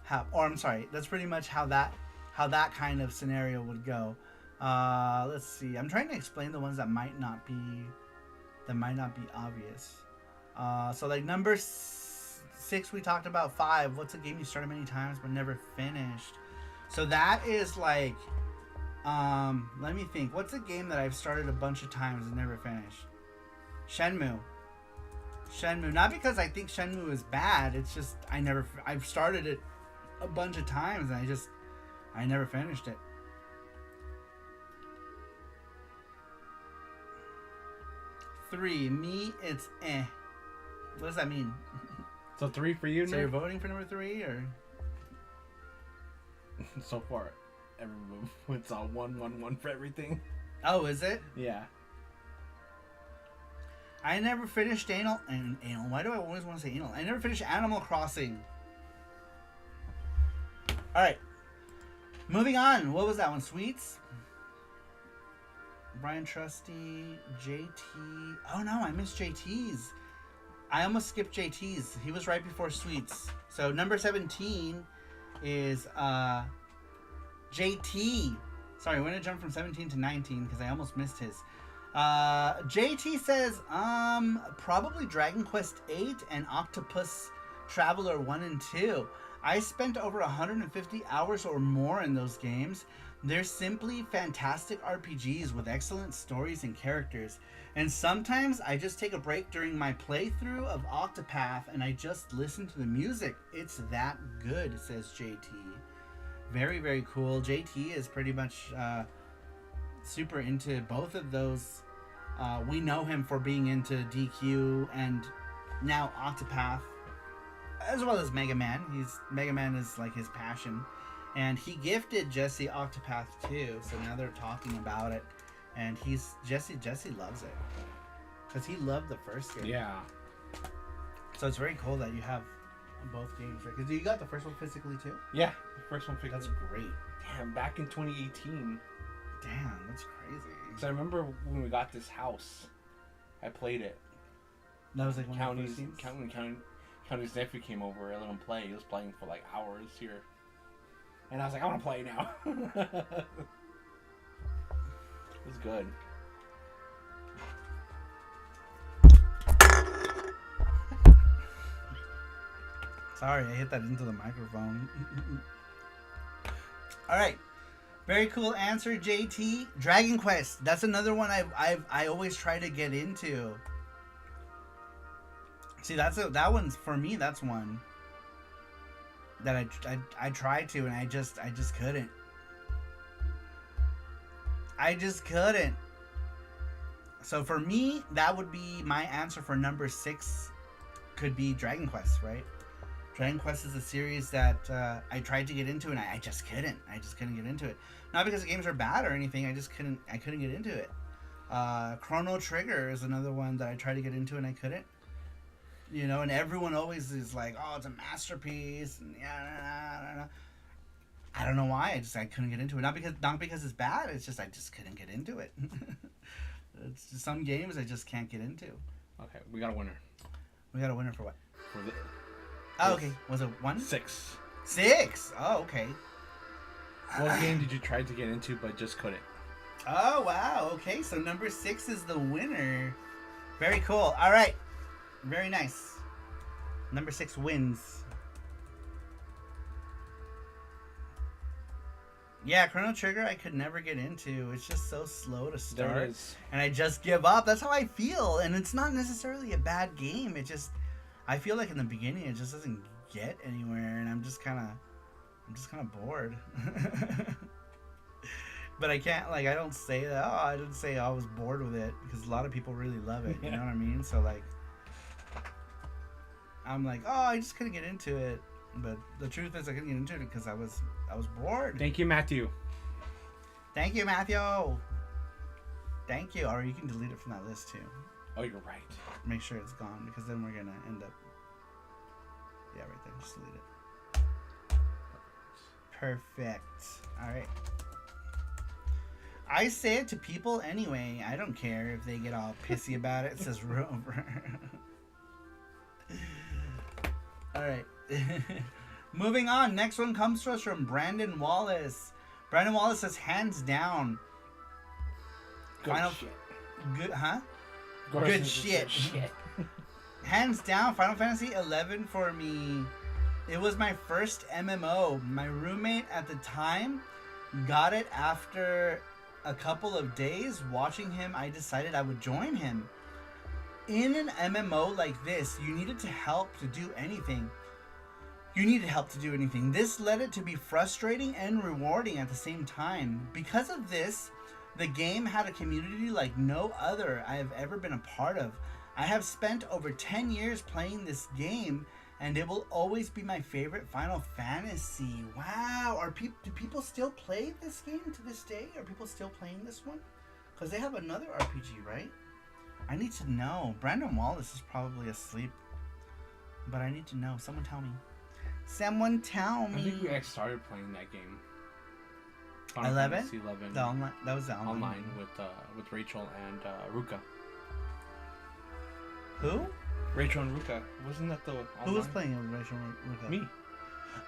That's pretty much how that how that kind of scenario would go. Let's see. I'm trying to explain the ones that might not be obvious. So like number 6, we talked about. 5, what's a game you started many times but never finished? So that is like, let me think. What's a game that I've started a bunch of times and never finished? Shenmue. Not because I think Shenmue is bad. It's just I've started it a bunch of times and I never finished it. Three, me, it's eh. What does that mean? So 3 for you, So Nick? you're voting for number 3, or? So far, it's all 1-1-1 for everything. Oh, is it? Yeah. I never finished anal. Why do I always want to say anal? I never finished Animal Crossing. All right. Moving on. What was that one? Sweets? Brian Trusty, JT. Oh no, I missed JT's. I almost skipped JT's. He was right before Sweets. So number 17 is JT. Sorry, we're gonna jump from 17 to 19 because I almost missed his. JT says probably Dragon Quest 8 and Octopus Traveler 1 and 2. I spent over 150 hours or more in those games. They're simply fantastic RPGs with excellent stories and characters. And sometimes I just take a break during my playthrough of Octopath and I just listen to the music. It's that good, says JT. Very, very cool. JT is pretty much super into both of those. We know him for being into DQ and now Octopath, as well as Mega Man. Mega Man is like his passion. And he gifted Jesse Octopath too, so now they're talking about it. And Jesse loves it. Because he loved the first game. Yeah. So it's very cool that you have both games, right? Because you got the first one physically too? Yeah, the first one That's great. Damn, back in 2018. Damn, that's crazy. So I remember when we got this house, I played it. That was like one of the first County's games? County's nephew came over, I let him play. He was playing for like hours here. And I was like, I want to play now. It was good. Sorry, I hit that into the microphone. All right, very cool answer, JT. Dragon Quest. That's another one I always try to get into. See, that one's for me. That's one that I tried to, and I just couldn't. I just couldn't. So for me, that would be my answer for number 6. Could be Dragon Quest, right? Dragon Quest is a series that I tried to get into, and I just couldn't. I just couldn't get into it. Not because the games are bad or anything. I couldn't get into it. Chrono Trigger is another one that I tried to get into, and I couldn't. You know, and everyone always is like, "Oh, it's a masterpiece." And yeah, I don't know why. I couldn't get into it. Not because it's bad. It's just I just couldn't get into it. It's just some games I just can't get into. Okay, we got a winner. We got a winner for what? For the, Oh, okay. Was it 1? 6. 6. Oh, okay. What game did you try to get into but just couldn't? Oh, wow. Okay, so number 6 is the winner. Very cool. All right. Very nice. Number 6 wins. Yeah, Chrono Trigger I could never get into. It's just so slow to start. There it is. And I just give up. That's how I feel. And it's not necessarily a bad game. It just, I feel like in the beginning it just doesn't get anywhere, and I'm just kind of bored. But I can't, like, I don't say that. Oh, I didn't say I was bored with it, because a lot of people really love it. You know what I mean? So like, I'm like, oh, I just couldn't get into it. But the truth is, I couldn't get into it because I was bored. Thank you, Matthew. Thank you, Matthew. Thank you. Or you can delete it from that list too. Oh, you're right. Make sure it's gone, because then we're gonna end up. Yeah, right there. Just delete it. Perfect. All right. I say it to people anyway. I don't care if they get all pissy about it. It says Rover. All right. Moving on. Next one comes to us from Brandon Wallace. Brandon Wallace says hands down. Good shit. Good, huh? Good Good shit. Hands down, Final Fantasy 11 for me. It was my first MMO. My roommate at the time got it after a couple of days. Watching him, I decided I would join him. In an MMO like this, you needed to help to do anything. This led it to be frustrating and rewarding at the same time. Because of this, the game had a community like no other I have ever been a part of. I have spent over 10 years playing this game, and it will always be my favorite Final Fantasy. Wow. Do people still play this game to this day? Are people still playing this one? Because they have another RPG, right? I need to know. Brandon Wallace is probably asleep. But I need to know. Someone tell me. Someone tell me. I think I started playing that game. 11? 11. The online. That was the online. Online with Rachel and Ruka. Who? Rachel and Ruka. Wasn't that the online? Who was playing with Rachel and Ruka? Me.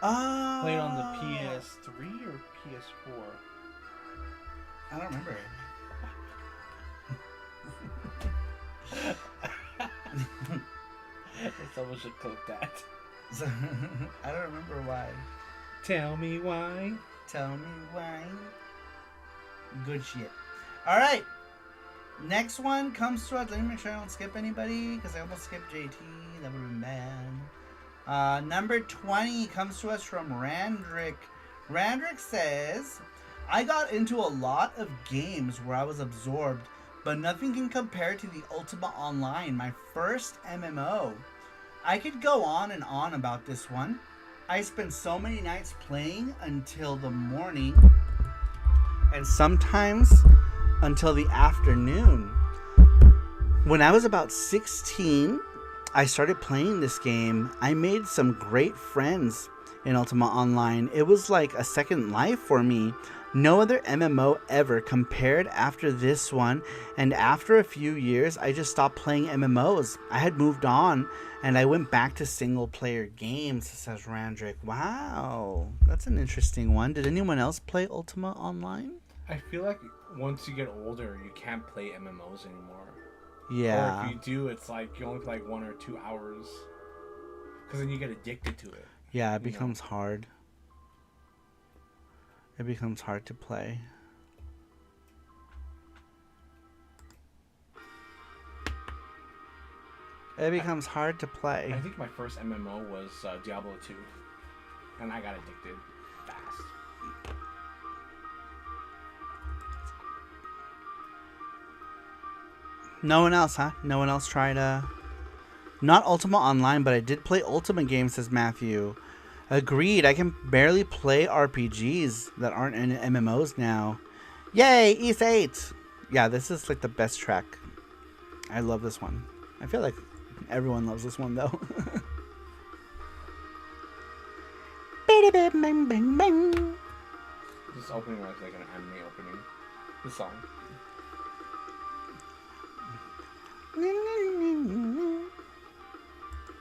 Oh. Played on the PS3 or PS4? I don't remember. Someone should clip that. I don't remember why. Tell me why. Tell me why. Good shit. All right. Next one comes to us. Let me make sure I don't skip anybody because I almost skipped JT. That would have been bad. Number 20 comes to us from Randrick. Randrick says, I got into a lot of games where I was absorbed, but nothing can compare to the Ultima Online, my first MMO. I could go on and on about this one. I spent so many nights playing until the morning, and sometimes until the afternoon. When I was about 16, I started playing this game. I made some great friends in Ultima Online. It was like a second life for me. No other MMO ever compared after this one, and after a few years, I just stopped playing MMOs. I had moved on, and I went back to single-player games, says Randrick. Wow, that's an interesting one. Did anyone else play Ultima Online? I feel like once you get older, you can't play MMOs anymore. Yeah. Or if you do, it's like you only play like 1 or 2 hours. Because then you get addicted to it. Yeah, it becomes hard. It becomes hard to play. It becomes hard to play. I think my first MMO was Diablo 2. And I got addicted fast. No one else, huh? No one else tried, not Ultima Online, but I did play Ultima games, says Matthew. Agreed, I can barely play RPGs that aren't in MMOs now. Yay, East 8! Yeah, this is like the best track. I love this one. I feel like everyone loves this one, though. This opening was like an anime opening. This song.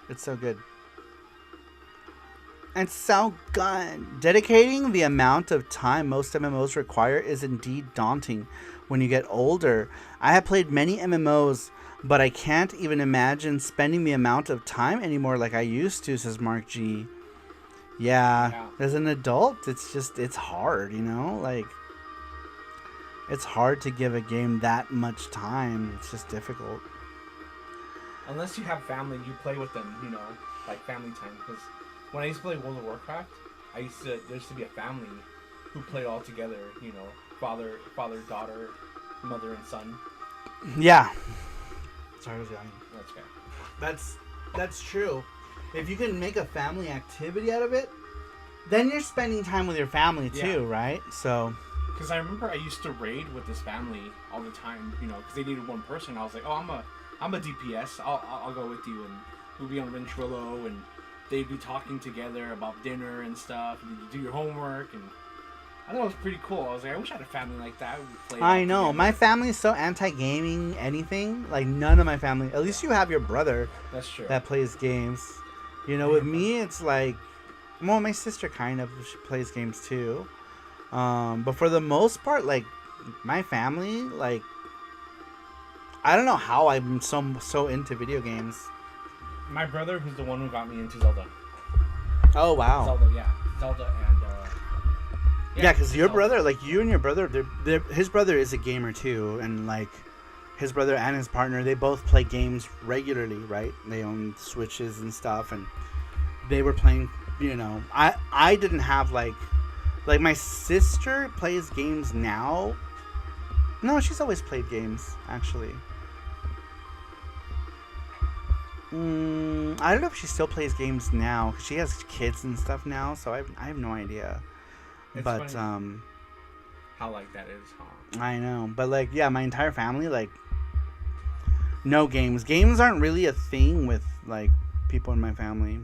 It's so good. It's so good. Dedicating the amount of time most MMOs require is indeed daunting when you get older. I have played many MMOs, but I can't even imagine spending the amount of time anymore like I used to, says Mark G. Yeah. As an adult, it's hard, you know? Like, it's hard to give a game that much time. It's just difficult. Unless you have family, you play with them, you know, like family time. Because when I used to play World of Warcraft, there used to be a family who played all together, you know, father, daughter, mother, and son. Yeah. Sorry, I was yawning. That's okay. That's true. If you can make a family activity out of it, then you're spending time with your family too, right? So. Because I remember I used to raid with this family all the time, you know, because they needed one person. I was like, oh, I'm a DPS. I'll go with you, and we'd be on Ventrilo, and they'd be talking together about dinner and stuff, and you do your homework, and I thought it was pretty cool. I was like, I wish I had a family like that. I know. My family's so anti-gaming anything. Like, none of my family. At least you have your brother. That's true. That plays games. You know, with me, it's like, well, my sister kind of, she plays games too. But for the most part, like my family, like I don't know how I'm so into video games. My brother, who's the one who got me into Zelda. Oh wow. Zelda and. Yeah, because your brother, like you and your brother, his brother is a gamer too, and like his brother and his partner, they both play games regularly, right? They own Switches and stuff, and they were playing. You know, I didn't have like my sister plays games now. No, she's always played games actually. I don't know if she still plays games now. She has kids and stuff now, so I have no idea. It's but funny how like that is, huh? I know, but like yeah, my entire family like no games. Games aren't really a thing with like people in my family.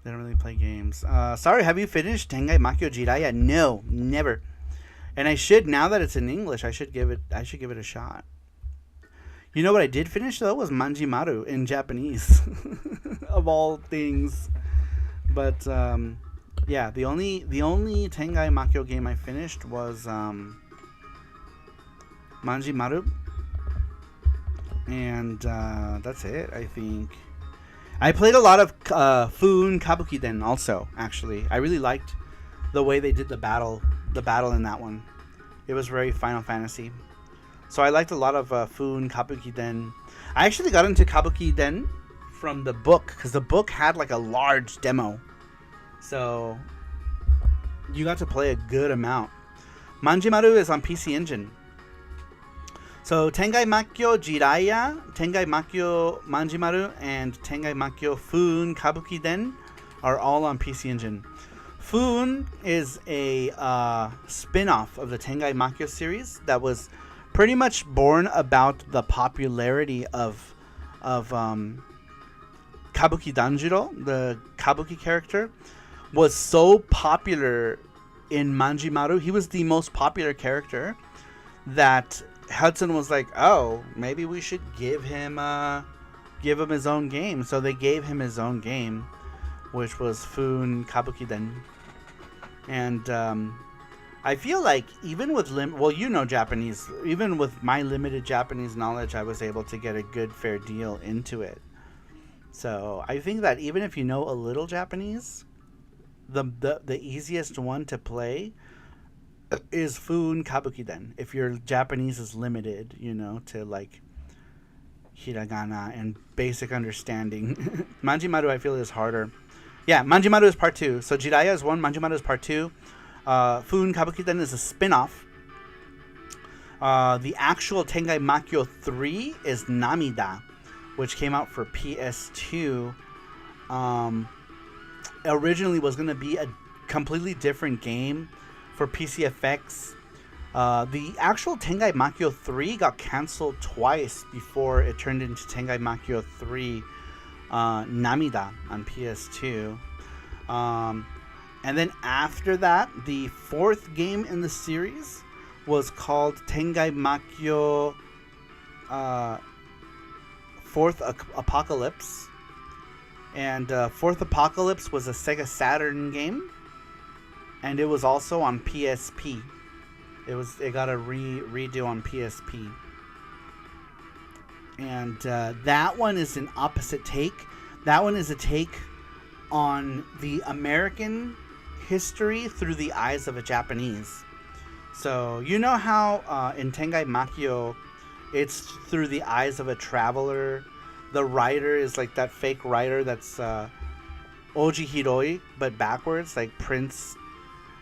They don't really play games. Sorry, have you finished Tengai Makyo Jiraiya? No, never. And I should, now that it's in English, I should give it a shot. You know what I did finish though was Manjimaru in Japanese, of all things. But yeah, the only Tengai Makyo game I finished was Manjimaru, and that's it. I think I played a lot of Fun Kabuki-den also. Actually, I really liked the way they did the battle in that one. It was very Final Fantasy. So I liked a lot of Fun Kabuki-den. I actually got into Kabuki-den from the book because the book had like a large demo. So you got to play a good amount. Manjimaru is on PC Engine. So Tengai Makyo Jiraiya, Tengai Makyo Manjimaru, and Tengai Makyo Fun Kabuki-den are all on PC Engine. Fun is a spin-off of the Tengai Makyo series that was pretty much born about the popularity of Kabuki Danjiro. The Kabuki character was so popular in Manjimaru. He was the most popular character that Hudson was like, oh, maybe we should give him his own game. So they gave him his own game, which was Fun Kabuki-den. And I feel like even with Japanese, even with my limited Japanese knowledge, I was able to get a good fair deal into it. So I think that even if you know a little Japanese, the easiest one to play is Fun Kabuki-den. If your Japanese is limited, to like hiragana and basic understanding. Manjimaru I feel is harder. Yeah, Manjimaru is part 2. So Jiraiya is 1, Manjimaru is part 2. Fun Kabuki-den is a spin-off. The actual Tengai Makyo 3 is Namida, which came out for PS2. Originally was going to be a completely different game for PCFX. The actual Tengai Makyo 3 got cancelled twice before it turned into Tengai Makyo 3 Namida on PS2. And then after that, the 4th game in the series was called Tengai Makyo 4th Apocalypse. And 4th Apocalypse was a Sega Saturn game. And it was also on PSP. It got a redo on PSP. And that one is an opposite take. That one is a take on the American history through the eyes of a Japanese. So you know how in Tengai Makyo, it's through the eyes of a traveler. The writer is like that fake writer that's Oji Hiroi, but backwards, like Prince,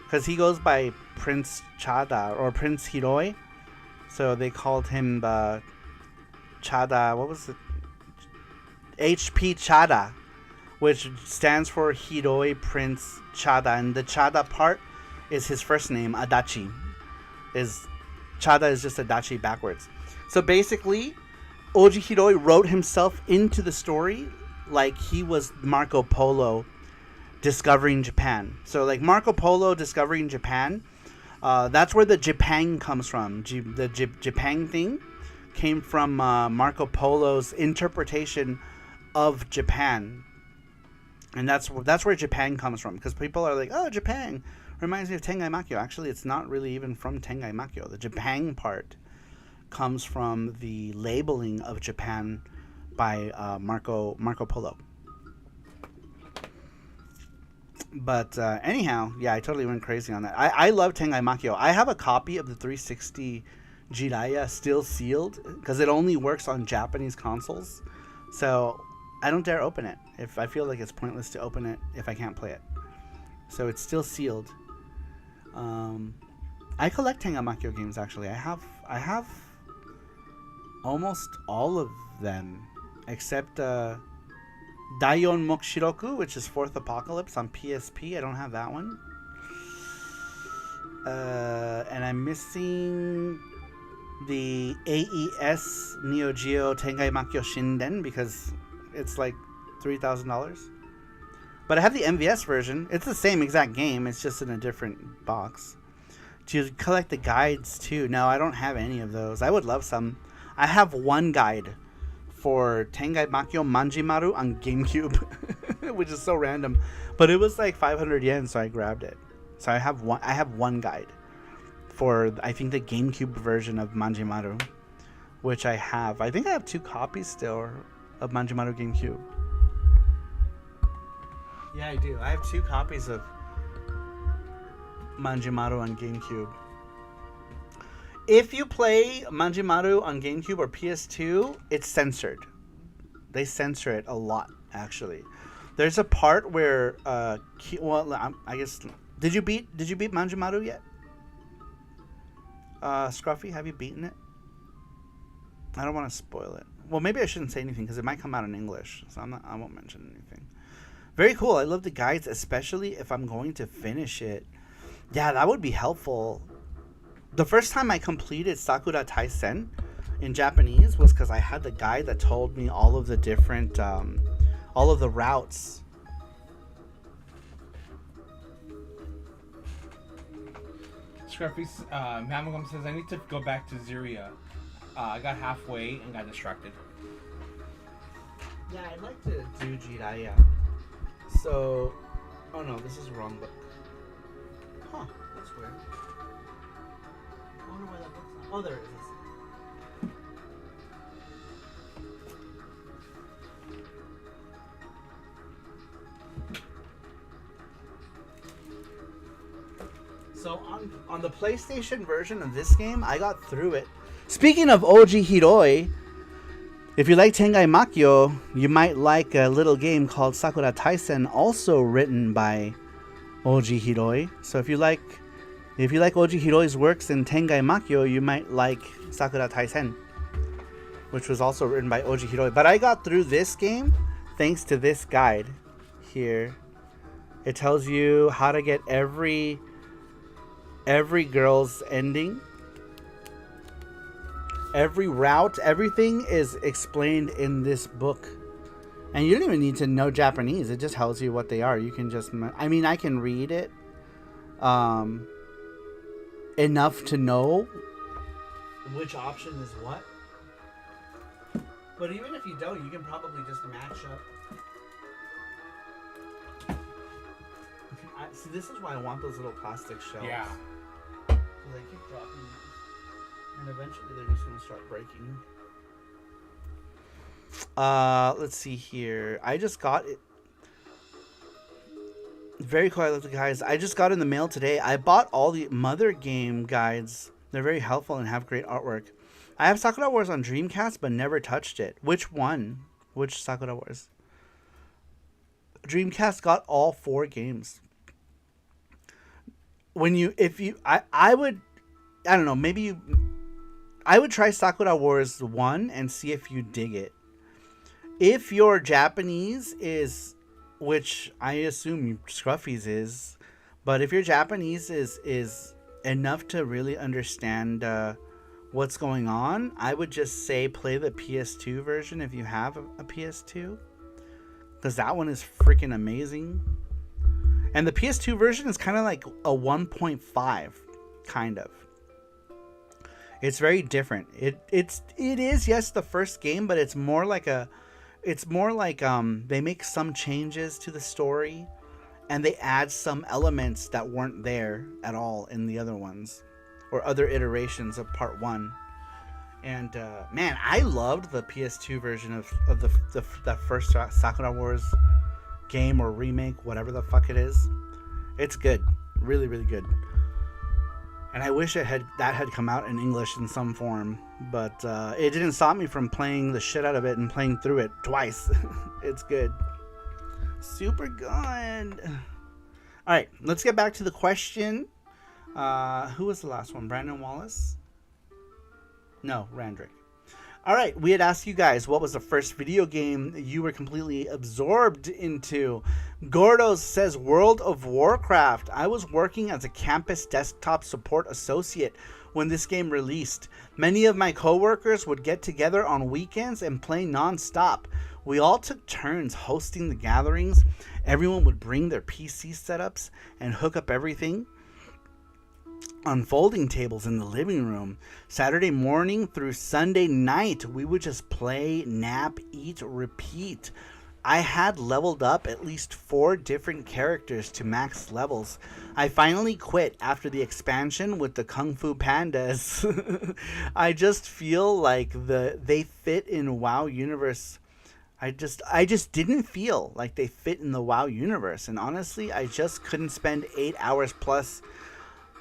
because he goes by Prince Chada or Prince Hiroi. So they called him Chada. What was it? HP Chada, which stands for Hiroi Prince Chada, and the Chada part is his first name, Adachi. Chada is just Adachi backwards. So basically, Oji Hiroi wrote himself into the story like he was Marco Polo discovering Japan. So like Marco Polo discovering Japan, that's where the Japan comes from. The Japan thing came from Marco Polo's interpretation of Japan. And that's where Japan comes from, because people are like, oh, Japan, Reminds me of Tengai Makyo. Actually, it's not really even from Tengai Makyo. The Japan part comes from the labeling of Japan by Marco Polo. But anyhow, yeah, I totally went crazy on that. I love Tengai Makyo. I have a copy of the 360 Jiraiya still sealed because it only works on Japanese consoles. So I don't dare open it. If I feel like it's pointless to open it if I can't play it. So it's still sealed. I collect Tengai Makyo games actually. I have almost all of them except Daiyon Mokushiroku, which is Fourth Apocalypse on PSP. I don't have that one. And I'm missing the AES neo-geo Tengai Makyo Shinden because it's like $3,000. But I have the MVS version. It's the same exact game. It's just in a different box. Do you collect the guides too? No, I don't have any of those. I would love some. I have one guide for Tengai Makyo Manjimaru on GameCube, which is so random. But it was like 500 yen, so I grabbed it. So I have one guide for, I think, the GameCube version of Manjimaru, which I have. I think I have 2 copies still of Manjimaru GameCube. Yeah, I do. I have 2 copies of Manjimaru on GameCube. If you play Manjimaru on GameCube or PS2, it's censored. They censor it a lot, actually. There's a part where, I guess, did you beat Manjimaru yet? Scruffy, have you beaten it? I don't want to spoil it. Well, maybe I shouldn't say anything because it might come out in English, so I won't mention anything. Very cool. I love the guides, especially if I'm going to finish it. Yeah, that would be helpful. The first time I completed Sakura Taisen in Japanese was because I had the guide that told me all of the different, all of the routes. Scruffy's Mamagum says I need to go back to Zyria. I got halfway and got distracted. Yeah, I'd like to do Jiraiya. So, oh no, this is the wrong book. Huh, that's weird. I wonder where that book's at. Oh, there it is. So on the PlayStation version of this game, I got through it. Speaking of Oji Hiroi, if you like Tengai Makyo, you might like a little game called Sakura Taisen, also written by Oji Hiroi. So if you like Oji Hiroi's works in Tengai Makyo, you might like Sakura Taisen, which was also written by Oji Hiroi. But I got through this game thanks to this guide here. It tells you how to get every girl's ending. Every route, everything is explained in this book. And you don't even need to know Japanese. It just tells you what they are. You can just, I mean, I can read it enough to know which option is what. But even if you don't, you can probably just match up. See, this is why I want those little plastic shells. Yeah. Because I keep dropping them. And eventually they're just going to start breaking. Let's see here. I just got it. Very cool. I love the guys. I just got in the mail today. I bought all the Mother game guides. They're very helpful and have great artwork. I have Sakura Wars on Dreamcast, but never touched it. Which one? Which Sakura Wars? Dreamcast got all 4 games. I don't know, maybe I would try Sakura Wars 1 and see if you dig it. If your Japanese is, which I assume Scruffy's is, but if your Japanese is enough to really understand what's going on, I would just say play the PS2 version if you have a PS2. Because that one is freaking amazing. And the PS2 version is kind of like a 1.5, kind of. It's very different. It is, yes, the first game, but it's more like they make some changes to the story, and they add some elements that weren't there at all in the other ones, or other iterations of Part 1. And man, I loved the PS2 version of that first Sakura Wars game or remake, whatever the fuck it is. It's good, really, really good. And I wish that had come out in English in some form, but it didn't stop me from playing the shit out of it and playing through it twice. It's good, super good. All right, let's get back to the question. Who was the last one? Brandon Wallace? No, Randrick. All right, we had asked you guys what was the first video game you were completely absorbed into. Gordos says World of Warcraft. I was working as a campus desktop support associate when this game released. Many of my coworkers would get together on weekends and play non-stop. We all took turns hosting the gatherings. Everyone would bring their PC setups and hook up everything on folding tables in the living room. Saturday morning through Sunday night, we would just play, nap, eat, repeat. I had leveled up at least 4 different characters to max levels. I finally quit after the expansion with the Kung Fu Pandas. I just feel like they fit in WoW universe. I just didn't feel like they fit in the WoW universe, and honestly, I just couldn't spend 8 hours plus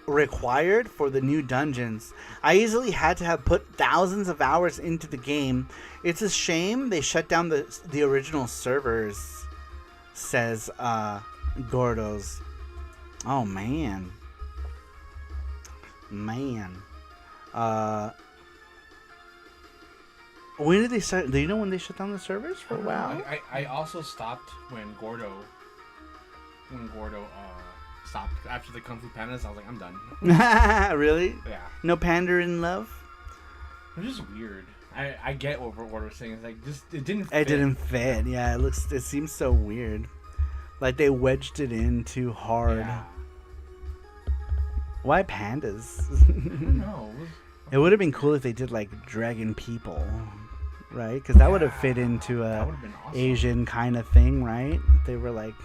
required for the new dungeons. I easily had to have put thousands of hours into the game. It's a shame they shut down the original servers, says Gordos. Oh man. When did they start? Do you know when they shut down the servers for WoW? I also stopped when Gordo stopped after the Kung Fu Pandas. I was like, I'm done. Really? Yeah. No pander in love? It was just weird. I get what we're saying. It's like just it didn't fit. It didn't fit. Yeah, it seems so weird. Like they wedged it in too hard. Yeah. Why pandas? I don't know. It would have been cool if they did like dragon people, right? Because that would have fit into a awesome. Asian kind of thing, right? They were like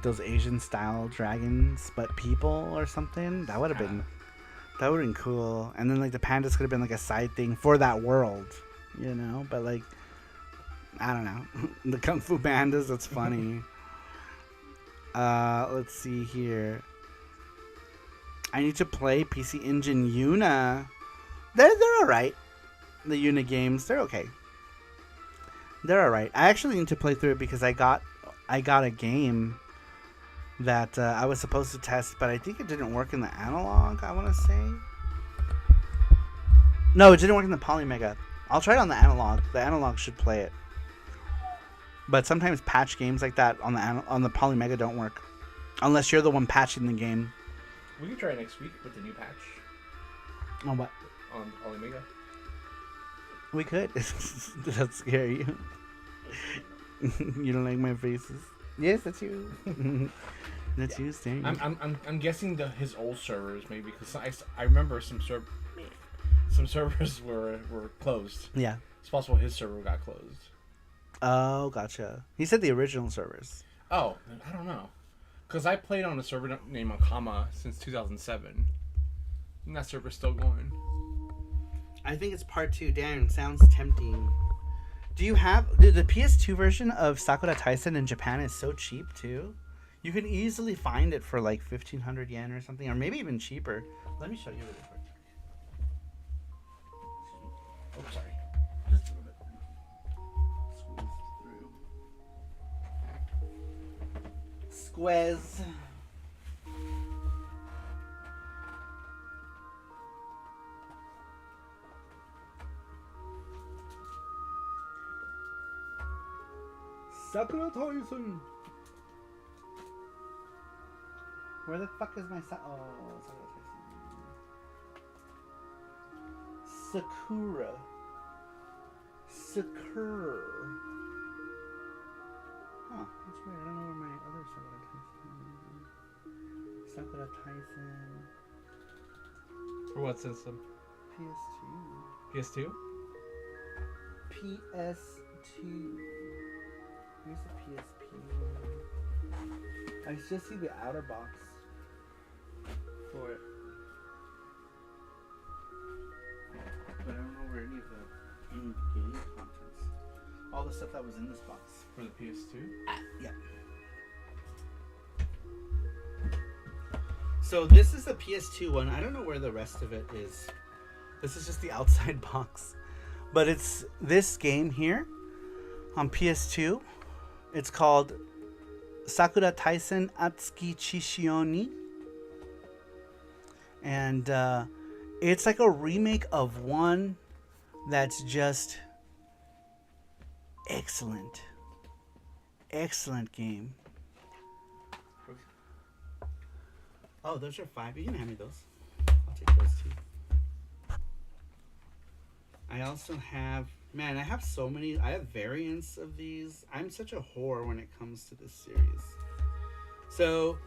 those Asian style dragons, but people or something. That would have been cool. And then like the pandas could have been like a side thing for that world, you know? But like, I don't know. The Kung Fu Pandas, that's funny. Let's see here. I need to play PC Engine Yuna. They're alright. The Yuna games, they're okay. They're alright. I actually need to play through it because I got a game that I was supposed to test, but I think it didn't work in the analog, I want to say. No, it didn't work in the Polymega. I'll try it on the analog. The analog should play it. But sometimes patch games like that on the Polymega don't work. Unless you're the one patching the game. We can try it next week with the new patch. On what? On Polymega. We could. Does that scare you? You don't like my faces? Yes, that's you. That's you staring. I'm guessing his old servers maybe because I remember some servers were closed. Yeah. It's possible his server got closed. Oh, gotcha. He said the original servers. Oh, I don't know. Because I played on a server named Akama since 2007. And that server's still going. I think it's part 2. Damn, sounds tempting. Do you have... the PS2 version of Sakura Taisen in Japan is so cheap, too. You can easily find it for like 1,500 yen or something. Or maybe even cheaper. Let me show you really quick. Oh, sorry. Just a little bit. Squeeze through. Squeeze. Sakura Taisen. Where the fuck is my Sakura Taisen? Sakura. Huh, that's weird. I don't know where my other Sakura Taisen. For what system? PS2. PS2? PS2. Here's the PSP one. I just see the outer box for it. But I don't know where any of the in-game contents. All the stuff that was in this box. For the PS2? Yeah. So this is the PS2 one. I don't know where the rest of it is. This is just the outside box. But it's this game here on PS2. It's called Sakura Taisen Atsuki Chishioni. And it's like a remake of one that's just excellent. Excellent game. Oh, those are 5. You can hand me those. I'll take those too. I also have... Man, I have so many... I have variants of these. I'm such a whore when it comes to this series. So,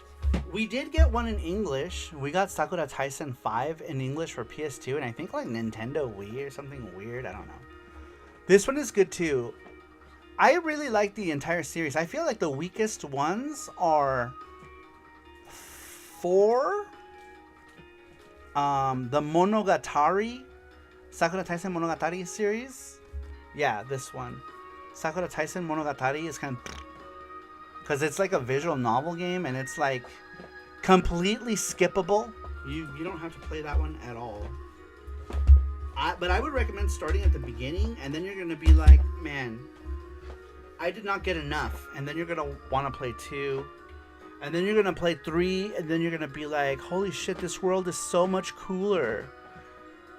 we did get one in English. We got Sakura Taisen 5 in English for PS2. And I think like Nintendo Wii or something weird. I don't know. This one is good too. I really like the entire series. I feel like the weakest ones are... 4, the Monogatari, Sakura Taisen Monogatari series. Yeah, this one. Sakura Taisen Monogatari is kind of... Because it's like a visual novel game, and it's like completely skippable. You don't have to play that one at all. But I would recommend starting at the beginning, and then you're going to be like, man, I did not get enough. And then you're going to want to play 2. And then you're going to play 3, and then you're going to be like, holy shit, this world is so much cooler.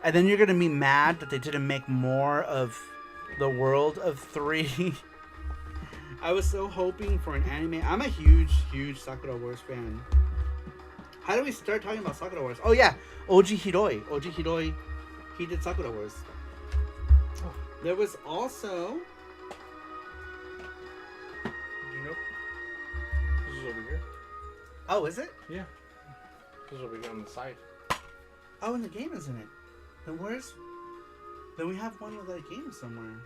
And then you're going to be mad that they didn't make more of the world of 3. I was so hoping for an anime. I'm a huge, huge Sakura Wars fan. How do we start talking about Sakura Wars? Oh, yeah. Oji Hiroi. Oji Hiroi, he did Sakura Wars. Oh. There was also... Over here. Oh, is it? Yeah. This is over here on the side. Oh, and the game is in it. Then where's... Then we have one with that game somewhere.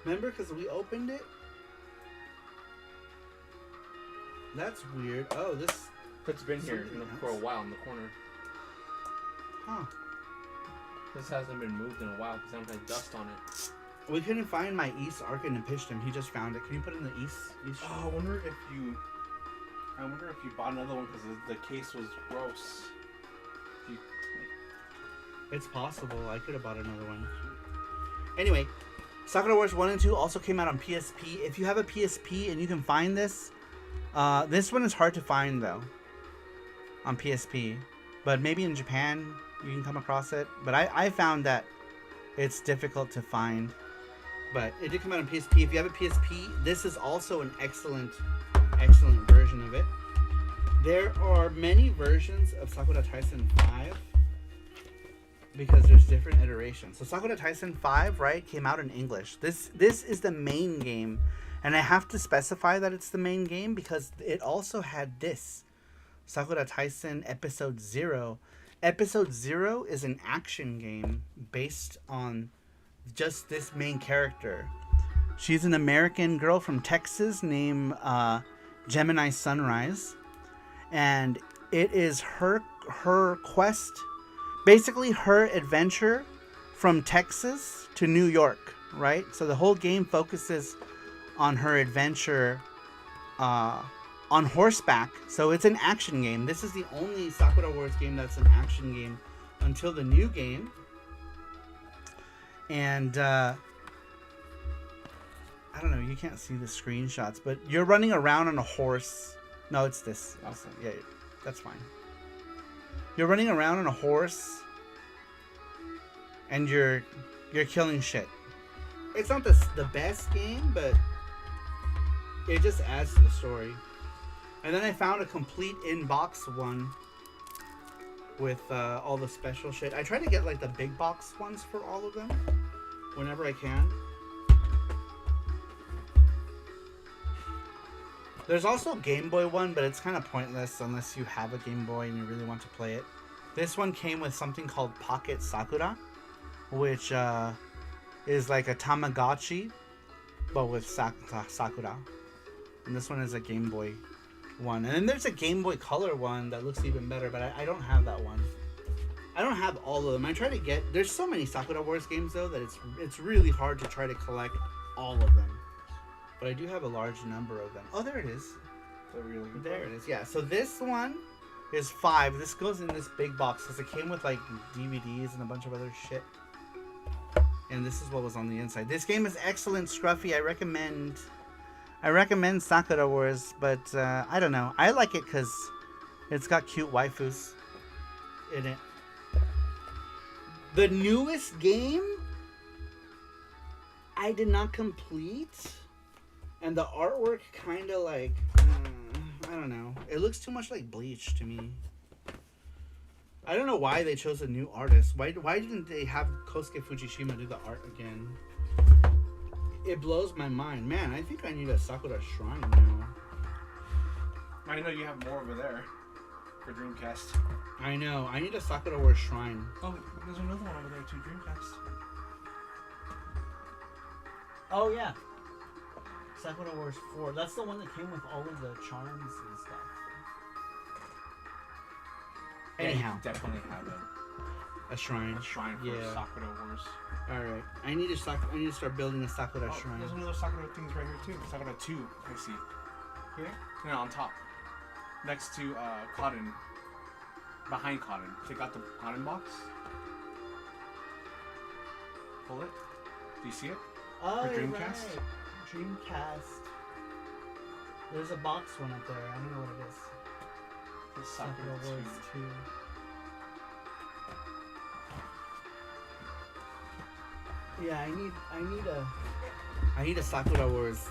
Remember? Because we opened it? That's weird. Oh, this... It's been here for a while in the corner. Huh. This hasn't been moved in a while because it has dust on it. We couldn't find my East Arkin and pitched him. He just found it. Can you put it in the East? Oh, I wonder if you bought another one because the case was gross. It's possible. I could have bought another one. Anyway, Sakura Wars 1 and 2 also came out on PSP. If you have a PSP and you can find this, this one is hard to find though on PSP. But maybe in Japan you can come across it. But I found that it's difficult to find. But it did come out on PSP. If you have a PSP, this is also an excellent, excellent version of it. There are many versions of Sakura Taisen 5 because there's different iterations. So Sakura Taisen 5, right, came out in English. This is the main game, and I have to specify that it's the main game because it also had this, Sakura Taisen Episode 0. Episode 0 is an action game based on just this main character. She's an American girl from Texas named Gemini Sunrise, and it is her quest, basically her adventure from Texas to New York, right? So the whole game focuses on her adventure on horseback. So it's an action game. This is the only Sakura Wars game that's an action game until the new game. And I don't know, you can't see the screenshots, but you're running around on a horse. No, it's this. Yeah, that's fine. You're running around on a horse and you're killing shit. It's not the best game, but it just adds to the story. And then I found a complete in-box one with all the special shit. I try to get like the big box ones for all of them whenever I can. There's also a Game Boy one, but it's kind of pointless unless you have a Game Boy and you really want to play it. This one came with something called Pocket Sakura, which is like a Tamagotchi, but with Sakura. And this one is a Game Boy one. And then there's a Game Boy Color one that looks even better, but I don't have that one. I don't have all of them. I try to get... There's so many Sakura Wars games, though, that it's really hard to try to collect all of them. But I do have a large number of them. Oh, there it is. There it is, yeah. So this one is 5. This goes in this big box because it came with, like, DVDs and a bunch of other shit. And this is what was on the inside. This game is excellent, Scruffy. I recommend Sakura Wars, but I don't know. I like it because it's got cute waifus in it. The newest game, I did not complete. And the artwork kind of like, I don't know. It looks too much like Bleach to me. I don't know why they chose a new artist. Why didn't they have Kosuke Fujishima do the art again? It blows my mind. Man, I think I need a Sakura Shrine now. I know you have more over there for Dreamcast. I know. I need a Sakura Wars Shrine. Oh, there's another one over there too, Dreamcast. Oh, yeah. Sakura Wars 4. That's the one that came with all of the charms and stuff. Anyhow. Yeah, definitely have a shrine. A shrine for Sakura Wars. Alright. I need to start building a Sakura shrine. There's another Sakura things right here too. Sakura 2, I see. Here? No, on top. Next to Cotton. Behind Cotton. Take out the Cotton box. Pull it. Do you see it? Oh, for Dreamcast? Right. Dreamcast. There's a box one up there. I don't know what it is. It's Sakura Wars 2. Yeah, I need a Sakura Wars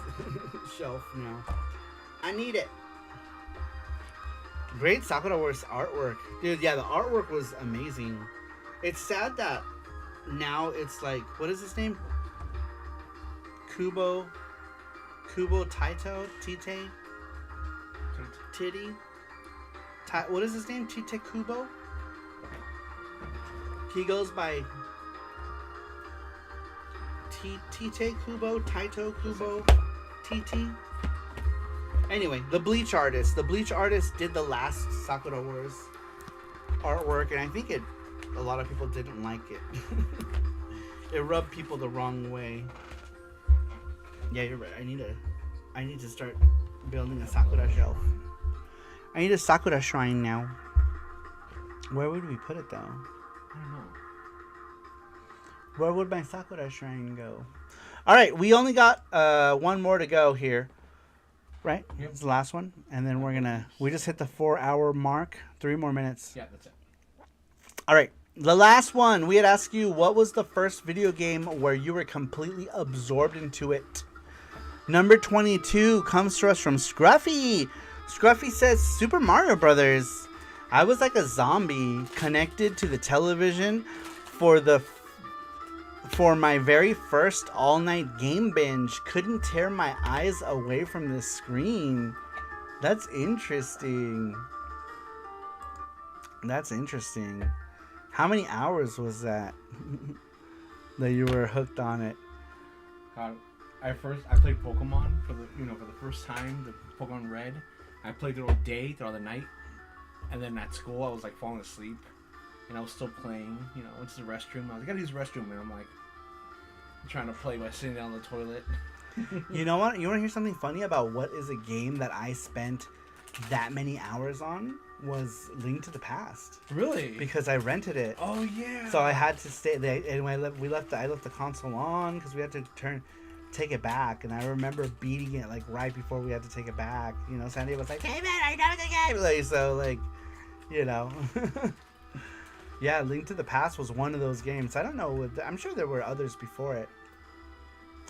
shelf now. I need it. Great Sakura Wars artwork. Dude, yeah, the artwork was amazing. It's sad that now it's like, what is his name? Kubo Taito? Tite? Titty? What is his name? Tite Kubo? He goes by Tite Kubo, Taito Kubo, TT. Anyway, the Bleach artist. The Bleach artist did the last Sakura Wars artwork, and I think a lot of people didn't like it. It rubbed people the wrong way. Yeah, you're right. I need to start building a Sakura shelf. I need a Sakura shrine now. Where would we put it though? I don't know. Where would my Sakura shrine go? Alright, we only got one more to go here. Right? Yep. It's the last one. And then we just hit the 4-hour mark. 3 more minutes. Yeah, that's it. Alright, the last one. We had asked you, what was the first video game where you were completely absorbed into it? Number 22 comes to us from Scruffy. Scruffy says, Super Mario Brothers. I was like a zombie connected to the television for my very first all-night game binge. Couldn't tear my eyes away from the screen. That's interesting. That's interesting. How many hours was that that you were hooked on it? I played Pokemon for the first time, the Pokemon Red. I played it all day, throughout the night, and then at school I was like falling asleep, and I was still playing. Went to the restroom. I was like, I gotta use the restroom, and I'm like trying to play by sitting down on the toilet. You know what? You want to hear something funny about what is a game that I spent that many hours on? Was Link to the Past. Really? Because I rented it. Oh yeah. So I had to stay there, and I left the console on because we had to take it back, and I remember beating it like right before we had to take it back. Sandy was like, "Hey man, I know the game!" Like, so like, yeah, Link to the Past was one of those games. I don't know. I'm sure there were others before it.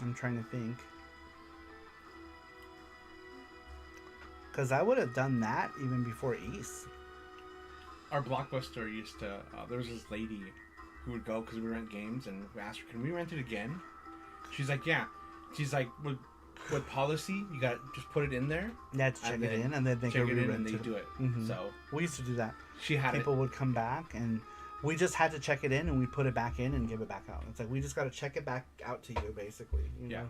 I'm trying to think. Because I would have done that even before East. Our Blockbuster used to... there was this lady who would go because we rent games, and we asked her, can we rent it again? She's like, yeah. She's like, with policy, you got to just put it in there. Yeah, to check it in, and then they check can it in, re-rent and they do it. Mm-hmm. So we used to do that. She had People would come back, and we just had to check it in, and we put it back in and give it back out. It's like, we just got to check it back out to you, basically. You know?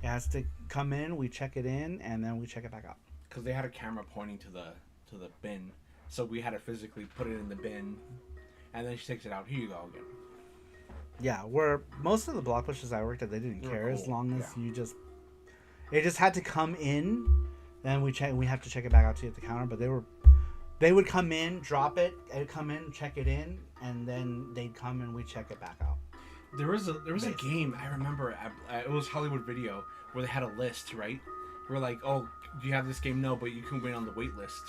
It has to come in. We check it in, and then we check it back out. Because they had a camera pointing to the bin, so we had to physically put it in the bin, and then she takes it out. Here you go again. Yeah, where most of the block pushes I worked at, they didn't care cool. as long as you just. It just had to come in, then we check. We have to check it back out to you at the counter. But they would come in, drop it, it'd come in, check it in, and then they'd come and we check it back out. There was a game I remember. It was Hollywood Video where they had a list, right? We're like, oh, do you have this game? No, but you can win on the wait list.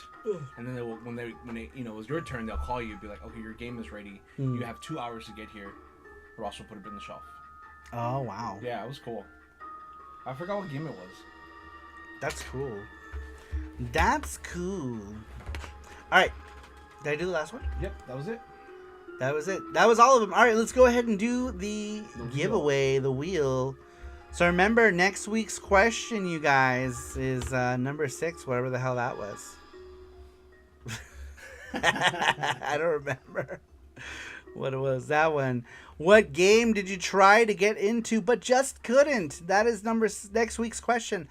And then when they it was your turn, they'll call you, be like, okay, your game is ready. You have 2 hours to get here, or else we'll put it in the shelf. Oh wow. Yeah, it was cool. I forgot what game it was. That's cool. That's cool. All right, did I do the last one? Yep, that was it. That was it. That was all of them. All right, let's go ahead and do the giveaway, the wheel. So remember, next week's question, you guys, is number 6, whatever the hell that was. I don't remember what it was. That one. What game did you try to get into but just couldn't? That is next week's question.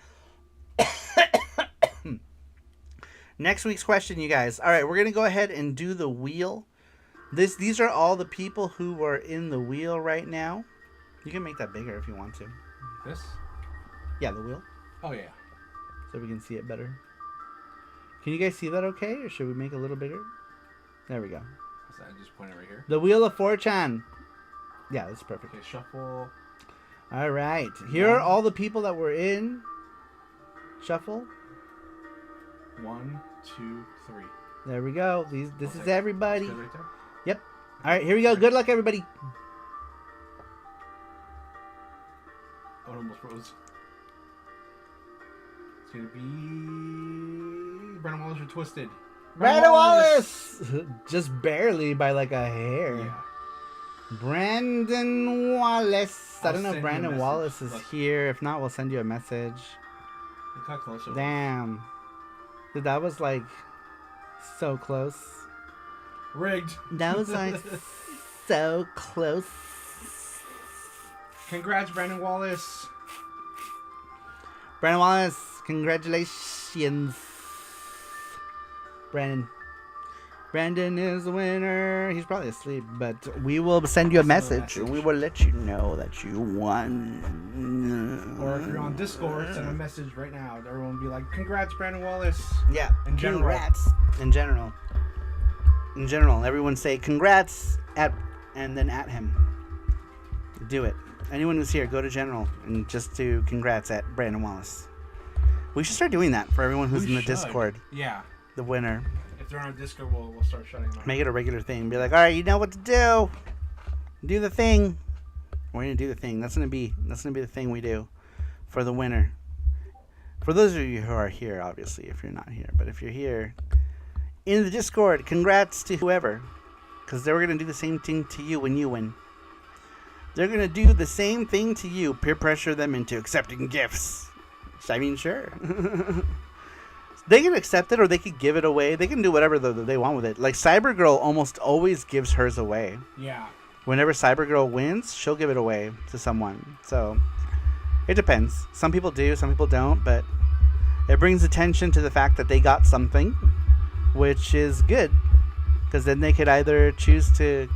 Next week's question, you guys. All right, we're going to go ahead and do the wheel. These are all the people who are in the wheel right now. You can make that bigger if you want to. This? Yeah, the wheel. Oh, yeah. So we can see it better. Can you guys see that okay? Or should we make it a little bigger? There we go. So I just point it right here. The Wheel of Fortune. Yeah, that's perfect. Okay, shuffle. All right. Here are all the people that were in. Shuffle. 1, 2, 3. There we go. This is everybody. Right there? Yep. All right, here we go. Good luck, everybody. Oh, it almost froze. It's going to be Brandon Wallace or Twisted. Brandon Wallace! Just barely by like a hair. Yeah. Brandon Wallace. I don't know if Brandon Wallace is Look. here. If not, we'll send you a message. Look how close it was. Damn. Dude, that was like so close. Rigged. That was like so close. Congrats, Brandon Wallace. Brandon Wallace, congratulations. Brandon is the winner. He's probably asleep, but we will send you a message. We will let you know that you won. Or if you're on Discord, send a message right now. Everyone will be like, congrats, Brandon Wallace. Yeah, congrats. In general. In general, everyone say congrats and then at him. Do it. Anyone who's here, go to general and just do congrats at Brandon Wallace. We should start doing that for everyone who's in the Discord. Yeah. The winner. If they're on Discord, we'll start shutting them out. Make it a regular thing. Be like, all right, you know what to do. Do the thing. We're gonna do the thing. That's gonna be the thing we do for the winner. For those of you who are here, obviously, if you're not here, but if you're here in the Discord, congrats to whoever, because they're gonna do the same thing to you when you win. They're gonna do the same thing to you. Peer pressure them into accepting gifts. I mean, sure. They can accept it or they could give it away. They can do whatever they want with it. Like Cybergirl almost always gives hers away. Yeah. Whenever Cybergirl wins, she'll give it away to someone. So it depends. Some people do, some people don't, but it brings attention to the fact that they got something, which is good. Because then they could either choose to,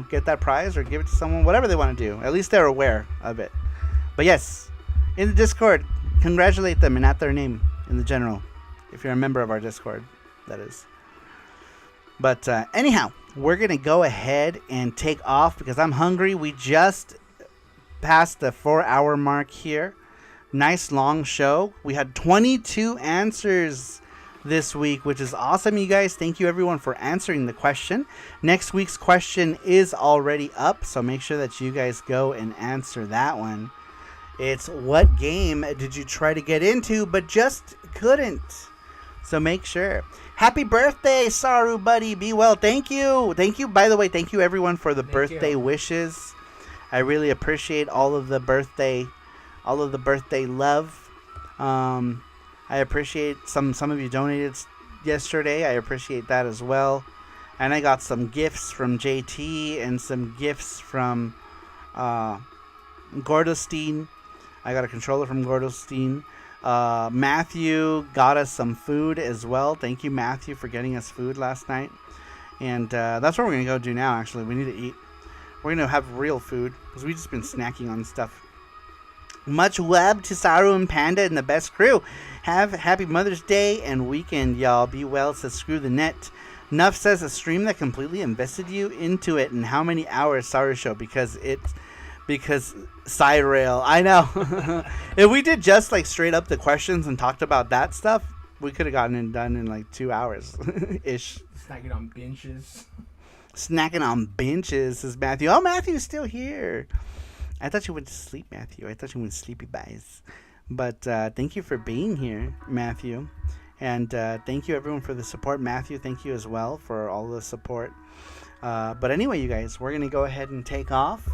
get that prize or give it to someone, whatever they want to do. At least they're aware of it. But yes, in the Discord, congratulate them and at their name. In the general, if you're a member of our Discord, that is. But anyhow, we're going to go ahead and take off because I'm hungry. We just passed the 4-hour mark here. Nice long show. We had 22 answers this week, which is awesome, you guys. Thank you, everyone, for answering the question. Next week's question is already up, so make sure that you guys go and answer that one. It's what game did you try to get into but just couldn't? So make sure. Happy birthday, Saru buddy. Be well. Thank you. Thank you. By the way, thank you everyone for the birthday wishes. I really appreciate all of the birthday love. I appreciate some of you donated yesterday. I appreciate that as well. And I got some gifts from JT and some gifts from Gordostein. I got a controller from Gordostein. Matthew got us some food as well. Thank you, Matthew, for getting us food last night. And that's what we're going to go do now, actually. We need to eat. We're going to have real food because we've just been snacking on stuff. Much love to Saru and Panda and the best crew. Have happy Mother's Day and weekend, y'all. Be well, says Screw the Net. Nuff says a stream that completely invested you into it. And how many hours, SaruShow? Because side rail. I know. If we did just like straight up the questions and talked about that stuff, we could have gotten it done in like 2 hours ish. Snacking on benches. Snacking on benches, says Matthew. Oh, Matthew's still here. I thought you went to sleep, Matthew. I thought you went sleepy guys. But thank you for being here, Matthew. And thank you, everyone, for the support. Matthew, thank you as well for all the support. But anyway, you guys, we're going to go ahead and take off.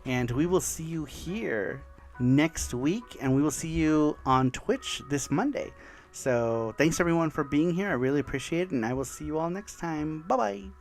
And we will see you here next week. And we will see you on Twitch this Monday. So thanks, everyone, for being here. I really appreciate it. And I will see you all next time. Bye-bye.